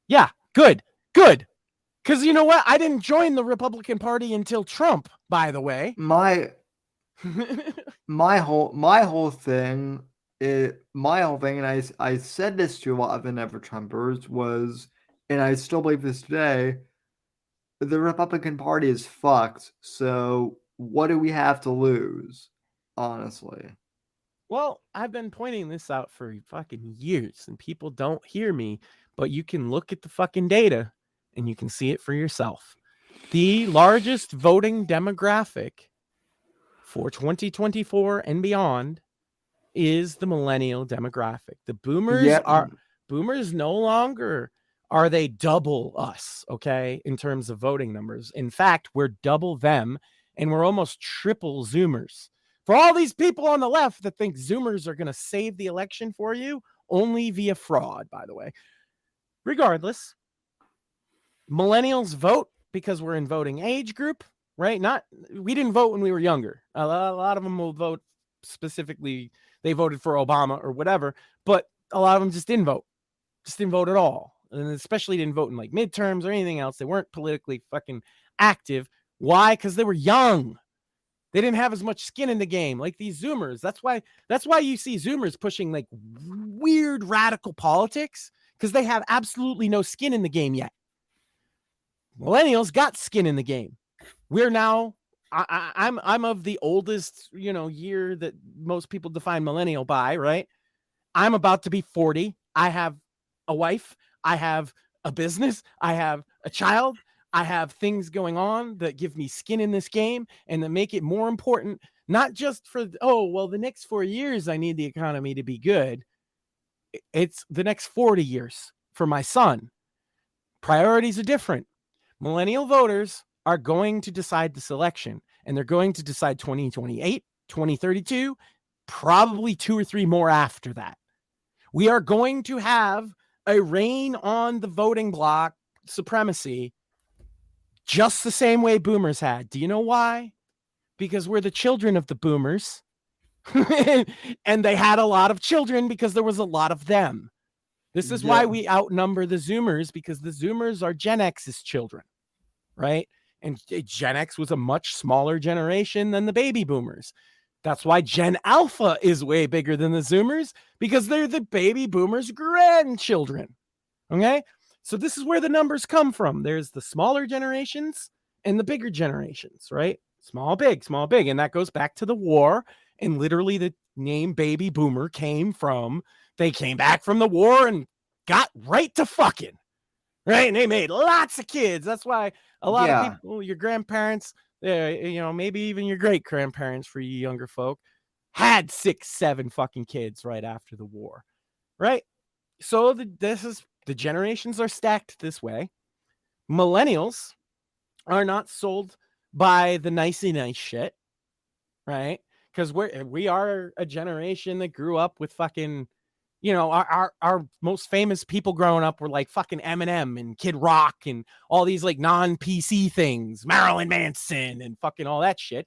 Yeah, good. Because you know what? I didn't join the Republican Party until Trump, by the way. My whole thing, and I said this to a lot of the Never Trumpers was, and I still believe this today, the Republican Party is fucked. So what do we have to lose? Honestly. Well, I've been pointing this out for fucking years, and people don't hear me, but you can look at the fucking data and you can see it for yourself. The largest voting demographic for 2024 and beyond is the millennial demographic. The boomers boomers no longer are they double us, okay, in terms of voting numbers. In fact, we're double them, and we're almost triple Zoomers. For all these people on the left that think Zoomers are going to save the election for you, only via fraud, by the way. Regardless, millennials vote because we're in voting age group, right? We didn't vote when we were younger. A lot of them will vote specifically. They voted for Obama or whatever, but a lot of them just didn't vote at all. And especially didn't vote in like midterms or anything else. They weren't politically fucking active. Why? Because they were young. They didn't have as much skin in the game like these Zoomers. That's why you see Zoomers pushing like weird radical politics, because they have absolutely no skin in the game yet. Millennials got skin in the game. We're now, I'm of the oldest, year that most people define millennial by, right? I'm about to be 40. I have a wife. I have a business. I have a child. I have things going on that give me skin in this game and that make it more important, not just for, the next 4 years, I need the economy to be good. It's the next 40 years for my son. Priorities are different. Millennial voters are going to decide this election, and they're going to decide 2028, 2032, probably 2 or 3 more after that. We are going to have a reign on the voting block supremacy just the same way boomers had. Do you know why? Because we're the children of the boomers. And they had a lot of children because there was a lot of them. This is why we outnumber the Zoomers, because the Zoomers are Gen X's children, right? And Gen X was a much smaller generation than the baby boomers. That's why Gen Alpha is way bigger than the Zoomers, because they're the baby boomers' grandchildren. Okay? So this is where the numbers come from. There's the smaller generations and the bigger generations, right? Small, big. And that goes back to the war. And literally the name baby boomer came from, they came back from the war and got right to fucking, right? And they made lots of kids. That's why a lot of people, your grandparents, maybe even your great grandparents for you younger folk, had 6, 7 fucking kids right after the war, right? So the generations are stacked this way. Millennials are not sold by the nicey nice shit, right? Because we are a generation that grew up with fucking, our most famous people growing up were like fucking Eminem and Kid Rock and all these like non-PC things, Marilyn Manson and fucking all that shit.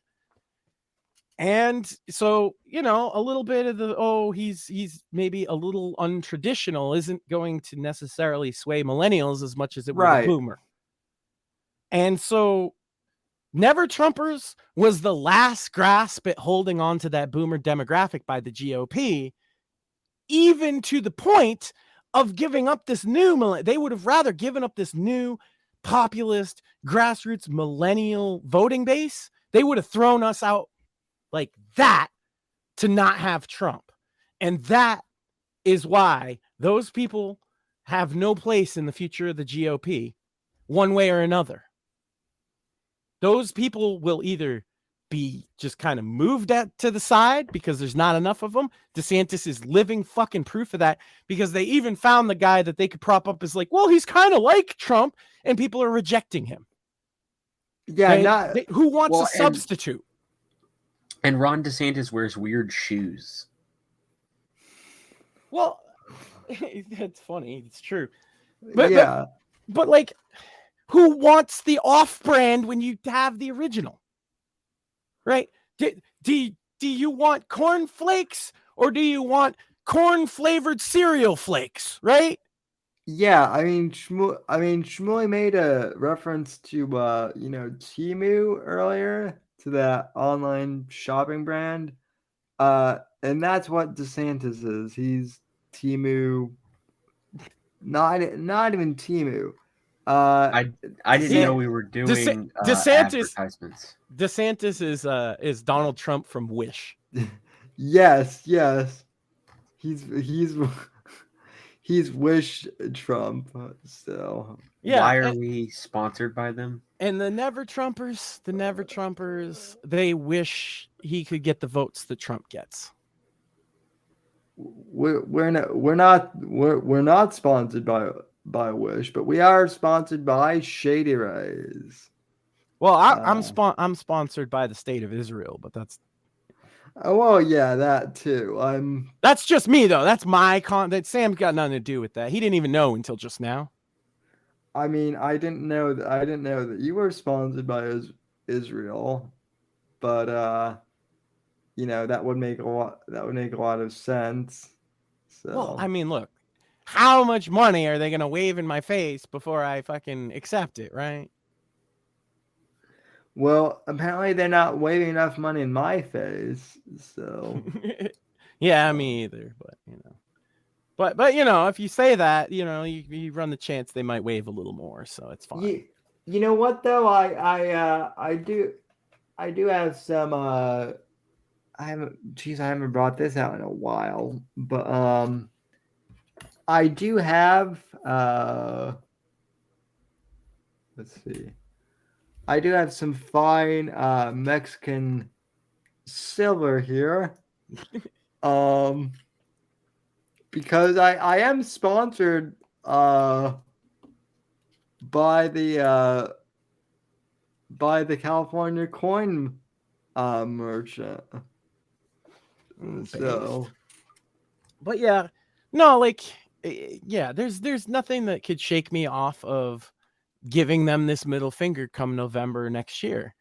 And so, a little bit of the, he's maybe a little untraditional isn't going to necessarily sway millennials as much as it would a boomer. And so Never Trumpers was the last grasp at holding on to that boomer demographic by the GOP, even to the point of giving up this new they would have rather given up this new populist grassroots millennial voting base. They would have thrown us out like that to not have Trump. And that is why those people have no place in the future of the GOP one way or another. Those people will either be just kind of moved to the side because there's not enough of them. DeSantis is living fucking proof of that, because they even found the guy that they could prop up as like, well, he's kind of like Trump, and people are rejecting him. Yeah, who wants a substitute? And Ron DeSantis wears weird shoes. Well, it's funny. It's true. But like, who wants the off-brand when you have the original? Right? Do you want corn flakes, or do you want corn-flavored cereal flakes? Right? Yeah, I mean, Shmuley made a reference to Temu earlier, to that online shopping brand, and that's what DeSantis is. He's Temu, not even Temu. I didn't know we were doing advertisements. DeSantis is Donald Trump from Wish. Yes. He's Wish Trump. So yeah. Why are we sponsored by them? And the Never Trumpers, they wish he could get the votes that Trump gets. We're not sponsored by Wish, but we are sponsored by Shady Rays. Well, I'm sponsored by the state of Israel, but that's. Oh well, yeah, that too. That's just me though. That's my that Sam's got nothing to do with that. He didn't even know until just now. I mean, I didn't know that you were sponsored by Israel, but that would make a lot of sense. So. Well, I mean, look, how much money are they gonna wave in my face before I fucking accept it, right? Well, apparently they're not waving enough money in my face, so. Yeah, me either, but if you say that, you run the chance they might wave a little more, so it's fine. You know what though? I do have some. I haven't brought this out in a while, but I do have. Let's see. I do have some fine Mexican silver here. Because I am sponsored by the California coin merchant. So, but there's nothing that could shake me off of giving them this middle finger come November next year.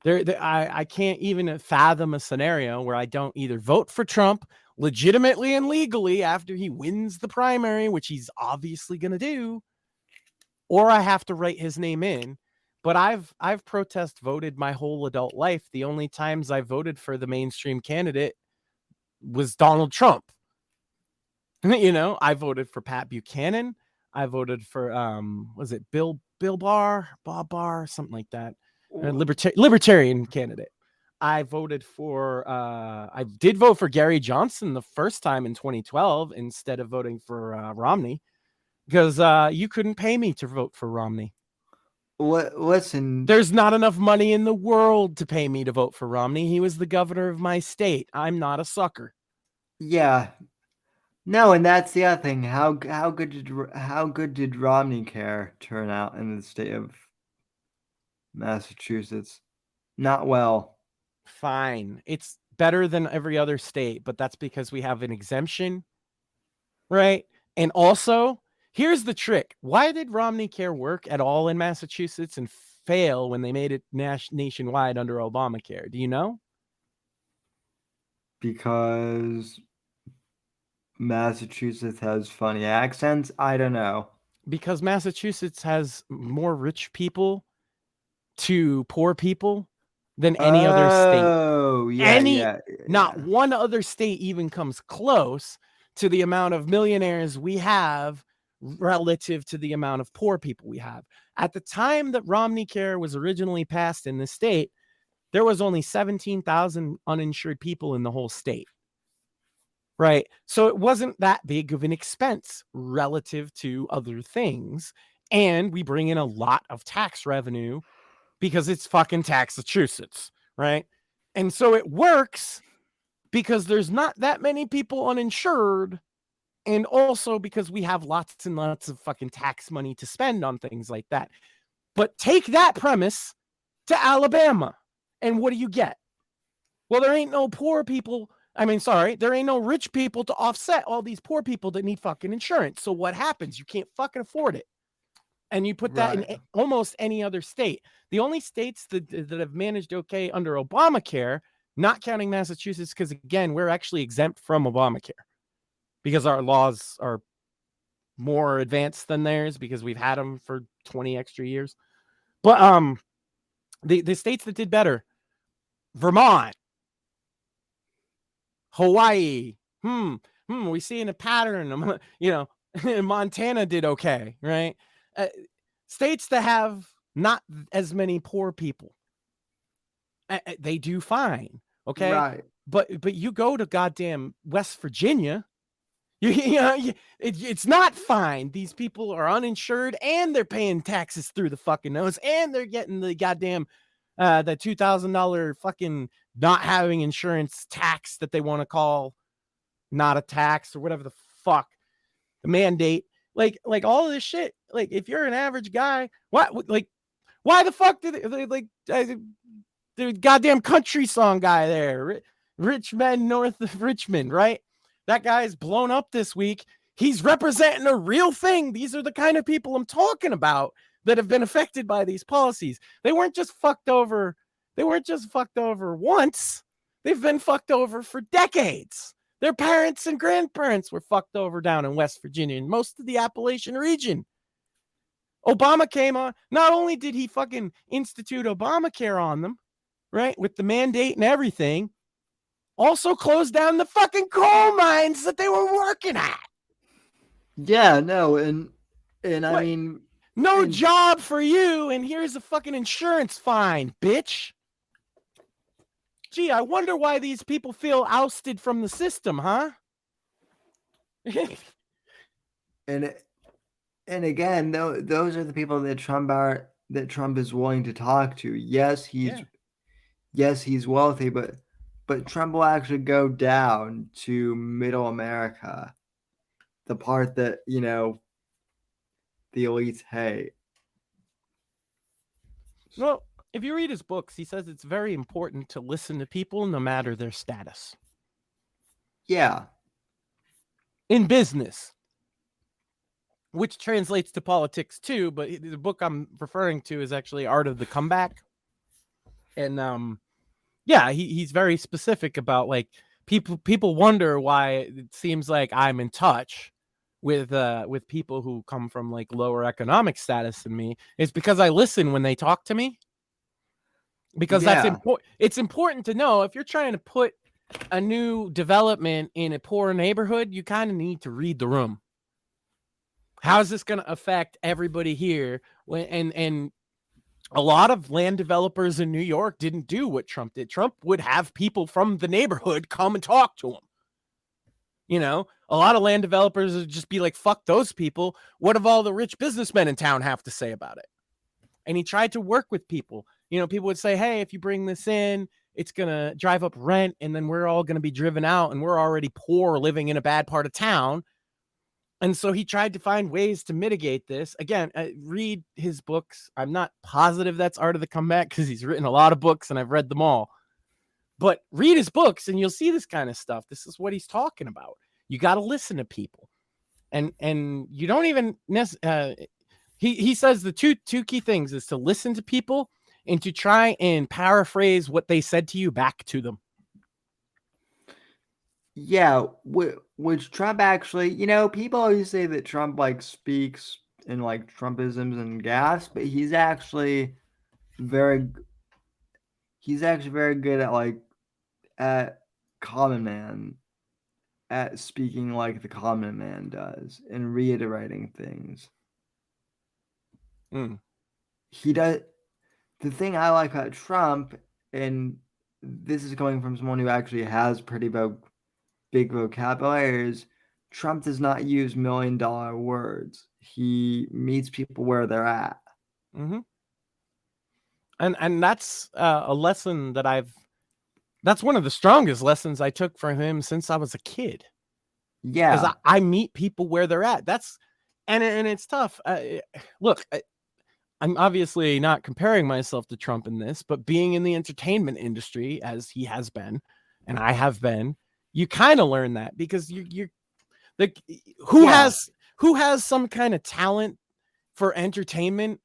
I can't even fathom a scenario where I don't either vote for Trump legitimately and legally after he wins the primary, which he's obviously going to do, or I have to write his name in. But I've protest voted my whole adult life. The only times I voted for the mainstream candidate was Donald Trump. I voted for Pat Buchanan. I voted for was it Bob Barr, something like that, libertarian candidate. I did vote for Gary Johnson the first time in 2012 instead of voting for Romney, because you couldn't pay me to vote for Romney. Listen, there's not enough money in the world to pay me to vote for Romney. He was the governor of my state. I'm not a sucker. Yeah. No, and that's the other thing. How good did Romney Care turn out in the state of Massachusetts? Not well. Fine. It's better than every other state, but that's because we have an exemption, right? And also, here's the trick. Why did Romney Care work at all in Massachusetts and fail when they made it nationwide under Obamacare? Do you know? Because Massachusetts has funny accents? I don't know. Because Massachusetts has more rich people to poor people than any other state. Oh, yeah, Not one other state even comes close to the amount of millionaires we have relative to the amount of poor people we have. At the time that Romney Care was originally passed in the state, there was only 17,000 uninsured people in the whole state. Right. So it wasn't that big of an expense relative to other things. And we bring in a lot of tax revenue because it's fucking Massachusetts. Right. And so it works because there's not that many people uninsured. And also because we have lots and lots of fucking tax money to spend on things like that. But take that premise to Alabama. And what do you get? Well, there ain't no poor people. There ain't no rich people to offset all these poor people that need fucking insurance. So what happens? You can't fucking afford it. And you put that in almost any other state. The only states that have managed okay under Obamacare, not counting Massachusetts, because again, we're actually exempt from Obamacare because our laws are more advanced than theirs because we've had them for 20 extra years. But the states that did better, Vermont, Hawaii, we seeing a pattern. Montana did okay, right? States that have not as many poor people, they do fine, okay? Right. But you go to goddamn West Virginia, it's not fine. These people are uninsured and they're paying taxes through the fucking nose, and they're getting the goddamn the $2,000 fucking not having insurance tax that they want to call not a tax or whatever the fuck, the mandate, like all of this shit. Like if you're an average guy, why the fuck did they like the goddamn country song guy there, Rich Men North of Richmond, right? That guy's blown up this week. He's representing a real thing. These are the kind of people I'm talking about that have been affected by these policies. They weren't just fucked over. They weren't just fucked over once. They've been fucked over for decades. Their parents and grandparents were fucked over down in West Virginia and most of the Appalachian region. Obama came on. Not only did he fucking institute Obamacare on them, right, with the mandate and everything, also closed down the fucking coal mines that they were working at. Yeah, no, and I mean, no job for you, and here's a fucking insurance fine, bitch. Gee, I wonder why these people feel ousted from the system, huh? and again, those are the people that Trump is willing to talk to. Yes, he's wealthy, but Trump will actually go down to middle America, the part that, the elites hate. Well, if you read his books, he says it's very important to listen to people no matter their status. Yeah. In business, which translates to politics too, but the book I'm referring to is actually Art of the Comeback. And he's very specific about like people wonder why it seems like I'm in touch with people who come from like lower economic status than me. It's because I listen when they talk to me. Because that's important. It's important to know if you're trying to put a new development in a poor neighborhood, you kind of need to read the room. How is this going to affect everybody here? And a lot of land developers in New York didn't do what Trump did. Trump would have people from the neighborhood come and talk to him. A lot of land developers would just be like, fuck those people. What have all the rich businessmen in town have to say about it? And he tried to work with people. People would say, hey, if you bring this in, it's going to drive up rent, and then we're all going to be driven out, and we're already poor living in a bad part of town. And so he tried to find ways to mitigate this. Again, read his books. I'm not positive that's Art of the Comeback because he's written a lot of books and I've read them all. But read his books and you'll see this kind of stuff. This is what he's talking about. You got to listen to people. And you don't even he says the two key things is to listen to people and to try and paraphrase what they said to you back to them. Yeah, which Trump actually, people always say that Trump like speaks in like Trumpisms and gas, but he's actually very good at common man at speaking like the common man does and reiterating things. Mm. He does. The thing I like about Trump, and this is coming from someone who actually has pretty big vocabulary, is Trump does not use $1 million words. He meets people where they're at. Mm-hmm. And that's a lesson that that's one of the strongest lessons I took from him since I was a kid. Because Yeah. I meet people where they're at. And it's tough. Look, I'm obviously not comparing myself to Trump in this, but being in the entertainment industry as he has been, and I have been, you kind of learn that because you're like, who has some kind of talent for entertainment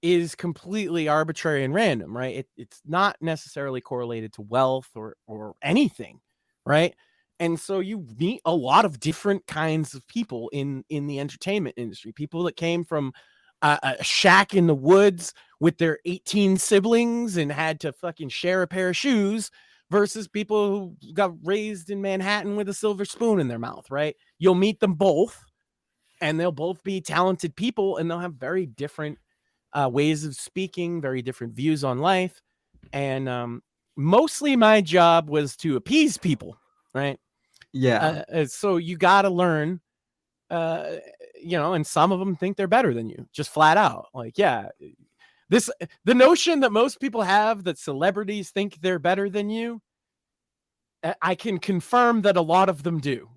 is completely arbitrary and random, right? It's not necessarily correlated to wealth or anything, right? And so you meet a lot of different kinds of people in the entertainment industry, people that came from a shack in the woods with their 18 siblings and had to fucking share a pair of shoes versus people who got raised in Manhattan with a silver spoon in their mouth, right? You'll meet them both and they'll both be talented people and they'll have very different ways of speaking, very different views on life. And mostly my job was to appease people, right? Yeah. So you got to learn, and some of them think they're better than you, just flat out. Like, yeah, the notion that most people have that celebrities think they're better than you, I can confirm that a lot of them do.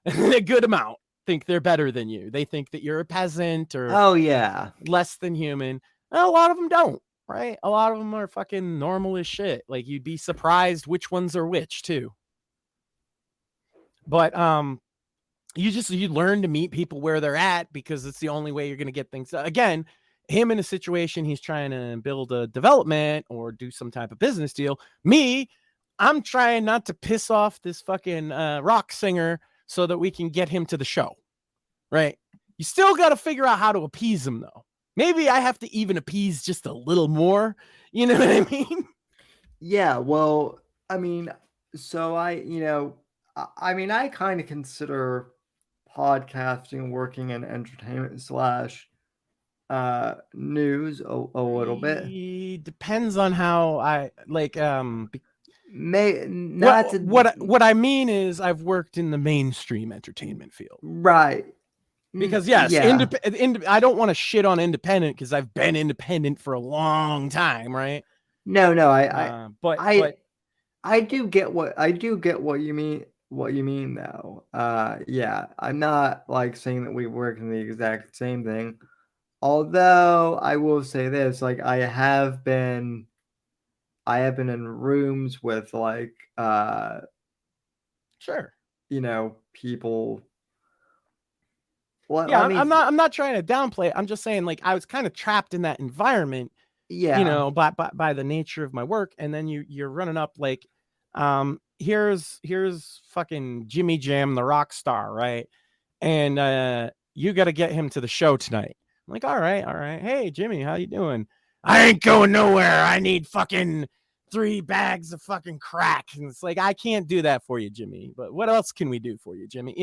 A good amount think they're better than you. They think that you're a peasant or Oh, yeah. less than human. And a lot of them don't, right? A lot of them are fucking normal as shit. Like, you'd be surprised which ones are which too. But you learn to meet people where they're at because it's the only way you're going to get things done. Again, him in a situation he's trying to build a development or do some type of business deal. Me, I'm trying not to piss off this fucking rock singer so that we can get him to the show, right? You still got to figure out how to appease him, though. Maybe I have to even appease just a little more. You know what I mean? Yeah. Well, I mean, so I kind of consider podcasting working in entertainment slash news a little bit. Depends on how I like. May not to What I mean is I've worked in the mainstream entertainment field. right. Because yes, Yeah. I don't want to shit on independent because I've been independent for a long time, right? No, But I do get what you mean. What you mean, though? Yeah, I'm not like saying that we work in the exact same thing. Although I will say this, like I have been in rooms with like sure. People. Yeah, I'm not trying to downplay it. I'm just saying, like, I was kind of trapped in that environment, Yeah. by the nature of my work. And then you're running up like, here's fucking Jimmy Jam, the rock star, right? And you got to get him to the show tonight. I'm like, all right. Hey, Jimmy, how you doing? I ain't going nowhere. I need fucking 3 bags of fucking crack. And it's like, I can't do that for you, Jimmy. But what else can we do for you, Jimmy?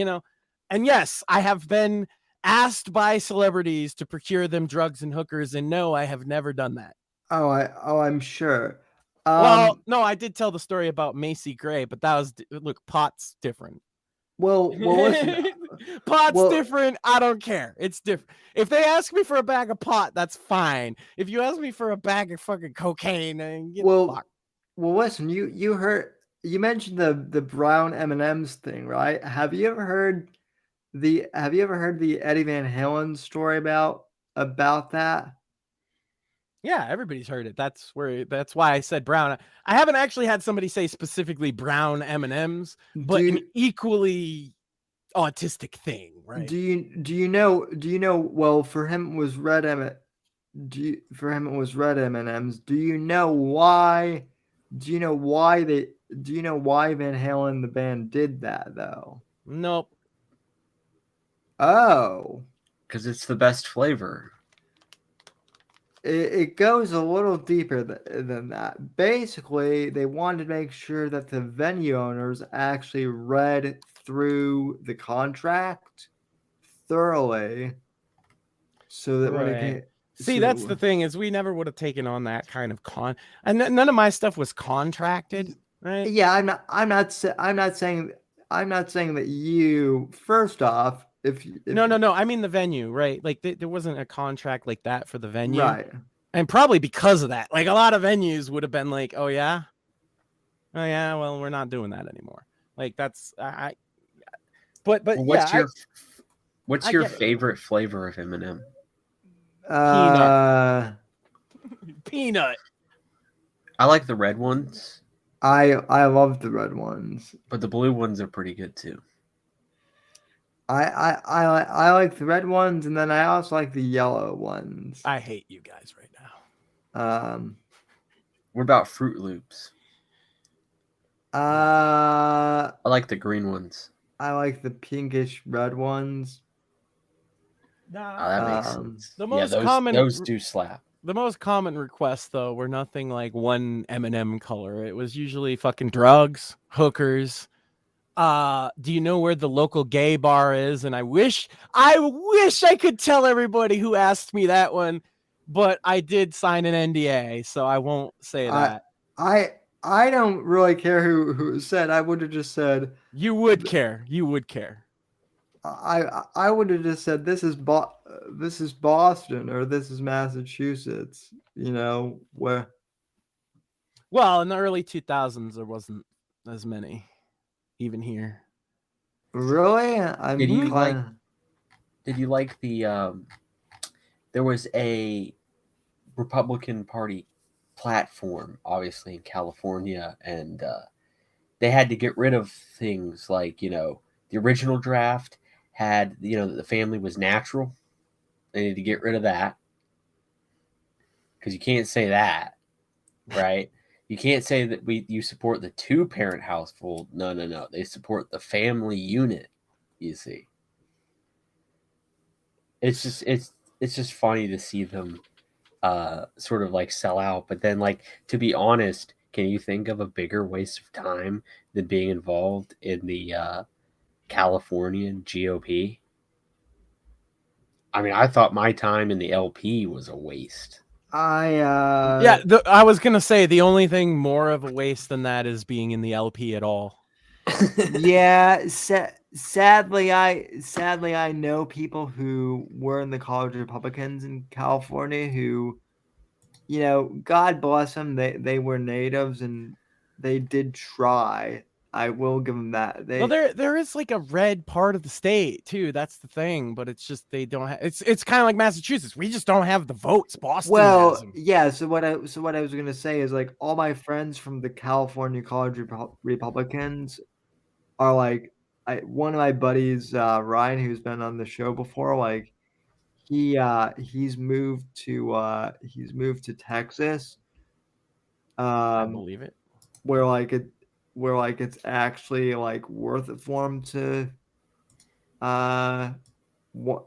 And yes, I have been asked by celebrities to procure them drugs and hookers, and no, I have never done that. I'm sure. Well, no, I did tell the story about Macy Gray, but that was pot's different. Well, listen. Pot's different. I don't care. It's different. If they ask me for a bag of pot, that's fine. If you ask me for a bag of fucking cocaine, get fucked. Well, listen. You mentioned the brown M&Ms thing, right? Have you ever heard the Eddie Van Halen story about that? Yeah, everybody's heard it. That's why I said brown. I haven't actually had somebody say specifically brown M&Ms, but an equally autistic thing, right? Do you know? Well, for him it was red M&Ms. Do you know why? Do you know why Van Halen the band did that though? Nope. Oh, because it's the best flavor. It goes a little deeper than that. Basically, they wanted to make sure that the venue owners actually read through the contract thoroughly so that when it Right. came, See, so that's that- the thing is we never would have taken on that kind of and none of my stuff was contracted, right? yeah, I'm not saying that you, first off, if No. I mean the venue, right? Like there wasn't a contract like that for the venue, right. and probably because of that, like a lot of venues would have been like, oh yeah, well we're not doing that anymore. Like that's but Well, yeah, what's I your get it. favorite flavor of M&M? Peanut. I like the red ones, I love the red ones. but the blue ones are pretty good too. I like the red ones, and then I also like the yellow ones. I hate you guys right now. What about Fruit Loops? I I like the green ones. like the pinkish red ones. Oh, that makes Um, sense. the Yeah, most common- those do slap. The most common requests, though, were nothing like one M&M color. It was usually fucking drugs, hookers. Do you know where the local gay bar is? And I wish I could tell everybody who asked me that one, but I did sign an NDA, so I won't say that. I don't really care who said. I would have just said You would care. You would care. I would have just said this is Boston or this is Massachusetts. You know where. Well, in the early 2000s, there wasn't as many, even here. Really? Did you like the there was a Republican Party platform, obviously in California, and they had to get rid of things like, the original draft had, that the family was natural. They need to get rid of that because you can't say that, right? You can't say that you support the two-parent household. No. They support the family unit. You see, it's just funny to see them sort of like sell out. But then, like, to be honest, can you think of a bigger waste of time than being involved in the Californian GOP? I mean, I thought my time in the LP was a waste. I was gonna say the only thing more of a waste than that is being in the LP at all. Yeah, sadly I know people who were in the College Republicans in California who, God bless them, they were natives and they did try. I will give them that. Well, there is like a red part of the state too. That's the thing, but it's just they don't have. It's kind of like Massachusetts. We just don't have the votes. Boston has them. Yeah. So what I was gonna say is, like, all my friends from the California College Republicans are like, one of my buddies, Ryan, who's been on the show before, like he's moved to Texas, I believe it. where it's actually like worth it for him to what.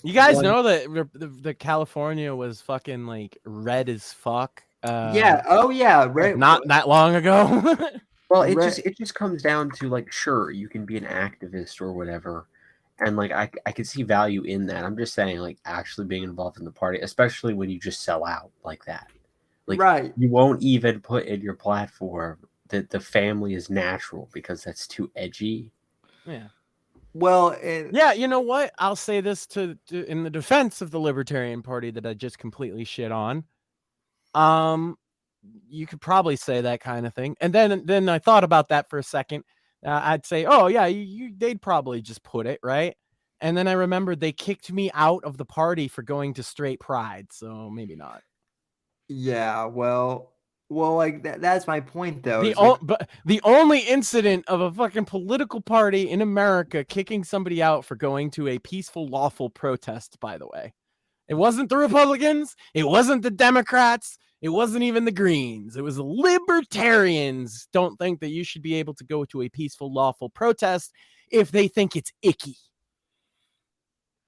You guys know that the California was fucking like red as fuck. Yeah. Oh yeah. Right. Not that long ago. Well, it just comes down to, like, sure, you can be an activist or whatever, and like I can see value in that. I'm just saying, like, actually being involved in the party, especially when you just sell out like that. Like, right. You won't even put in your platform that the family is natural because that's too edgy. Yeah. Well, yeah, you know what? I'll say this to in the defense of the Libertarian Party that I just completely shit on. You could probably say that kind of thing, and then I thought about that for a second. I'd say, oh yeah, they'd probably just put it right, and then I remembered they kicked me out of the party for going to straight pride, so maybe not. Yeah, well, like that's my point though. But the only incident of a fucking political party in America kicking somebody out for going to a peaceful, lawful protest, by the way. It wasn't the Republicans, it wasn't the Democrats, it wasn't even the Greens. It was the Libertarians don't think that you should be able to go to a peaceful, lawful protest if they think it's icky.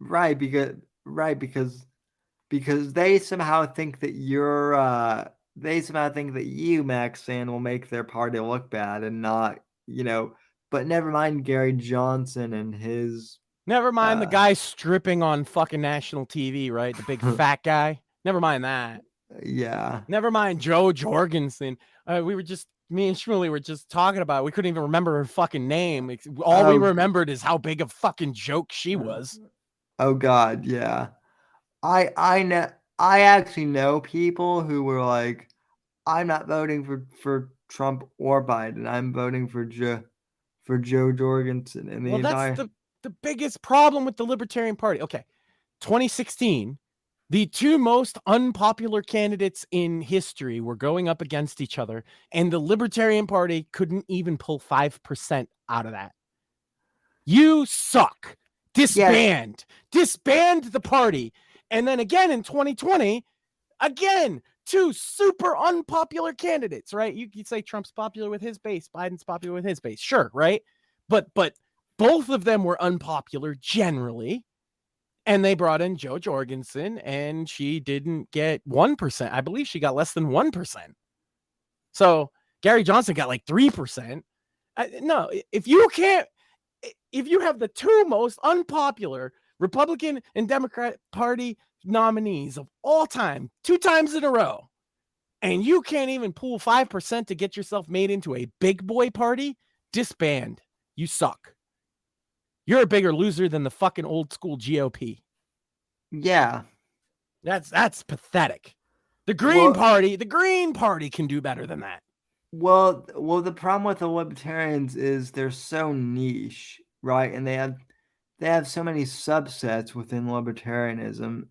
Right, because they somehow think that you, Maxine, will make their party look bad and not, but never mind Gary Johnson and his. Never mind the guy stripping on fucking national TV, right? The big fat guy. Never mind that. Yeah. Never mind Joe Jorgensen. Me and Shmuley were just talking about it. We couldn't even remember her fucking name. All we remembered is how big a fucking joke she was. Oh God, yeah. I know. I actually know people who were like, "I'm not voting for Trump or Biden. I'm voting for Joe Jorgensen." And That's the biggest problem with the Libertarian Party. Okay, 2016. The two most unpopular candidates in history were going up against each other, and the Libertarian Party couldn't even pull 5% out of that. You suck. Disband. Disband the party. And then again in 2020, again, two super unpopular candidates, right? You'd say Trump's popular with his base, Biden's popular with his base. Sure, right? But both of them were unpopular generally. And they brought in Joe Jorgensen, and she didn't get 1%. I believe she got less than 1%. So Gary Johnson got like 3%. No, if you have the two most unpopular Republican and Democrat Party nominees of all time, 2 times in a row, and you can't even pull 5% to get yourself made into a big boy party, disband. You suck. You're a bigger loser than the fucking old school GOP. Yeah. That's pathetic. The Green Party can do better than that. Well, the problem with the Libertarians is they're so niche, right? And they have so many subsets within libertarianism.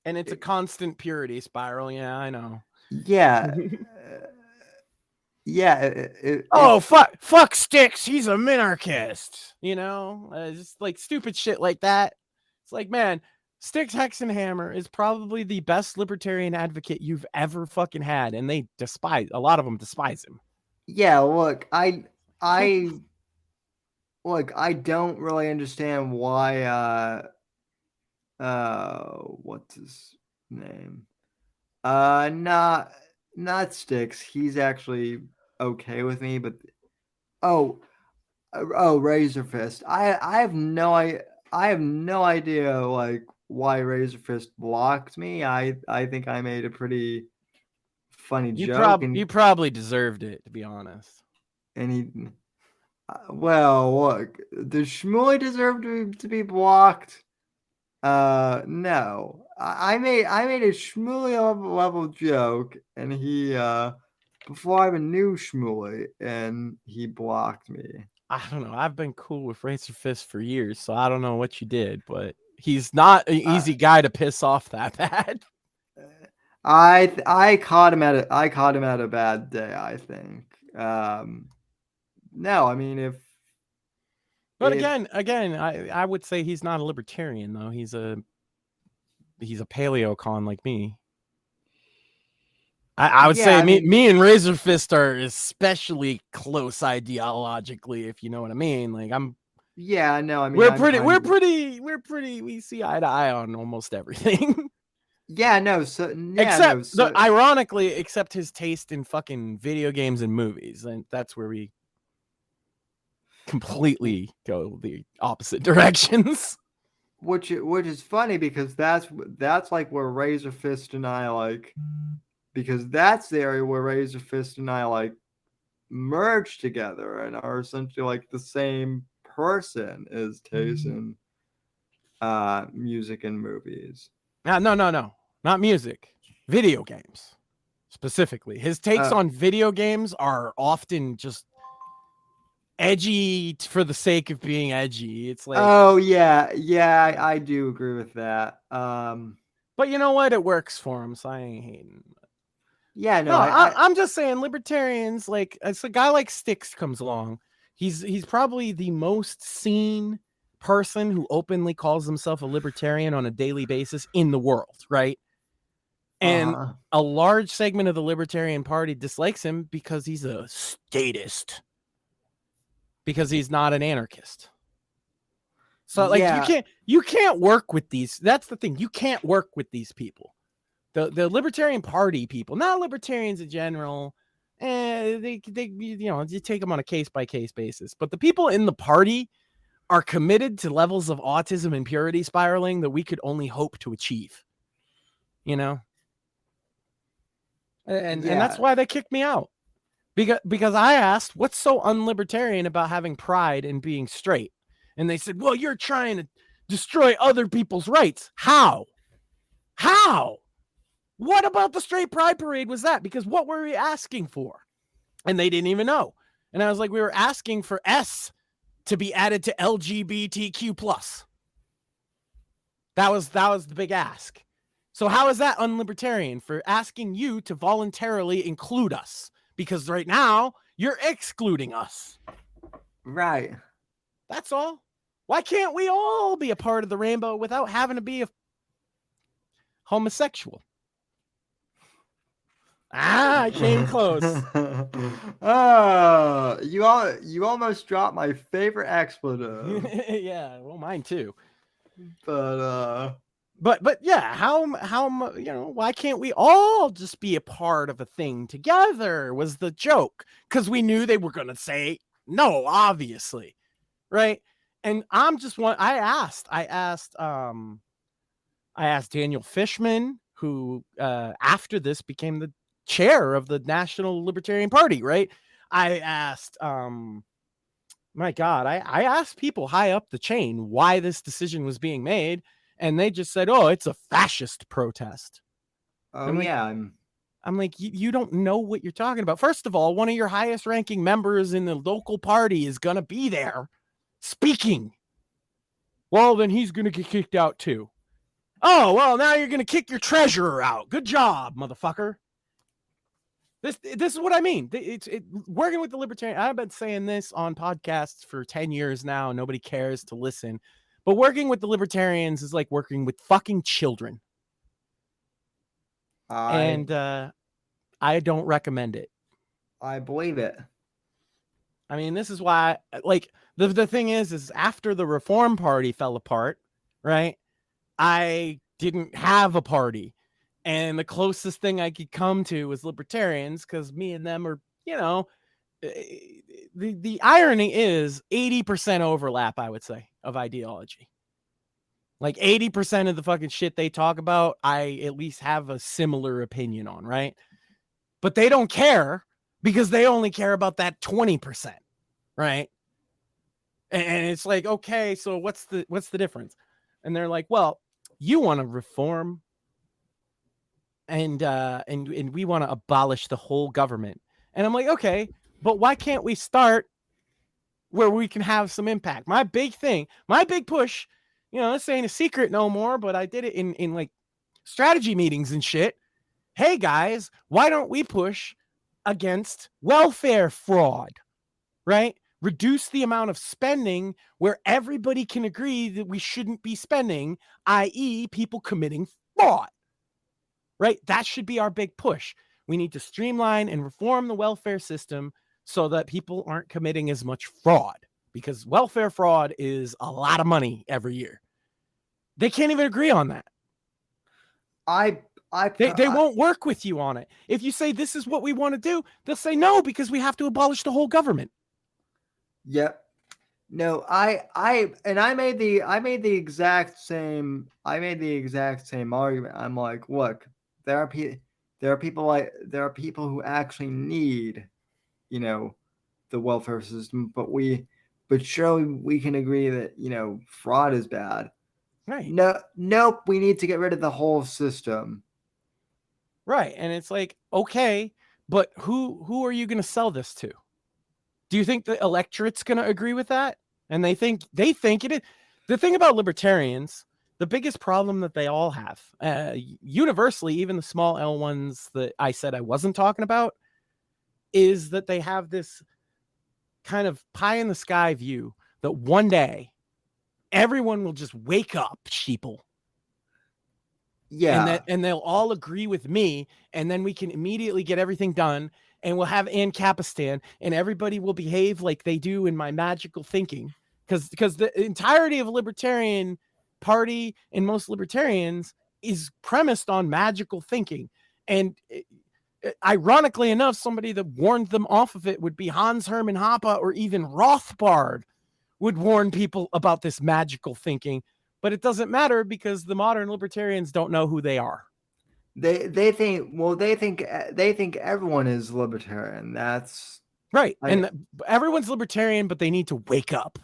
And it's a constant purity spiral. Yeah, I know. Yeah. Yeah. Fuck Sticks. He's a minarchist. You know, just like stupid shit like that. It's like, man, Sticks Hexenhammer is probably the best libertarian advocate you've ever fucking had, and a lot of them despise him. Yeah, look, I don't really understand why what's his name? Not Sticks. He's actually okay with me, but Razor Fist. I have no idea like why Razor Fist blocked me. I think I made a pretty funny joke. You probably deserved it, to be honest. And he, well, look, does Shmuley deserve to be blocked? No. I made a Shmuley level joke, and he before I even knew Shmuley, and he blocked me. I don't know. I've been cool with Razor Fist for years, so I don't know what you did, but he's not an easy guy to piss off that bad. I caught him at a bad day, I think. No, I mean again, I would say he's not a libertarian though. He's a paleocon like me. I would say me and Razor Fist are especially close ideologically, if you know what I mean. Like we see eye to eye on almost everything. Ironically, except his taste in fucking video games and movies, and that's where we completely go the opposite directions. Which is funny because that's like where Razor Fist and I like, because that's the area where Razor Fist and I like merge together and are essentially like the same person as taste in music and movies. No, not music. Video games, specifically. His takes on video games are often just edgy for the sake of being edgy. It's like, oh yeah, I do agree with that. But you know what? It works for him, so I ain't hating. Yeah, no, I'm just saying, libertarians, like, it's a guy like Sticks comes along. He's probably the most seen person who openly calls himself a libertarian on a daily basis in the world, right? And a large segment of the Libertarian Party dislikes him because he's a statist, because he's not an anarchist. So like, you can't work with these. That's the thing. You can't work with these people. The Libertarian Party people, not libertarians in general, they you take them on a case by case basis. But the people in the party are committed to levels of autism and purity spiraling that we could only hope to achieve. And that's why they kicked me out. Because I asked, what's so unlibertarian about having pride and being straight? And they said, well, you're trying to destroy other people's rights. How? What about the straight pride parade was that? Because what were we asking for? And they didn't even know. And I was like, we were asking for S to be added to LGBTQ+. That was the big ask. So how is that unlibertarian for asking you to voluntarily include us? Because right now you're excluding us. Right. That's all. Why can't we all be a part of the rainbow without having to be a homosexual? I came close. You almost dropped my favorite expletive. Yeah, well, mine too. But yeah, how why can't we all just be a part of a thing together was the joke, because we knew they were going to say no, obviously, right? And I asked Daniel Fishman, who after this became the chair of the National Libertarian Party, right? I asked my God, I asked people high up the chain why this decision was being made. And they just said, oh, it's a fascist protest. I'm like, you don't know what you're talking about. First of all, one of your highest ranking members in the local party is going to be there speaking. Well, then he's going to get kicked out too. Oh, well, now you're going to kick your treasurer out. Good job, motherfucker. This is what I mean. Working with the libertarian. I've been saying this on podcasts for 10 years now. Nobody cares to listen. But working with the libertarians is like working with fucking children. And I don't recommend it. I believe it. I mean, this is why, like, the thing is after the Reform Party fell apart, right? I didn't have a party. And the closest thing I could come to was libertarians, because me and them are, the irony is 80% overlap, I would say, of ideology. Like 80% of the fucking shit they talk about, I at least have a similar opinion on, right? But they don't care because they only care about that 20%, right? And it's like, okay, so what's the difference? And they're like, well, you want to reform and we want to abolish the whole government. And I'm like, okay, but why can't we start where we can have some impact? My big push, this ain't a secret no more, but I did it in like strategy meetings and shit. Hey guys, why don't we push against welfare fraud, right? Reduce the amount of spending where everybody can agree that we shouldn't be spending, i.e. people committing fraud, right? That should be our big push. We need to streamline and reform the welfare system so that people aren't committing as much fraud, because welfare fraud is a lot of money every year. They can't even agree on that. They won't work with you on it. If you say this is what we want to do, they'll say no, because we have to abolish the whole government. Yep. No, I made the exact same argument. I'm like, look, there are people who actually need, the welfare system, but surely we can agree that, fraud is bad. Right. Nope, we need to get rid of the whole system. Right. And it's like, okay, but who are you going to sell this to? Do you think the electorate's going to agree with that? And they think it is. The thing about libertarians, the biggest problem that they all have, universally, even the small L ones that I said I wasn't talking about, is that they have this kind of pie in the sky view that one day everyone will just wake up, sheeple. Yeah. And they'll all agree with me, and then we can immediately get everything done, and we'll have Ancapistan, and everybody will behave like they do in my magical thinking. Because the entirety of a libertarian party and most libertarians is premised on magical thinking. And ironically enough, somebody that warned them off of it would be Hans Hermann Hoppe, or even Rothbard would warn people about this magical thinking. But it doesn't matter because the modern libertarians don't know who they are. They think everyone is libertarian. That's right. And everyone's libertarian, but they need to wake up.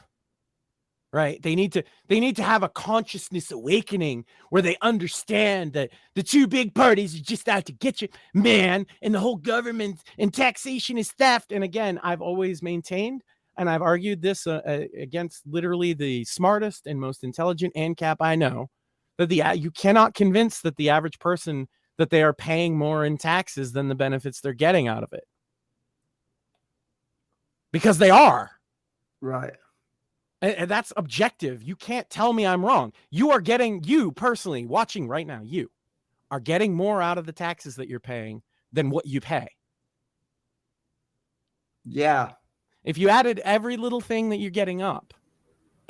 Right. They need to have a consciousness awakening where they understand that the two big parties are just out to get you, man, and the whole government and taxation is theft. And again, I've always maintained, and I've argued this against literally the smartest and most intelligent ANCAP I know, that you cannot convince that the average person that they are paying more in taxes than the benefits they're getting out of it. Because they are. Right. And that's objective. You can't tell me I'm wrong. You personally watching right now, you are getting more out of the taxes that you're paying than what you pay. Yeah. If you added every little thing that you're getting up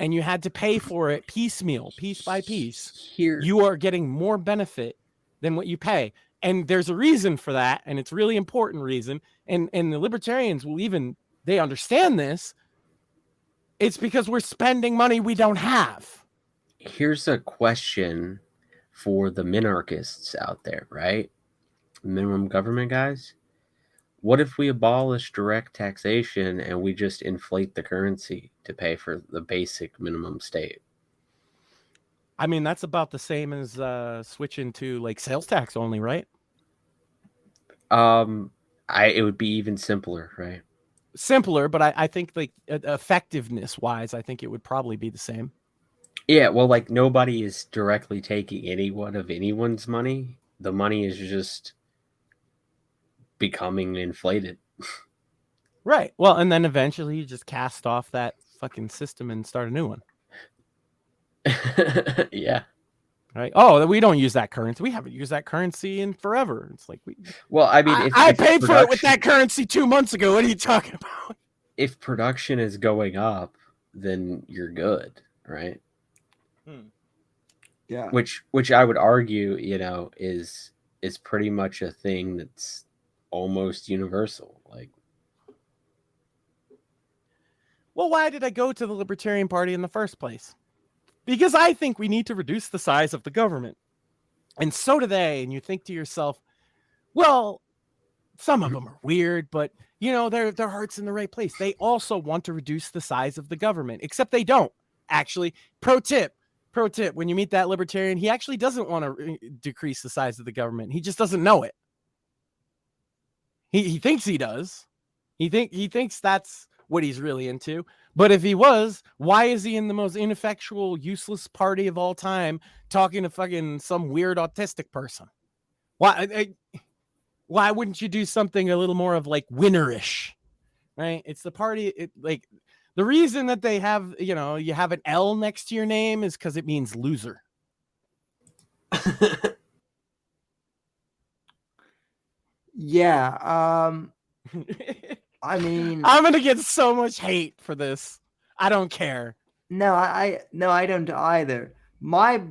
and you had to pay for it piecemeal, piece by piece, you are getting more benefit than what you pay. And there's a reason for that. And it's a really important reason. And the libertarians they understand this. It's because we're spending money we don't have. Here's a question for the minarchists out there, right? Minimum government guys. What if we abolish direct taxation and we just inflate the currency to pay for the basic minimum state? I mean, that's about the same as switching to like sales tax only, right? It would be even simpler, right? Simpler, but I think like effectiveness wise, I think it would probably be the same. Yeah, well, like nobody is directly taking anyone's money. The money is just becoming inflated. Right. Well, and then eventually you just cast off that fucking system and start a new one. Yeah. Right. Oh, we don't use that currency. We haven't used that currency in forever. It's like I mean, I paid for it with that currency 2 months ago. What are you talking about? If production is going up, then you're good, right? Yeah. Which I would argue, is pretty much a thing that's almost universal. Like, well, why did I go to the Libertarian Party in the first place? Because I think we need to reduce the size of the government. And so do they. And you think to yourself, well, some of them are weird, but their heart's in the right place. They also want to reduce the size of the government, except they don't. Actually, pro tip, when you meet that libertarian, he actually doesn't want to decrease the size of the government. He just doesn't know it. He thinks he does. He thinks that's what he's really into. But if he was, why is he in the most ineffectual, useless party of all time talking to fucking some weird autistic person? Why wouldn't you do something a little more of like winnerish, right? It's the party. Like the reason that they have, you have an L next to your name is because it means loser. Yeah. I mean, I'm gonna get so much hate for this. I don't care. No, I don't either. My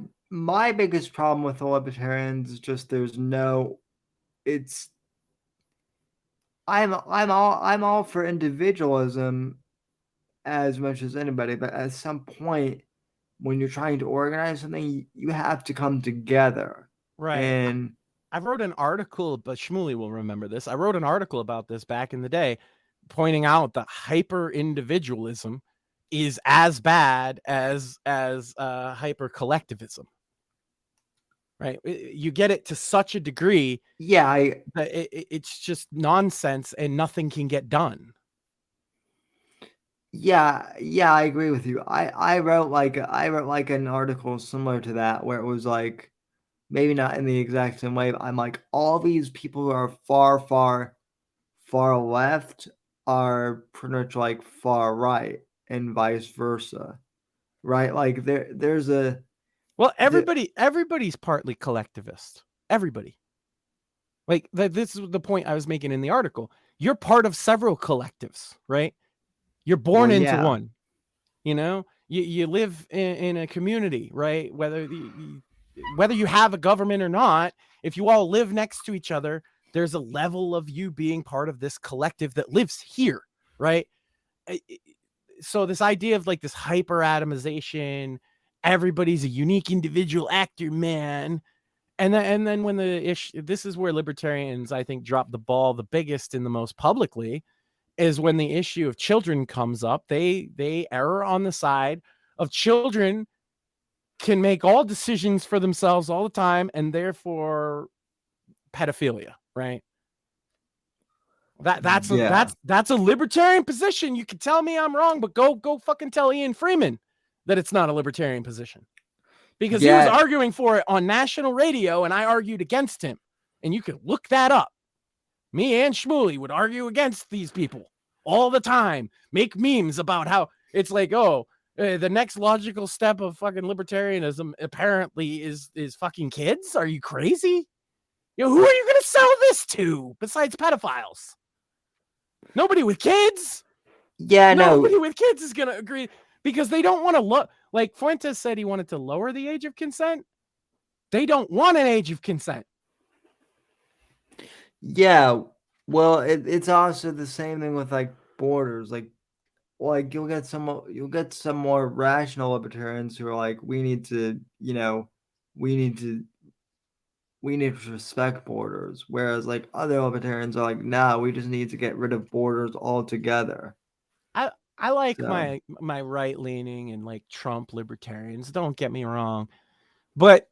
biggest problem with the libertarians is just I'm all for individualism as much as anybody, but at some point when you're trying to organize something, you have to come together. Right. And I wrote an article, but Shmuley will remember this. I wrote an article about this back in the day, pointing out that hyper individualism is as bad as hyper collectivism. Right? You get it to such a degree. Yeah, that it's just nonsense and nothing can get done. Yeah, I agree with you. I wrote an article similar to that where it was like, maybe not in the exact same way, but I'm like, all these people who are far left are pretty much like far right and vice versa. Right? Like there's a everybody's partly collectivist. Everybody. Like this is the point I was making in the article. You're part of several collectives, right? You're born into one. You live in a community, right? Whether you have a government or not, if you all live next to each other, There's a level of you being part of this collective that lives here, right? So this idea of like this hyper atomization, everybody's a unique individual actor, man. And then when the issue, this is where libertarians, I think, drop the ball the biggest and the most publicly, is when the issue of children comes up. They err on the side of children can make all decisions for themselves all the time, and therefore pedophilia, right? That's a libertarian position. You can tell me I'm wrong, but go fucking tell Ian Freeman that it's not a libertarian position, because he was arguing for it on national radio, and I argued against him. And you can look that up. Me and Shmuley would argue against these people all the time, make memes about how it's like, the next logical step of fucking libertarianism apparently is fucking kids. Are you crazy? Who are you going to sell this to besides pedophiles? Nobody with kids. Yeah, Nobody with kids is going to agree, because they don't want to like Fuentes said he wanted to lower the age of consent. They don't want an age of consent. Yeah, well, it's also the same thing with like borders. Like you'll get some more rational libertarians who are like, we need to respect borders, whereas like other libertarians are like, nah, we just need to get rid of borders altogether. I like my right leaning and like Trump libertarians. Don't get me wrong, but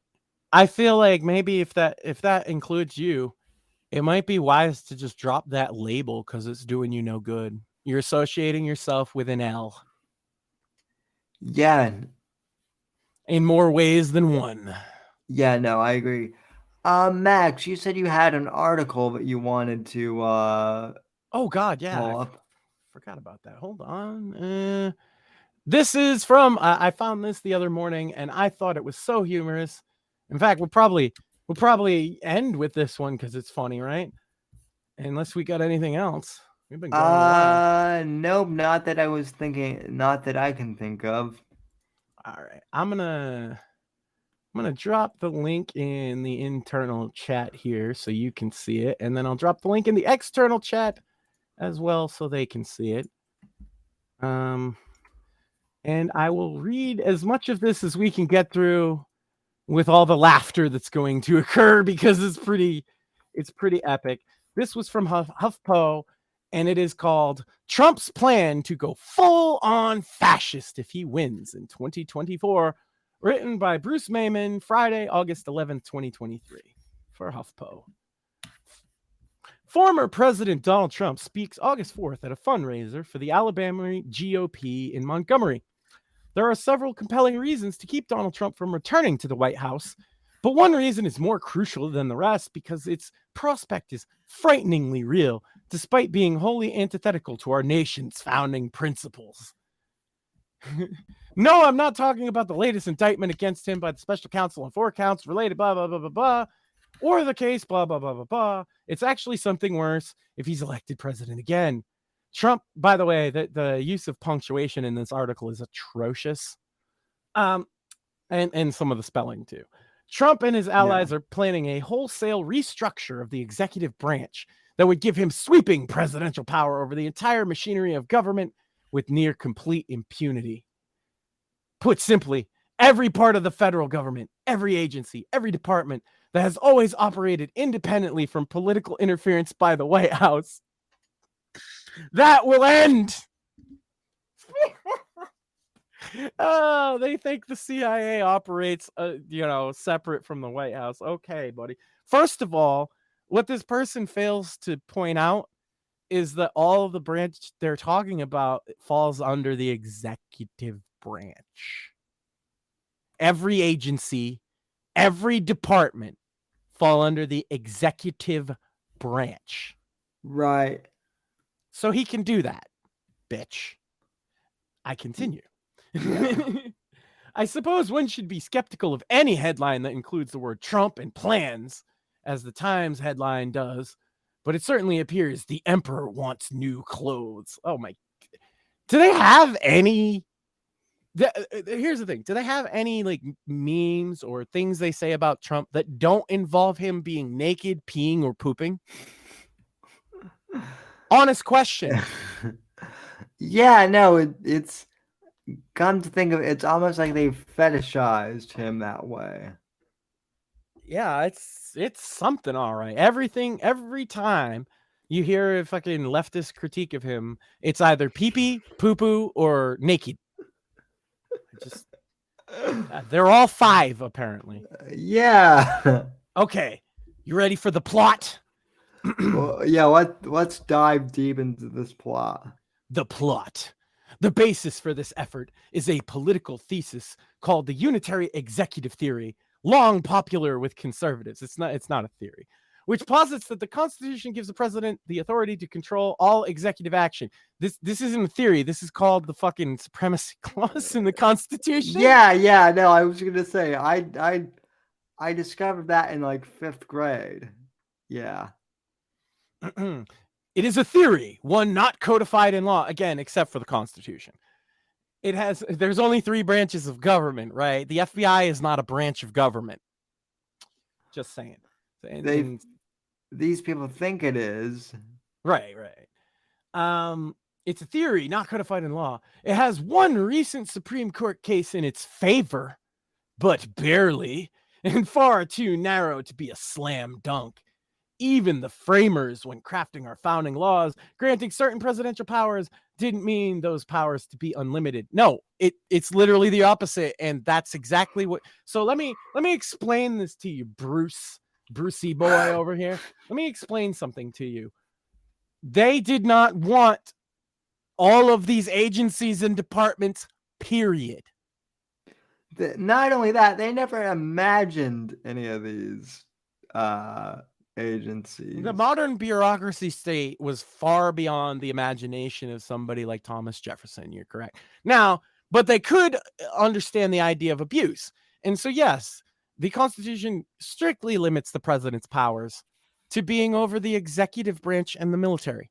I feel like maybe if that includes you, it might be wise to just drop that label, because it's doing you no good. You're associating yourself with an L. Yeah. In more ways than one. Yeah, no, I agree. Max, you said you had an article that you wanted to oh God, yeah. pull up. Forgot about that. Hold on. This is from I found this the other morning, and I thought it was so humorous. In fact, we'll probably end with this one because it's funny, right? Unless we got anything else. We've been going nope, not that I can think of. All right. I'm gonna drop the link in the internal chat here so you can see it, and then I'll drop the link in the external chat as well so they can see it. And I will read as much of this as we can get through with all the laughter that's going to occur, because it's pretty epic. This was from HuffPo, and it is called Trump's Plan to Go Full on Fascist If He Wins in 2024, written by Bruce Mayman, Friday, August 11th, 2023, for HuffPo. Former President Donald Trump speaks August 4th at a fundraiser for the Alabama GOP in Montgomery. There are several compelling reasons to keep Donald Trump from returning to the White House, but one reason is more crucial than the rest because its prospect is frighteningly real, despite being wholly antithetical to our nation's founding principles. No, I'm not talking about the latest indictment against him by the special counsel on 4 counts related blah, blah, blah, blah, blah, or the case blah, blah, blah, blah, blah. It's actually something worse if he's elected president again. Trump, by the way, the use of punctuation in this article is atrocious. And some of the spelling too. Trump and his allies are planning a wholesale restructure of the executive branch that would give him sweeping presidential power over the entire machinery of government with near complete impunity. Put simply, every part of the federal government, every agency, every department that has always operated independently from political interference by the White House, that will end. They think the CIA operates, separate from the White House. Okay, buddy. First of all, what this person fails to point out is that all of the branch they're talking about falls under the executive branch. Every agency, every department fall under the executive branch. Right. So he can do that, bitch. I continue. I suppose one should be skeptical of any headline that includes the word Trump and plans, as the Times headline does, but it certainly appears the emperor wants new clothes. Oh my. Do they have any Here's the thing. Do they have any like memes or things they say about Trump that don't involve him being naked, peeing, or pooping? Honest question. Yeah, no, it's come to think of it, it's almost like they've fetishized him that way. Yeah, it's something, all right. Every time you hear a fucking leftist critique of him, it's either pee-pee, poo-poo, or naked. They're all 5 apparently. Yeah. Okay, you ready for the plot? Well, yeah, let's dive deep into this plot. The plot. The basis for this effort is a political thesis called the unitary executive theory, long popular with conservatives. It's not a theory, which posits that the Constitution gives the president the authority to control all executive action. This isn't a theory. This is called the fucking supremacy clause in the Constitution. Yeah, no, I was gonna say I discovered that in like 5th grade. Yeah. It is a theory, one not codified in law, again, except for the Constitution. There's only 3 branches of government, right? The FBI is not a branch of government. Just saying. These people think it is. Right. It's a theory, not codified in law. It has one recent Supreme Court case in its favor, but barely, and far too narrow to be a slam dunk. Even the framers, when crafting our founding laws, granting certain presidential powers, didn't mean those powers to be unlimited. No, it's literally the opposite, and that's exactly what. So let me explain this to you, Brucey boy over here. Let me explain something to you. They did not want all of these agencies and departments, period. Not only that, they never imagined any of these agencies. The modern bureaucracy state was far beyond the imagination of somebody like Thomas Jefferson. You're correct. Now, but they could understand the idea of abuse. And so, yes, the Constitution strictly limits the president's powers to being over the executive branch and the military.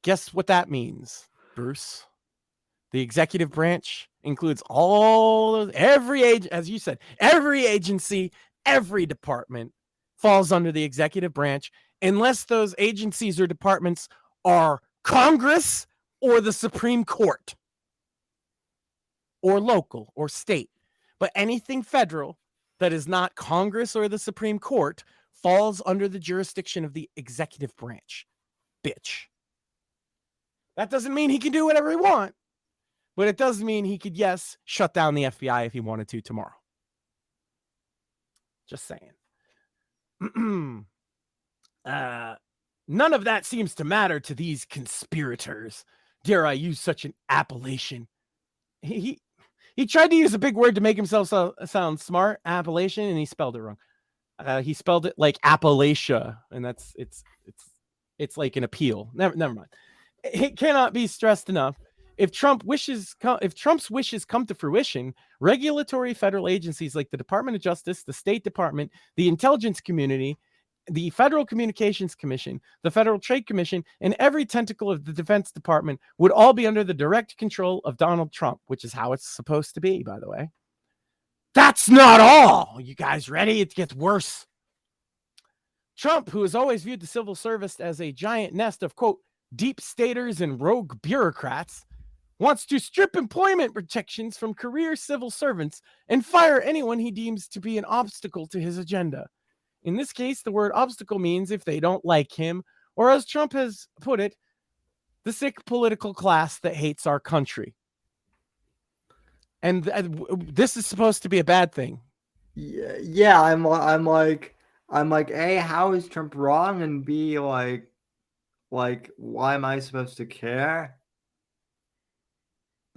Guess what that means, Bruce? The executive branch includes as you said, every agency, every department falls under the executive branch, unless those agencies or departments are Congress or the Supreme Court or local or state. But anything federal that is not Congress or the Supreme Court falls under the jurisdiction of the executive branch. Bitch. That doesn't mean he can do whatever he wants, but it does mean he could, yes, shut down the FBI if he wanted to tomorrow. Just saying. None of that seems to matter to these conspirators. Dare I use such an appellation? He tried to use a big word to make himself sound smart, appellation, and he spelled it wrong. He spelled it like Appalachia, and it's like an appeal. Never mind. It cannot be stressed enough. If Trump's wishes come to fruition, regulatory federal agencies like the Department of Justice, the State Department, the intelligence community, the Federal Communications Commission, the Federal Trade Commission, and every tentacle of the Defense Department would all be under the direct control of Donald Trump, which is how it's supposed to be, by the way. That's not all. You guys ready? It gets worse. Trump, who has always viewed the civil service as a giant nest of, quote, deep staters and rogue bureaucrats, wants to strip employment protections from career civil servants and fire anyone he deems to be an obstacle to his agenda. In this case, the word obstacle means if they don't like him, or as Trump has put it, the sick political class that hates our country. And this is supposed to be a bad thing. Yeah, I'm like, A, how is Trump wrong? And B, like, why am I supposed to care?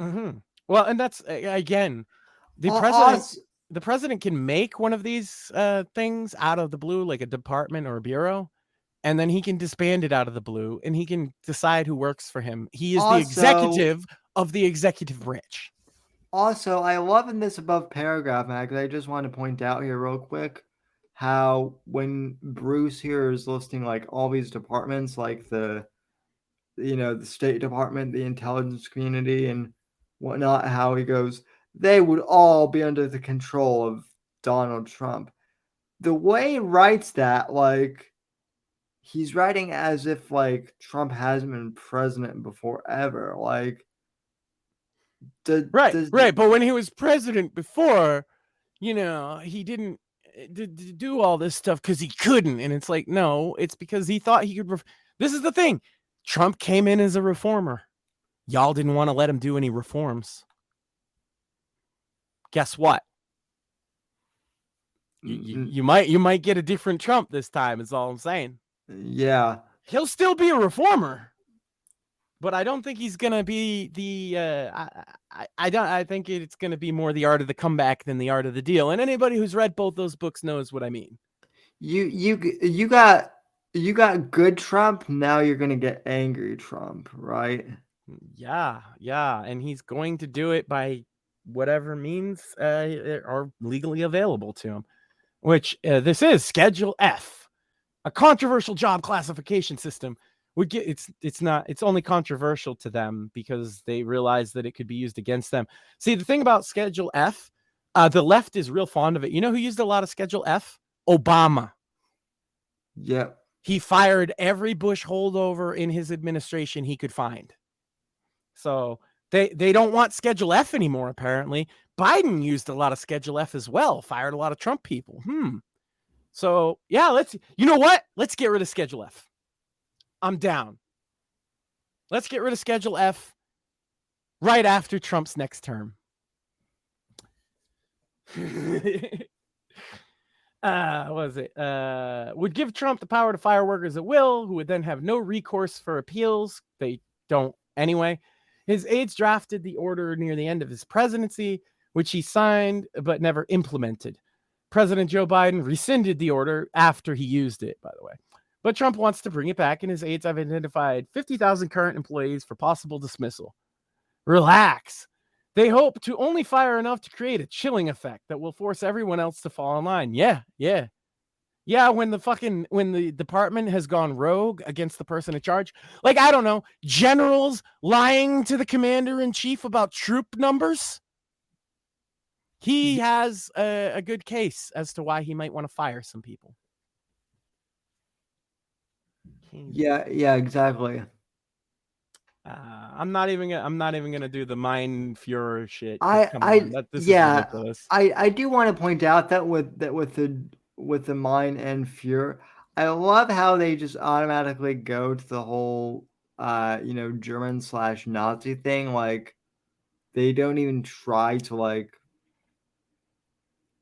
Mm-hmm. Well, and that's, again, the president can make one of these things out of the blue, like a department or a bureau, and then he can disband it out of the blue, and he can decide who works for him. He is the executive of the executive branch. Also, I love in this above paragraph, Max, I just want to point out here real quick how when Bruce here is listing like all these departments, like the State Department, the intelligence community, and whatnot, how he goes, they would all be under the control of Donald Trump. The way he writes that, like, he's writing as if, like, Trump hasn't been president before ever. Like, Right. does But when he was president before, he didn't do all this stuff because he couldn't. And it's like, no, it's because he thought he could. This is the thing. Trump came in as a reformer. Y'all didn't want to let him do any reforms. Guess what? You might get a different Trump this time, is all I'm saying. Yeah. He'll still be a reformer, but I don't think he's gonna be the I think it's gonna be more the art of the comeback than the art of the deal. And anybody who's read both those books knows what I mean. You got good Trump, now you're gonna get angry Trump, right? Yeah, and he's going to do it by whatever means are legally available to him. Which this is Schedule F, a controversial job classification system. It's only controversial to them because they realize that it could be used against them. See, the thing about Schedule F, the left is real fond of it. You know who used a lot of Schedule F? Obama. Yep. He fired every Bush holdover in his administration he could find. So they don't want Schedule F anymore, apparently. Biden used a lot of Schedule F as well, fired a lot of Trump people. So, yeah, you know what? Let's get rid of Schedule F. I'm down. Let's get rid of Schedule F right after Trump's next term. What was it? Would give Trump the power to fire workers at will, who would then have no recourse for appeals. They don't anyway. His aides drafted the order near the end of his presidency, which he signed but never implemented. President Joe Biden rescinded the order after he used it, by the way. But Trump wants to bring it back, and his aides have identified 50,000 current employees for possible dismissal. Relax. They hope to only fire enough to create a chilling effect that will force everyone else to fall in line. Yeah. When the department has gone rogue against the person in charge, like, I don't know, generals lying to the commander in chief about troop numbers. He has a good case as to why he might want to fire some people. Yeah, exactly. I'm not even gonna do the Mein Führer shit. This is ridiculous. I do want to point out that with the Mein and Führer, I love how they just automatically go to the whole German/Nazi thing. Like, they don't even try to, like,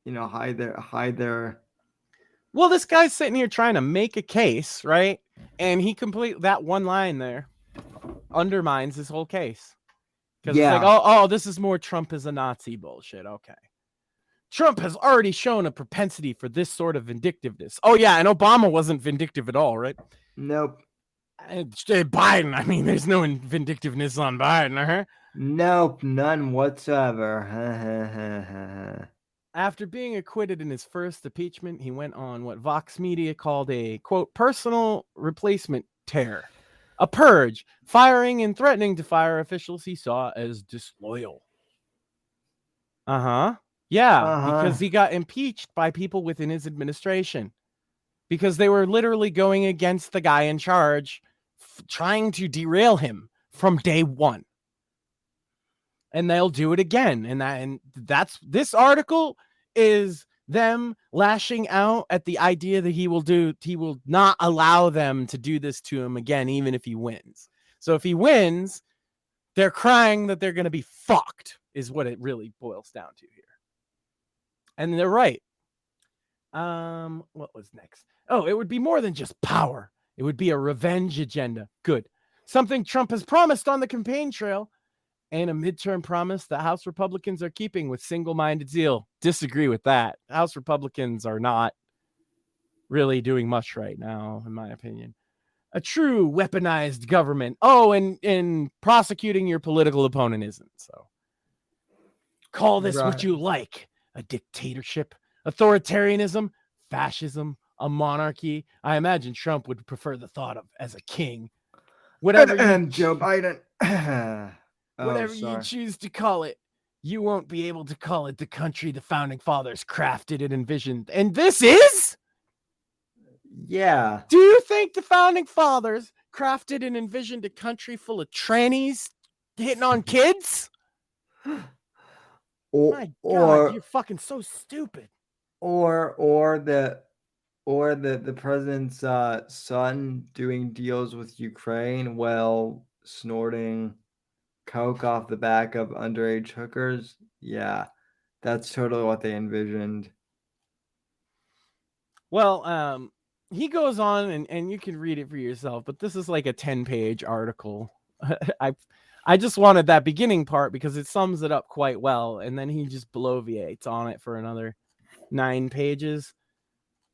hide their. Well, this guy's sitting here trying to make a case, right? And he that one line there undermines his whole case. Because it's like, oh, this is more Trump is a Nazi bullshit. Okay. Trump has already shown a propensity for this sort of vindictiveness. Oh, yeah, and Obama wasn't vindictive at all, right? Nope. Biden, I mean, there's no vindictiveness on Biden, huh? Nope, none whatsoever. After being acquitted in his first impeachment, he went on what Vox Media called a, quote, personal replacement tear. A purge, firing and threatening to fire officials he saw as disloyal. Yeah, because he got impeached by people within his administration. Because they were literally going against the guy in charge, trying to derail him from day one. And they'll do it again. And that's this article is them lashing out at the idea that he will not allow them to do this to him again, even if he wins. So if he wins, they're crying that they're going to be fucked, is what it really boils down to here. And they're right. What was next? Oh, it would be more than just power. It would be a revenge agenda. Good. Something Trump has promised on the campaign trail, and a midterm promise that House Republicans are keeping with single-minded zeal. Disagree with that. House Republicans are not really doing much right now, in my opinion. A true weaponized government. Oh, and prosecuting your political opponent isn't. So call this what you like. A dictatorship, authoritarianism, fascism, a monarchy. I imagine Trump would prefer the thought of as a king. Whatever. Joe Biden. Oh, Whatever you sorry. choose to call it, you won't be able to call it the country the founding fathers crafted and envisioned. And this is? Yeah. Do you think the founding fathers crafted and envisioned a country full of trannies hitting on kids? My God, you're fucking so stupid. Or the president's son doing deals with Ukraine while snorting coke off the back of underage hookers. Yeah, that's totally what they envisioned. Well, he goes on and you can read it for yourself, but this is like a 10-page article. I just wanted that beginning part because it sums it up quite well, and then he just bloviates on it for another 9 pages.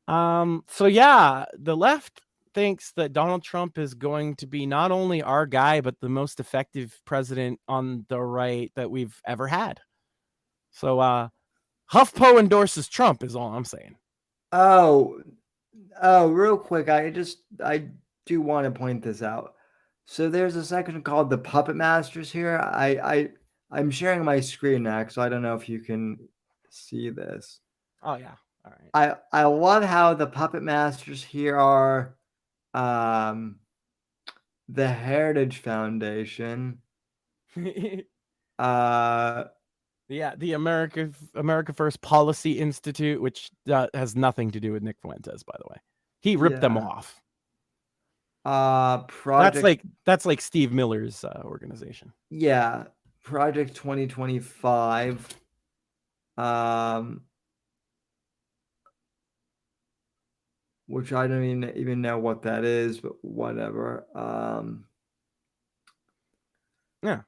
So yeah, the left thinks that Donald Trump is going to be not only our guy, but the most effective president on the right that we've ever had. So HuffPo endorses Trump is all I'm saying. Oh, real quick, I do want to point this out. So there's a section called the Puppet Masters here. I'm sharing my screen now, so I don't know if you can see this. Oh yeah. All right. I love how the Puppet Masters here are the Heritage Foundation. Yeah, the America First Policy Institute, which has nothing to do with Nick Fuentes, by the way. He ripped them off. Project. That's like Steve Miller's organization. Yeah, Project 2025. Which I don't even know what that is, but whatever. Yeah.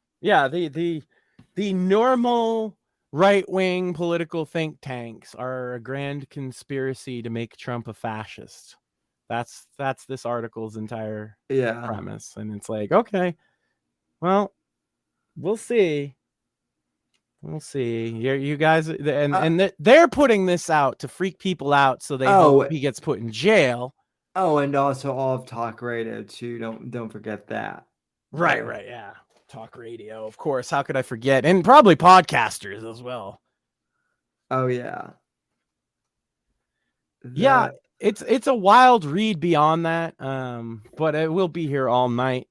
The normal right-wing political think tanks are a grand conspiracy to make Trump a fascist. That's this article's entire premise, and it's like, okay, well, we'll see. We'll see. You guys, and they're putting this out to freak people out, so they hope he gets put in jail. Oh, and also all of talk radio too. Don't forget that. Right. Yeah, talk radio, of course. How could I forget? And probably podcasters as well. Oh yeah. Yeah, it's a wild read beyond that. But it will be here all night.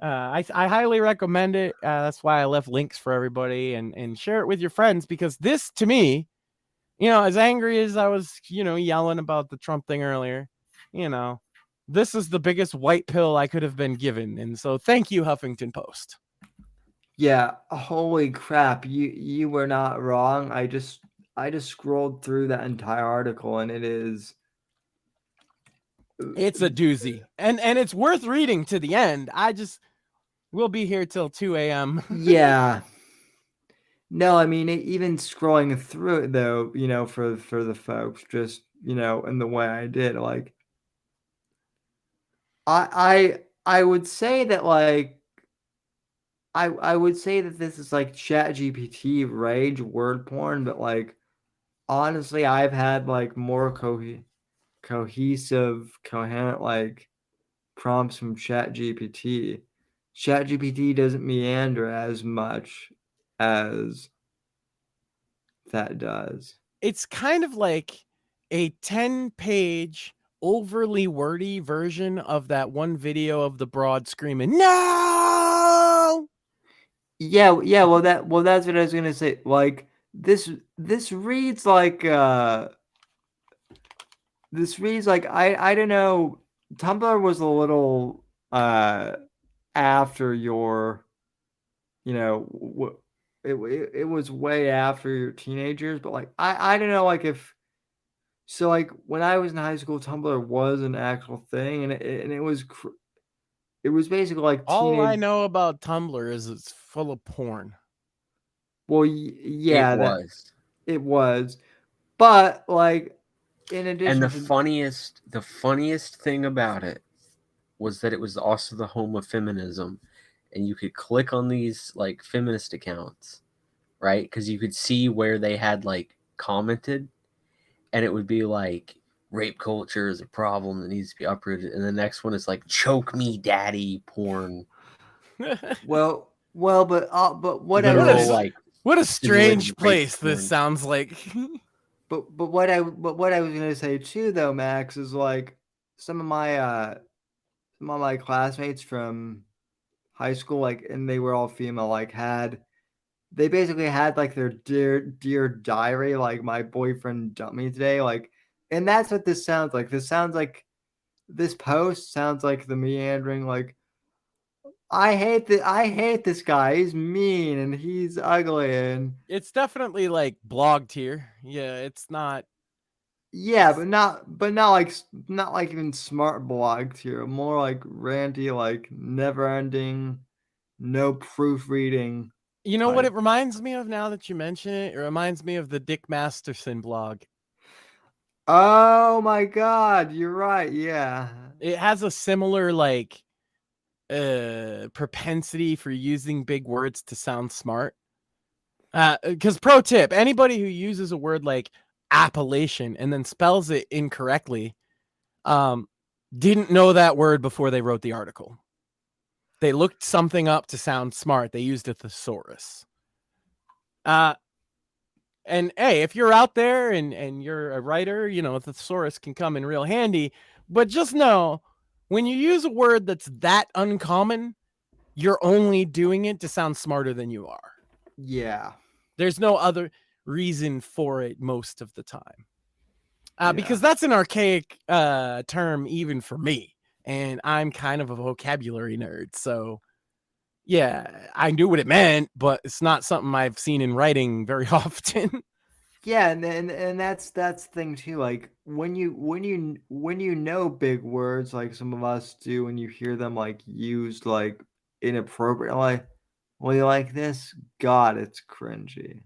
I highly recommend it. That's why I left links for everybody, and share it with your friends, because this, to me, as angry as I was, yelling about the Trump thing earlier, this is the biggest white pill I could have been given. And so thank you, Huffington Post. Yeah, holy crap. You were not wrong. I just scrolled through that entire article, and it's a doozy. And it's worth reading to the end. We'll be here till 2 a.m. Yeah. No, I mean, even scrolling through it though, for the folks, just, in the way I did, like, I would say that, like, I would say that this is like ChatGPT rage word porn, but like, honestly, I've had like more cohesive, coherent, like, prompts from ChatGPT. ChatGPT doesn't meander as much as that does. It's kind of like a 10-page overly wordy version of that one video of the broad screaming, "No!" Yeah. Well, that's what I was gonna say. Like, this reads like I don't know. Tumblr was a little after your, it was way after your teenagers, but like I don't know, like, if so, like, when I was in high school, Tumblr was an actual thing, and it was basically like all I know about Tumblr is it's full of porn. Well, yeah, it was, but like, in addition, and the funniest thing about it was that it was also the home of feminism, and you could click on these like feminist accounts, right? Because you could see where they had like commented, and it would be like, rape culture is a problem that needs to be uprooted, and the next one is like, choke me daddy porn. Well, but what I Literal, was like, What a stimulating strange rape place porn. this sounds like. but what I was gonna say too though, Max, is like some of my classmates from high school, like, and they were all female, like they basically had like their dear diary, like my boyfriend dumped me today, like, and that's what this sounds like. This post sounds like the meandering, like, I hate this guy. He's mean and he's ugly and It's definitely like blog tier. Yeah, it's not. yeah, but not like even smart blogs here. More like ranty, like never ending, no proofreading You know what type. it reminds me of now that you mention it? It reminds me of the Dick Masterson blog. Oh my god, you're right. Yeah. It has a similar like propensity for using big words to sound smart. Because pro tip, anybody who uses a word like appellation and then spells it incorrectly, didn't know that word before they wrote the article. They looked something up to sound smart. They used a thesaurus. And hey, if you're out there and you're a writer, you know, a thesaurus can come in real handy. But just know, when you use a word that's that uncommon, you're only doing it to sound smarter than you are. Yeah. There's no other reason for it most of the time. Yeah. Because that's an archaic term even for me. And I'm kind of a vocabulary nerd. So, yeah, I knew what it meant, but it's not something I've seen in writing very often. Yeah, and that's the thing too. Like when you know big words, like some of us do, and you hear them like used like inappropriately, like this, God, it's cringy.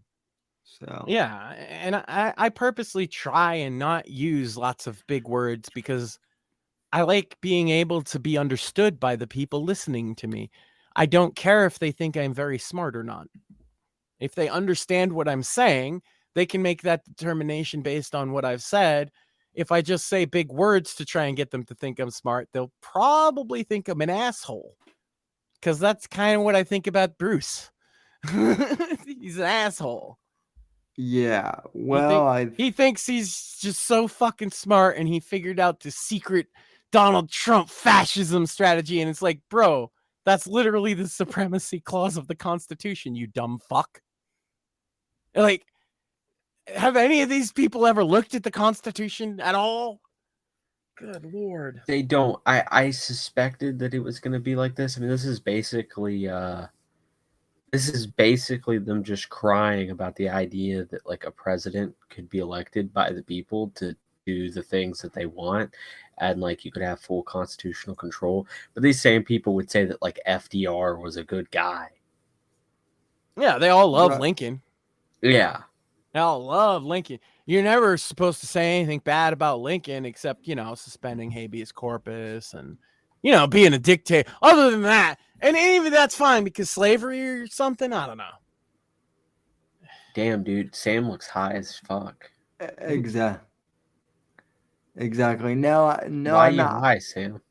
So Yeah, and I purposely try and not use lots of big words because I like being able to be understood by the people listening to me. I don't care if they think I'm very smart or not. If they understand what I'm saying, they can make that determination based on what I've said. If I just say big words to try and get them to think I'm smart, they'll probably think I'm an asshole. Because that's kind of what I think about Bruce. He's an asshole. yeah, well, He thinks he's just so fucking smart and he figured out the secret Donald Trump fascism strategy. And it's like, bro, that's literally the supremacy clause of the Constitution, you dumb fuck. Like, have any of these people ever looked at the Constitution at all? Good Lord. They don't. I suspected that it was going to be like this. I mean, this is basically them just crying about the idea that like a president could be elected by the people to do the things that they want, and like you could have full constitutional control. But these same people would say that like FDR was a good guy. Yeah, they all love Right. Lincoln. Yeah. They all love Lincoln. You're never supposed to say anything bad about Lincoln except, you know, suspending habeas corpus and, you know, being a dictator. Other than that, and even that's fine because slavery or something, I don't know. Damn, dude, Sam looks high as fuck. exactly. No, Why I'm you not. high, Sam?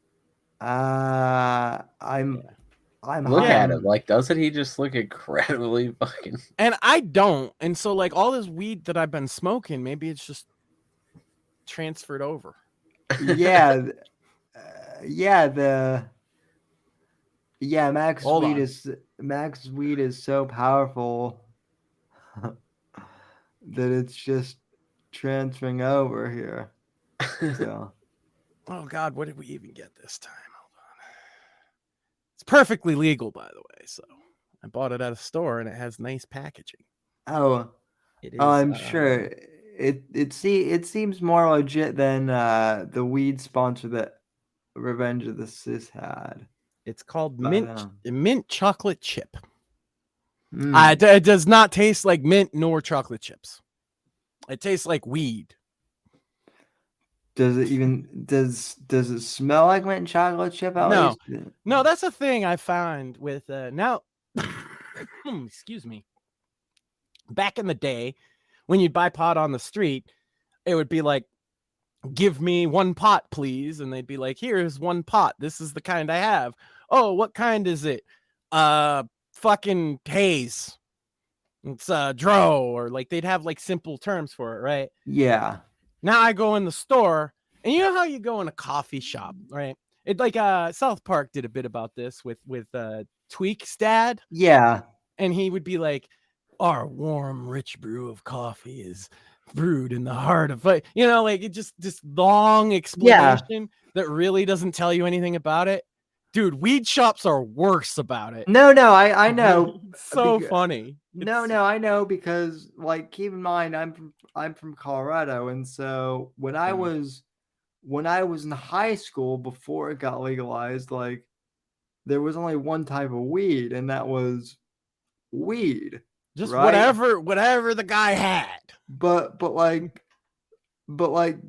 I'm Look high at on- him. Like, doesn't he just look incredibly fucking? And I don't. And so, like, all this weed that I've been smoking, maybe it's just transferred over. Yeah, Max Hold weed on. is so powerful that it's just transferring over here. So Oh, God, what did we even get this time? Hold on. It's perfectly legal, by the way. So I bought it at a store and it has nice packaging. oh, It is. I'm sure it seems more legit than the weed sponsor that Revenge of the Sis had. It's called But, mint chocolate chip. mm, It does not taste like mint nor chocolate chips. It tastes like weed. does it smell like mint chocolate chip at No. least? No, that's a thing I found with now. Excuse me. Back in the day, when you'd buy pot on the street, it would be like, give me one pot, please. And they'd be like, here's one pot. This is the kind I have. Oh, what kind is it? fucking haze. It's dro, or like they'd have like simple terms for it, right? Yeah. Now I go in the store, and you know how you go in a coffee shop, right? It like South Park did a bit about this with Tweak's dad, Yeah. and he would be like, "Our warm, rich brew of coffee is brewed in the heart of," like, you know, like it just this long explanation that really doesn't tell you anything about it. Dude, weed shops are worse about it. No, I know. So funny. No, I know because like keep in mind I'm from Colorado, and so when I was in high school before it got legalized, like there was only one type of weed, and that was weed. Just right? whatever the guy had. But like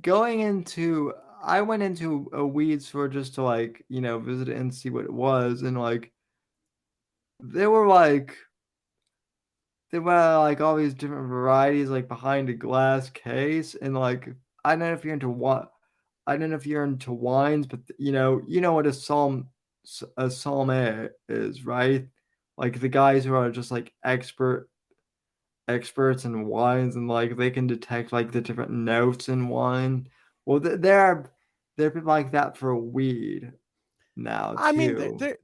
going into I went into a weed store just to like, visit it and see what it was, and like there were like all these different varieties like behind a glass case, and like I don't know if you're into what I don't know if you're into wines, but you know what a sommelier is, right? Like the guys who are just like experts in wines, and like they can detect like the different notes in wine. Well, there are people like that for weed now I mean, too.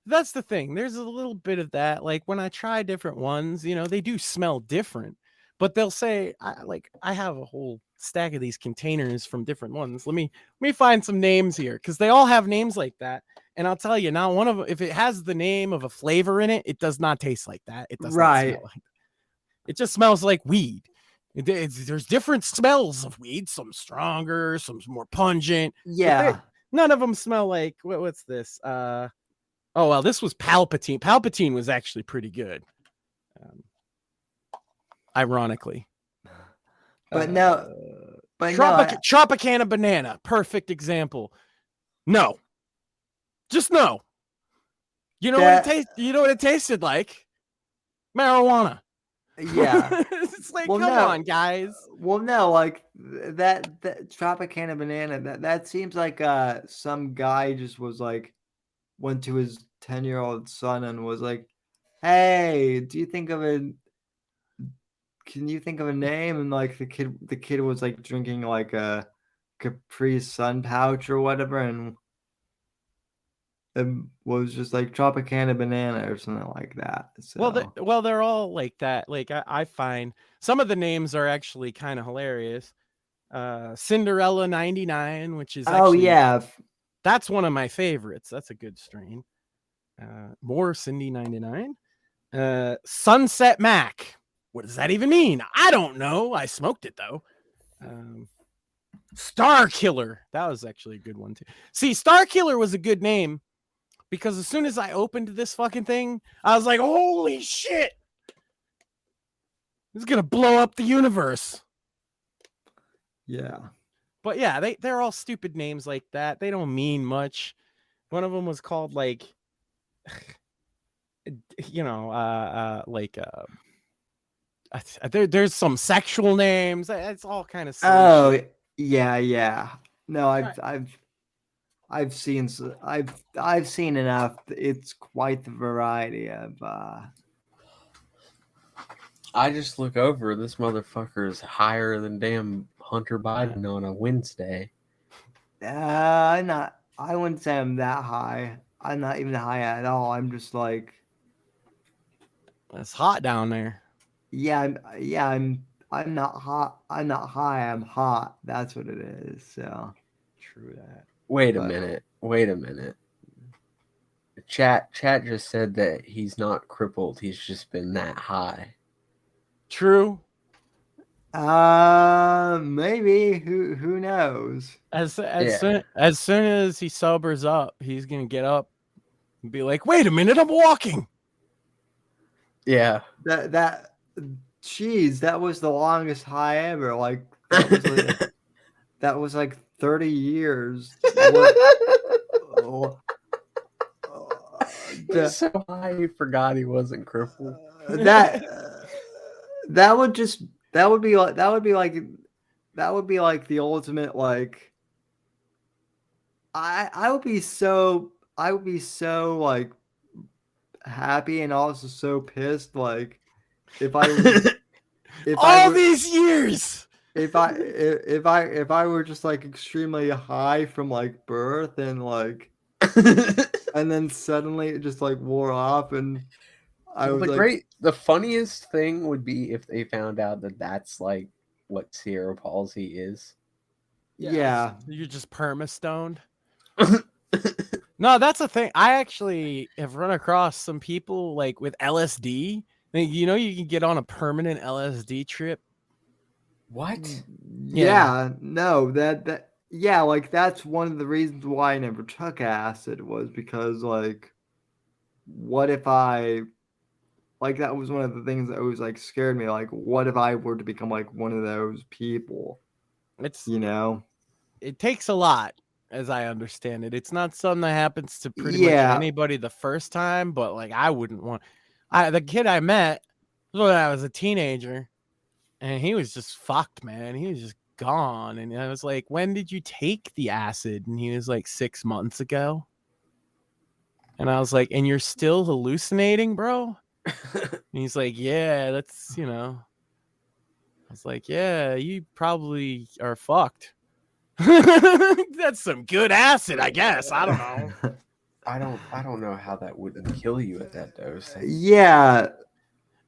that's the thing. There's a little bit of that. Like when I try different ones, they do smell different, but they'll say, I have a whole stack of these containers from different ones. Let me find some names here, because they all have names like that. And I'll tell you now, one of them, if it has the name of a flavor in it, it does not taste like that. It does not Right. smell like. It just smells like weed. There's different smells of weed. Some stronger, some more pungent. But Yeah. none of them smell like what's this? Oh well, this was Palpatine. Palpatine was actually pretty good, ironically. But no, Tropicana banana, perfect example. No, just no. You know what it tastes? You know what it tasted like? Marijuana. Yeah. It's like, come on, guys. Well, no, like that Tropicana banana. That seems like some guy just was like went to his 10-year-old son and was like, "Hey, can you think of a name?" And like the kid was like drinking like a Capri Sun pouch or whatever, and it was just like Tropicana banana or something like that. So They're all like that. Like I find some of the names are actually kind of hilarious. Cinderella 99, which is actually that's one of my favorites. That's a good strain. More Cindy 99. Sunset Mac. What does that even mean? I don't know. I smoked it though. Star Killer. That was actually a good one too. See, Star Killer was a good name because as soon as I opened this fucking thing, I was like, holy shit. This is gonna blow up the universe. yeah. But yeah, they're all stupid names like that. They don't mean much. One of them was called like there's some sexual names. It's all kind of silly shit. Yeah. No, I've seen enough. It's quite the variety of I just look over. This motherfucker is higher than damn Hunter Biden on a Wednesday. I wouldn't say I'm that high. I'm not even high at all. I'm just like, it's hot down there. I'm not hot. I'm not high. I'm hot. That's what it is. So true that. Wait a minute. Chat just said that he's not crippled. He's just been that high. True. Maybe. Who knows? As soon as he sobers up, he's gonna get up and be like, "Wait a minute, I'm walking." Yeah. That was the longest high ever. Like that was like 30 years. He's so high he forgot he wasn't crippled. That would be like the ultimate like I would be so like happy and also so pissed. Like, if I was, if I All were, these years. if I were just like extremely high from like birth and like, and then suddenly it just like wore off and I Well, was like, the funniest thing would be if they found out that that's like what cerebral palsy is. yeah, You're just perma-stoned. No, that's the thing. I actually have run across some people like with LSD. You know, you can get on a permanent LSD trip. What? yeah, no, yeah, like that's one of the reasons why I never took acid was because like, what if I like that was one of the things that always like scared me. Like, what if I were to become like one of those people? It's You know? it takes a lot, as I understand it. It's not something that happens to pretty much Yeah, anybody the first time, but like I wouldn't want. The kid I met was when I was a teenager, and he was just fucked, man. He was just gone, and I was like, "When did you take the acid?" And he was like, 6 months ago. And I was like, "And you're still hallucinating, bro?" And he's like, "Yeah, that's I was like, "Yeah, you probably are fucked." That's some good acid, I guess. I don't know. I don't know how that wouldn't kill you at that dose. yeah,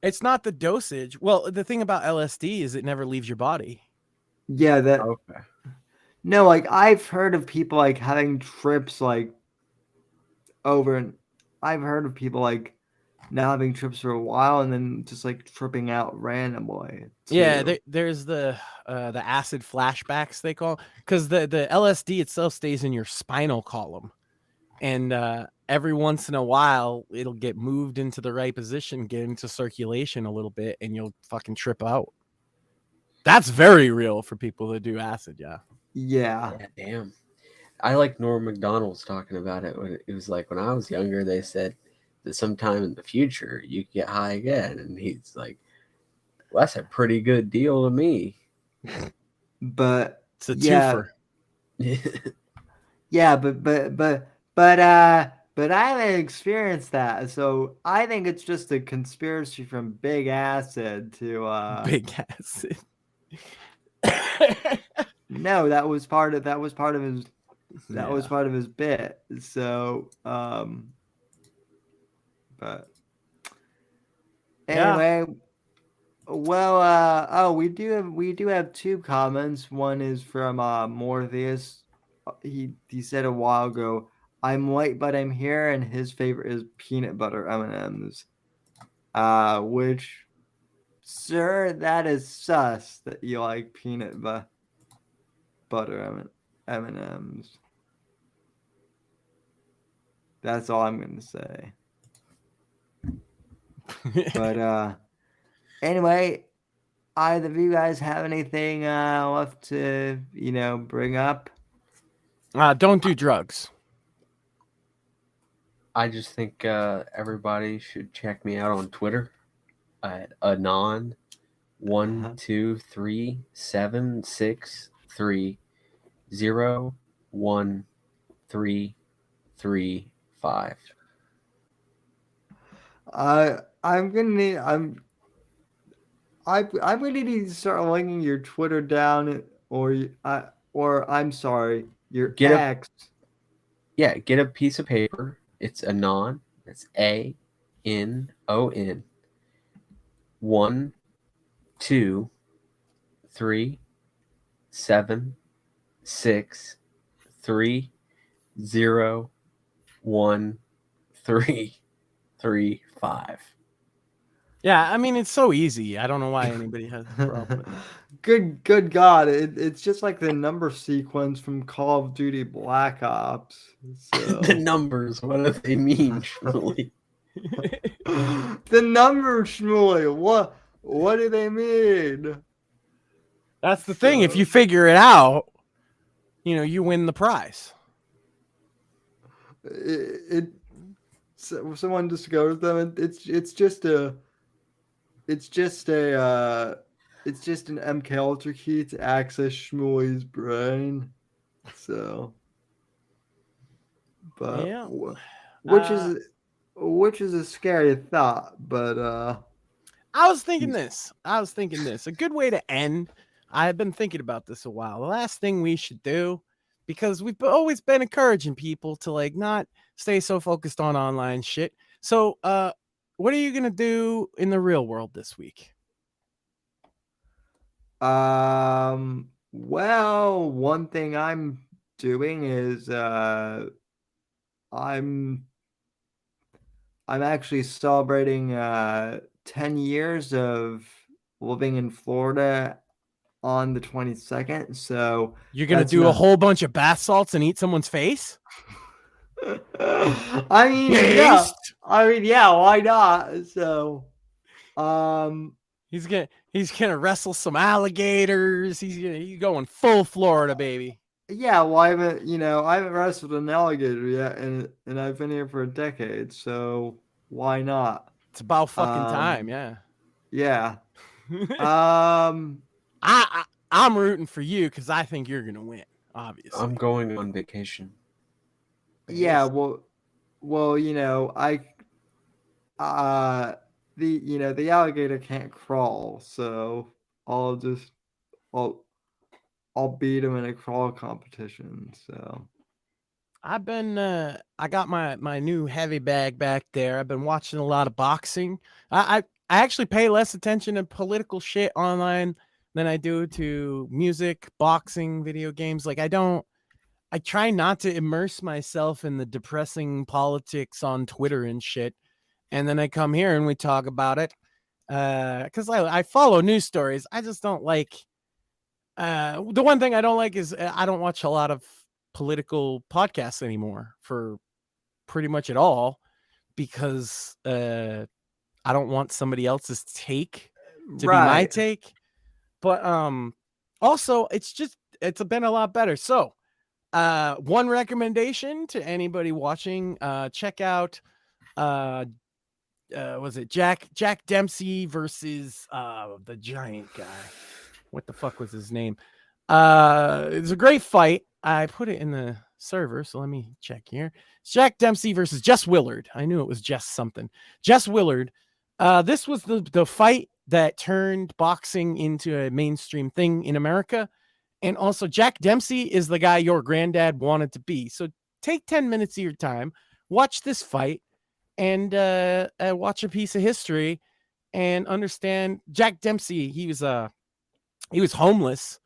It's not the dosage. Well, the thing about LSD is it never leaves your body. yeah. That Okay. no, like I've heard of people like having trips like over, and I've heard of people like not having trips for a while and then just like tripping out randomly Yeah, too. there's the acid flashbacks they call, because the LSD itself stays in your spinal column, and every once in a while it'll get moved into the right position, get into circulation a little bit, and you'll fucking trip out. That's very real for people that do acid. Yeah. Yeah, Yeah, damn. I like Norm Macdonald's talking about it when it was like when I was younger. They said that sometime in the future you could get high again, and he's like, "Well, that's a pretty good deal to me." but It's a yeah, twofer. yeah, but I haven't experienced that, so I think it's just a conspiracy from Big Acid to Big acid. no, that was part of his that was Yeah. part of his bit. So but Yeah. anyway, well oh we do have two comments. One is from Morpheus. He said a while ago, I'm late but I'm here, and his favorite is peanut butter M&Ms. Which, sir, that is sus that you like butter M&Ms. That's all I'm gonna say. But anyway, either of you guys have anything left to bring up? Don't do drugs. I just think everybody should check me out on Twitter at anon 12376301335. I'm gonna need I'm gonna need to start linking your Twitter down, or I'm sorry, your Get a X. get a piece of paper. It's anon. That's ANON 12376301335. Yeah, I mean it's so easy. I don't know why anybody has a problem with it. Good God! It's just like the number sequence from Call of Duty Black Ops. The So numbers, what do they mean, truly? the numbers, Shmuley. What do they mean? That's the thing. If you figure it out, you win the prize. Someone discovers them, and it's just an MK Ultra key to access Shmuley's brain. So, but Yeah. which is which is a scary thought, but I was thinking this. A good way to end. I've been thinking about this a while. The last thing we should do, because we've always been encouraging people to like not stay so focused on online shit. So, what are you gonna do in the real world this week? well, one thing I'm doing is I'm I'm actually celebrating 10 years of living in Florida on the 22nd. So You're gonna that's do a not whole bunch of bath salts and eat someone's face? I mean, yeah. Taste. I mean, yeah, why not? So um He's gonna wrestle some alligators. He's going full Florida, baby. yeah, well, I haven't wrestled an alligator yet, and I've been here for a decade, so why not? It's about fucking time, Um, yeah. yeah. Um, I'm rooting for you because I think you're gonna win. Obviously, I'm going on vacation. yeah. Based. Well, uh, the alligator can't crawl, so I'll just I'll I'll beat him in a crawl competition. So I got my new heavy bag back there. I've been watching a lot of boxing. I actually pay less attention to political shit online than I do to music, boxing, video games. Like I try not to immerse myself in the depressing politics on Twitter and shit. And then I come here and we talk about it. Because I follow news stories. I just don't like the one thing I don't like is I don't watch a lot of political podcasts anymore for pretty much at all because I don't want somebody else's take to be my right. take. But also it's been a lot better. So one recommendation to anybody watching, check out was it Jack Dempsey versus the giant guy. What the fuck was his name? It's a great fight. I put it in the server, so let me check here. It's Jack Dempsey versus Jess Willard. I knew it was Jess something. Jess Willard. This was the fight that turned boxing into a mainstream thing in America. And also, Jack Dempsey is the guy your granddad wanted to be. So take 10 minutes of your time, watch this fight, and watch a piece of history and understand Jack Dempsey. He was homeless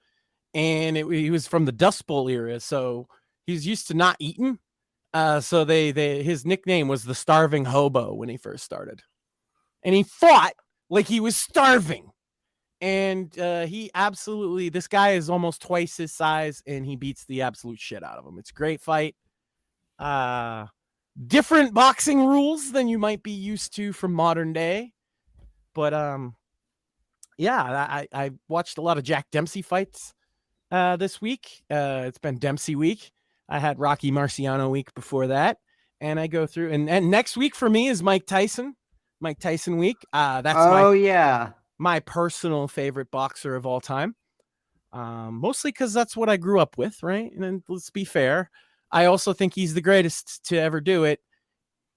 and he was from the Dust Bowl era, so he's used to not eating. So they his nickname was the Starving Hobo when he first started, and he fought like he was starving. And this guy is almost twice his size, and he beats the absolute shit out of him. It's a great fight. Different boxing rules than you might be used to from modern day, but yeah, I watched a lot of Jack Dempsey fights this week. It's been Dempsey week. I had Rocky Marciano week before that, and I go through and next week for me is Mike Tyson week. That's Oh yeah. my personal favorite boxer of all time. Mostly because that's what I grew up with, right? And then let's be fair, I also think he's the greatest to ever do it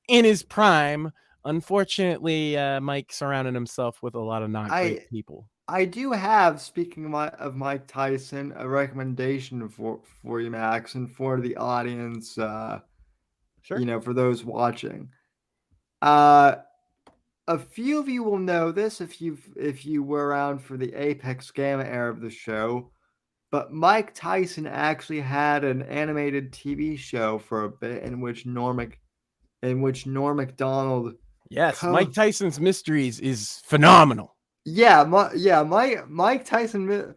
in his prime. Unfortunately, Mike surrounded himself with a lot of not great people. I do have, speaking of Mike Tyson, a recommendation for you, Max, and for the audience. Sure. For those watching. A few of you will know this if you were around for the Apex Gamma era of the show, but Mike Tyson actually had an animated TV show for a bit in which Norm Macdonald. Yes, Mike Tyson's Mysteries is phenomenal. Yeah, Mike Tyson.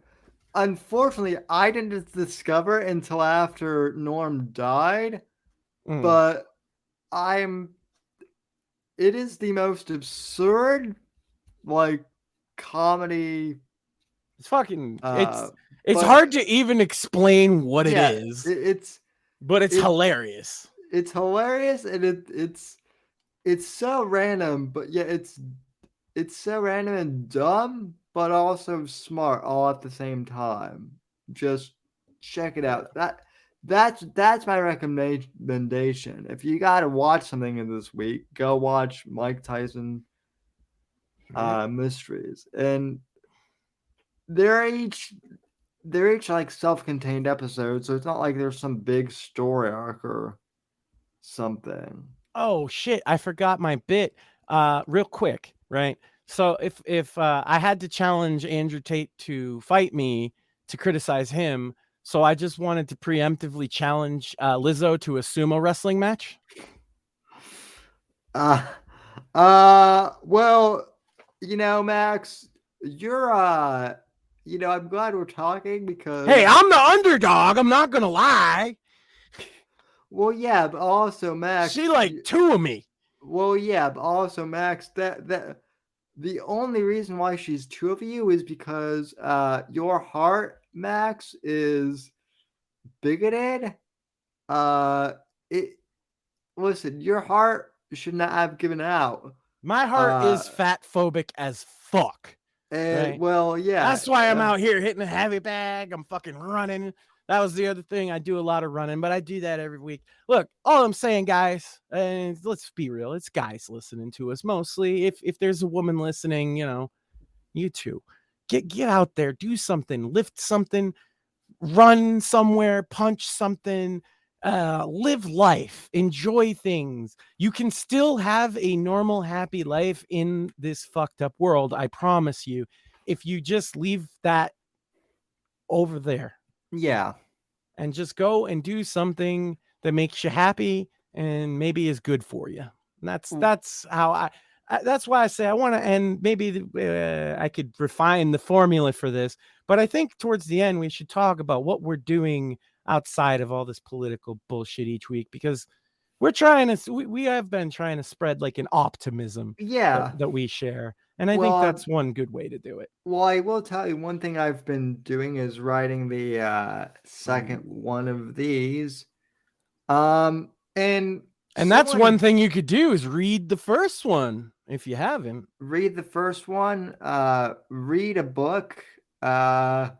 Unfortunately, I didn't discover until after Norm died, but it is the most absurd, like, comedy. It's fucking. It's hard to even explain what it is. But it's hilarious. It's hilarious, and it's so random, but yeah, it's so random and dumb, but also smart all at the same time. Just check it out. That's my recommendation. If you got to watch something in this week, go watch Mike Tyson Mysteries, and they're each like self-contained episodes, so it's not like there's some big story arc or something. Oh shit, I forgot my bit. Real quick, right? So if I had to challenge Andrew Tate to fight me to criticize him, so I just wanted to preemptively challenge Lizzo to a sumo wrestling match. Well, Max, you're I'm glad we're talking because Hey, I'm the underdog. I'm not gonna lie. well, yeah, but also Max, She like two of me. well, yeah, but also Max, that the only reason why she's two of you is because your heart, Max, is bigoted. It listen, your heart should not have given out. My heart is fat phobic as fuck. And right? well, yeah, That's why I'm out here hitting a heavy bag. I'm fucking running. That was the other thing. I do a lot of running, but I do that every week. Look, all I'm saying, guys, and let's be real, it's guys listening to us mostly. If there's a woman listening, you too. Get out there, do something, lift something, run somewhere, punch something, live life, enjoy things. You can still have a normal, happy life in this fucked up world. I promise you, if you just leave that over there. Yeah. And just go and do something that makes you happy and maybe is good for you. And that's how that's why I say I want to end. Maybe I could refine the formula for this, but I think towards the end we should talk about what we're doing outside of all this political bullshit each week, because we're trying to we have been trying to spread like an optimism that we share, and I think that's one good way to do it. Well, I will tell you one thing I've been doing is writing the second one of these, and that's one thing you could do is read the first one if you haven't. Read the first one. Read a book. I'm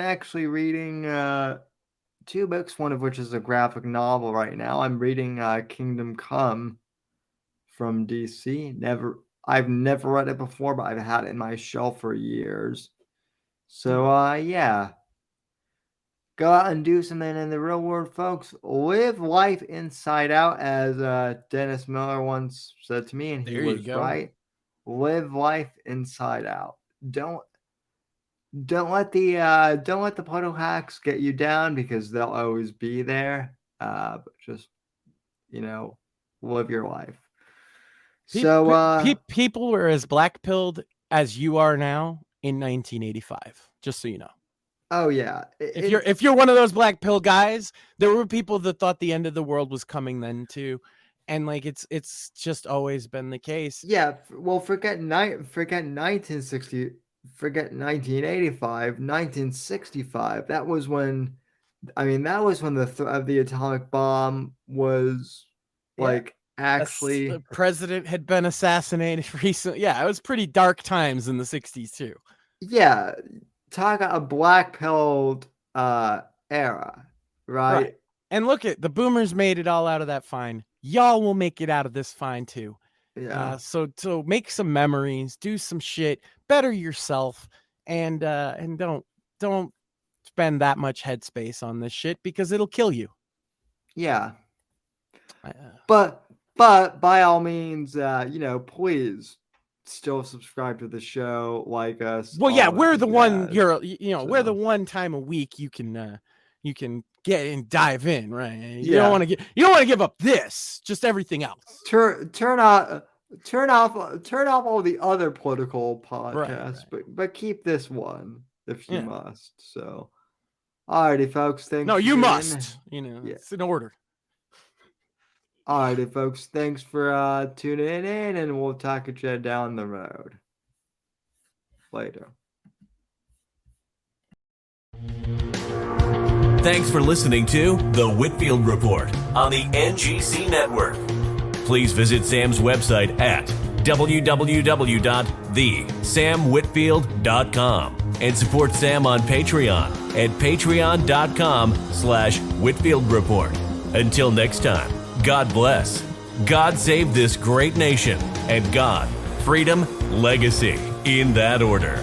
actually reading two books, one of which is a graphic novel right now. I'm reading Kingdom Come from DC. I've never read it before, but I've had it in my shelf for years. So yeah. Go out and do something in the real world, folks. Live life inside out, as Dennis Miller once said to me, and he was right. Live life inside out. Don't let the political hacks get you down, because they'll always be there. But just live your life. People were as black-pilled as you are now in 1985. Just so you know. Oh yeah. If you're one of those black pill guys, there were people that thought the end of the world was coming then too, and like it's just always been the case. Yeah. Well, forget 1960. Forget 1985, 1965. That was when the threat of the atomic bomb was actually. The president had been assassinated recently. Yeah, it was pretty dark times in the 60s too. Yeah, talk a black-pilled era, right? And look at the boomers made it all out of that fine. Y'all will make it out of this fine too. Yeah. So make some memories, do some shit, better yourself, and don't spend that much headspace on this shit, because it'll kill you. Yeah. But by all means, please still subscribe to the show, like us. Well, yeah, we're the one. We're the one time a week you can get and dive in, right? You don't want to give up this, just everything else. Turn off all the other political podcasts, but keep this one if you must. So, alrighty, folks. Thanks. No, you must. It's in order. Alrighty, folks. Thanks for tuning in, and we'll talk at you down the road later. Thanks for listening to The Whitfield Report on the NGC Network. Please visit Sam's website at www.thesamwhitfield.com and support Sam on Patreon at patreon.com/Whitfield Report. Until next time, God bless, God save this great nation, and God, freedom, legacy, in that order.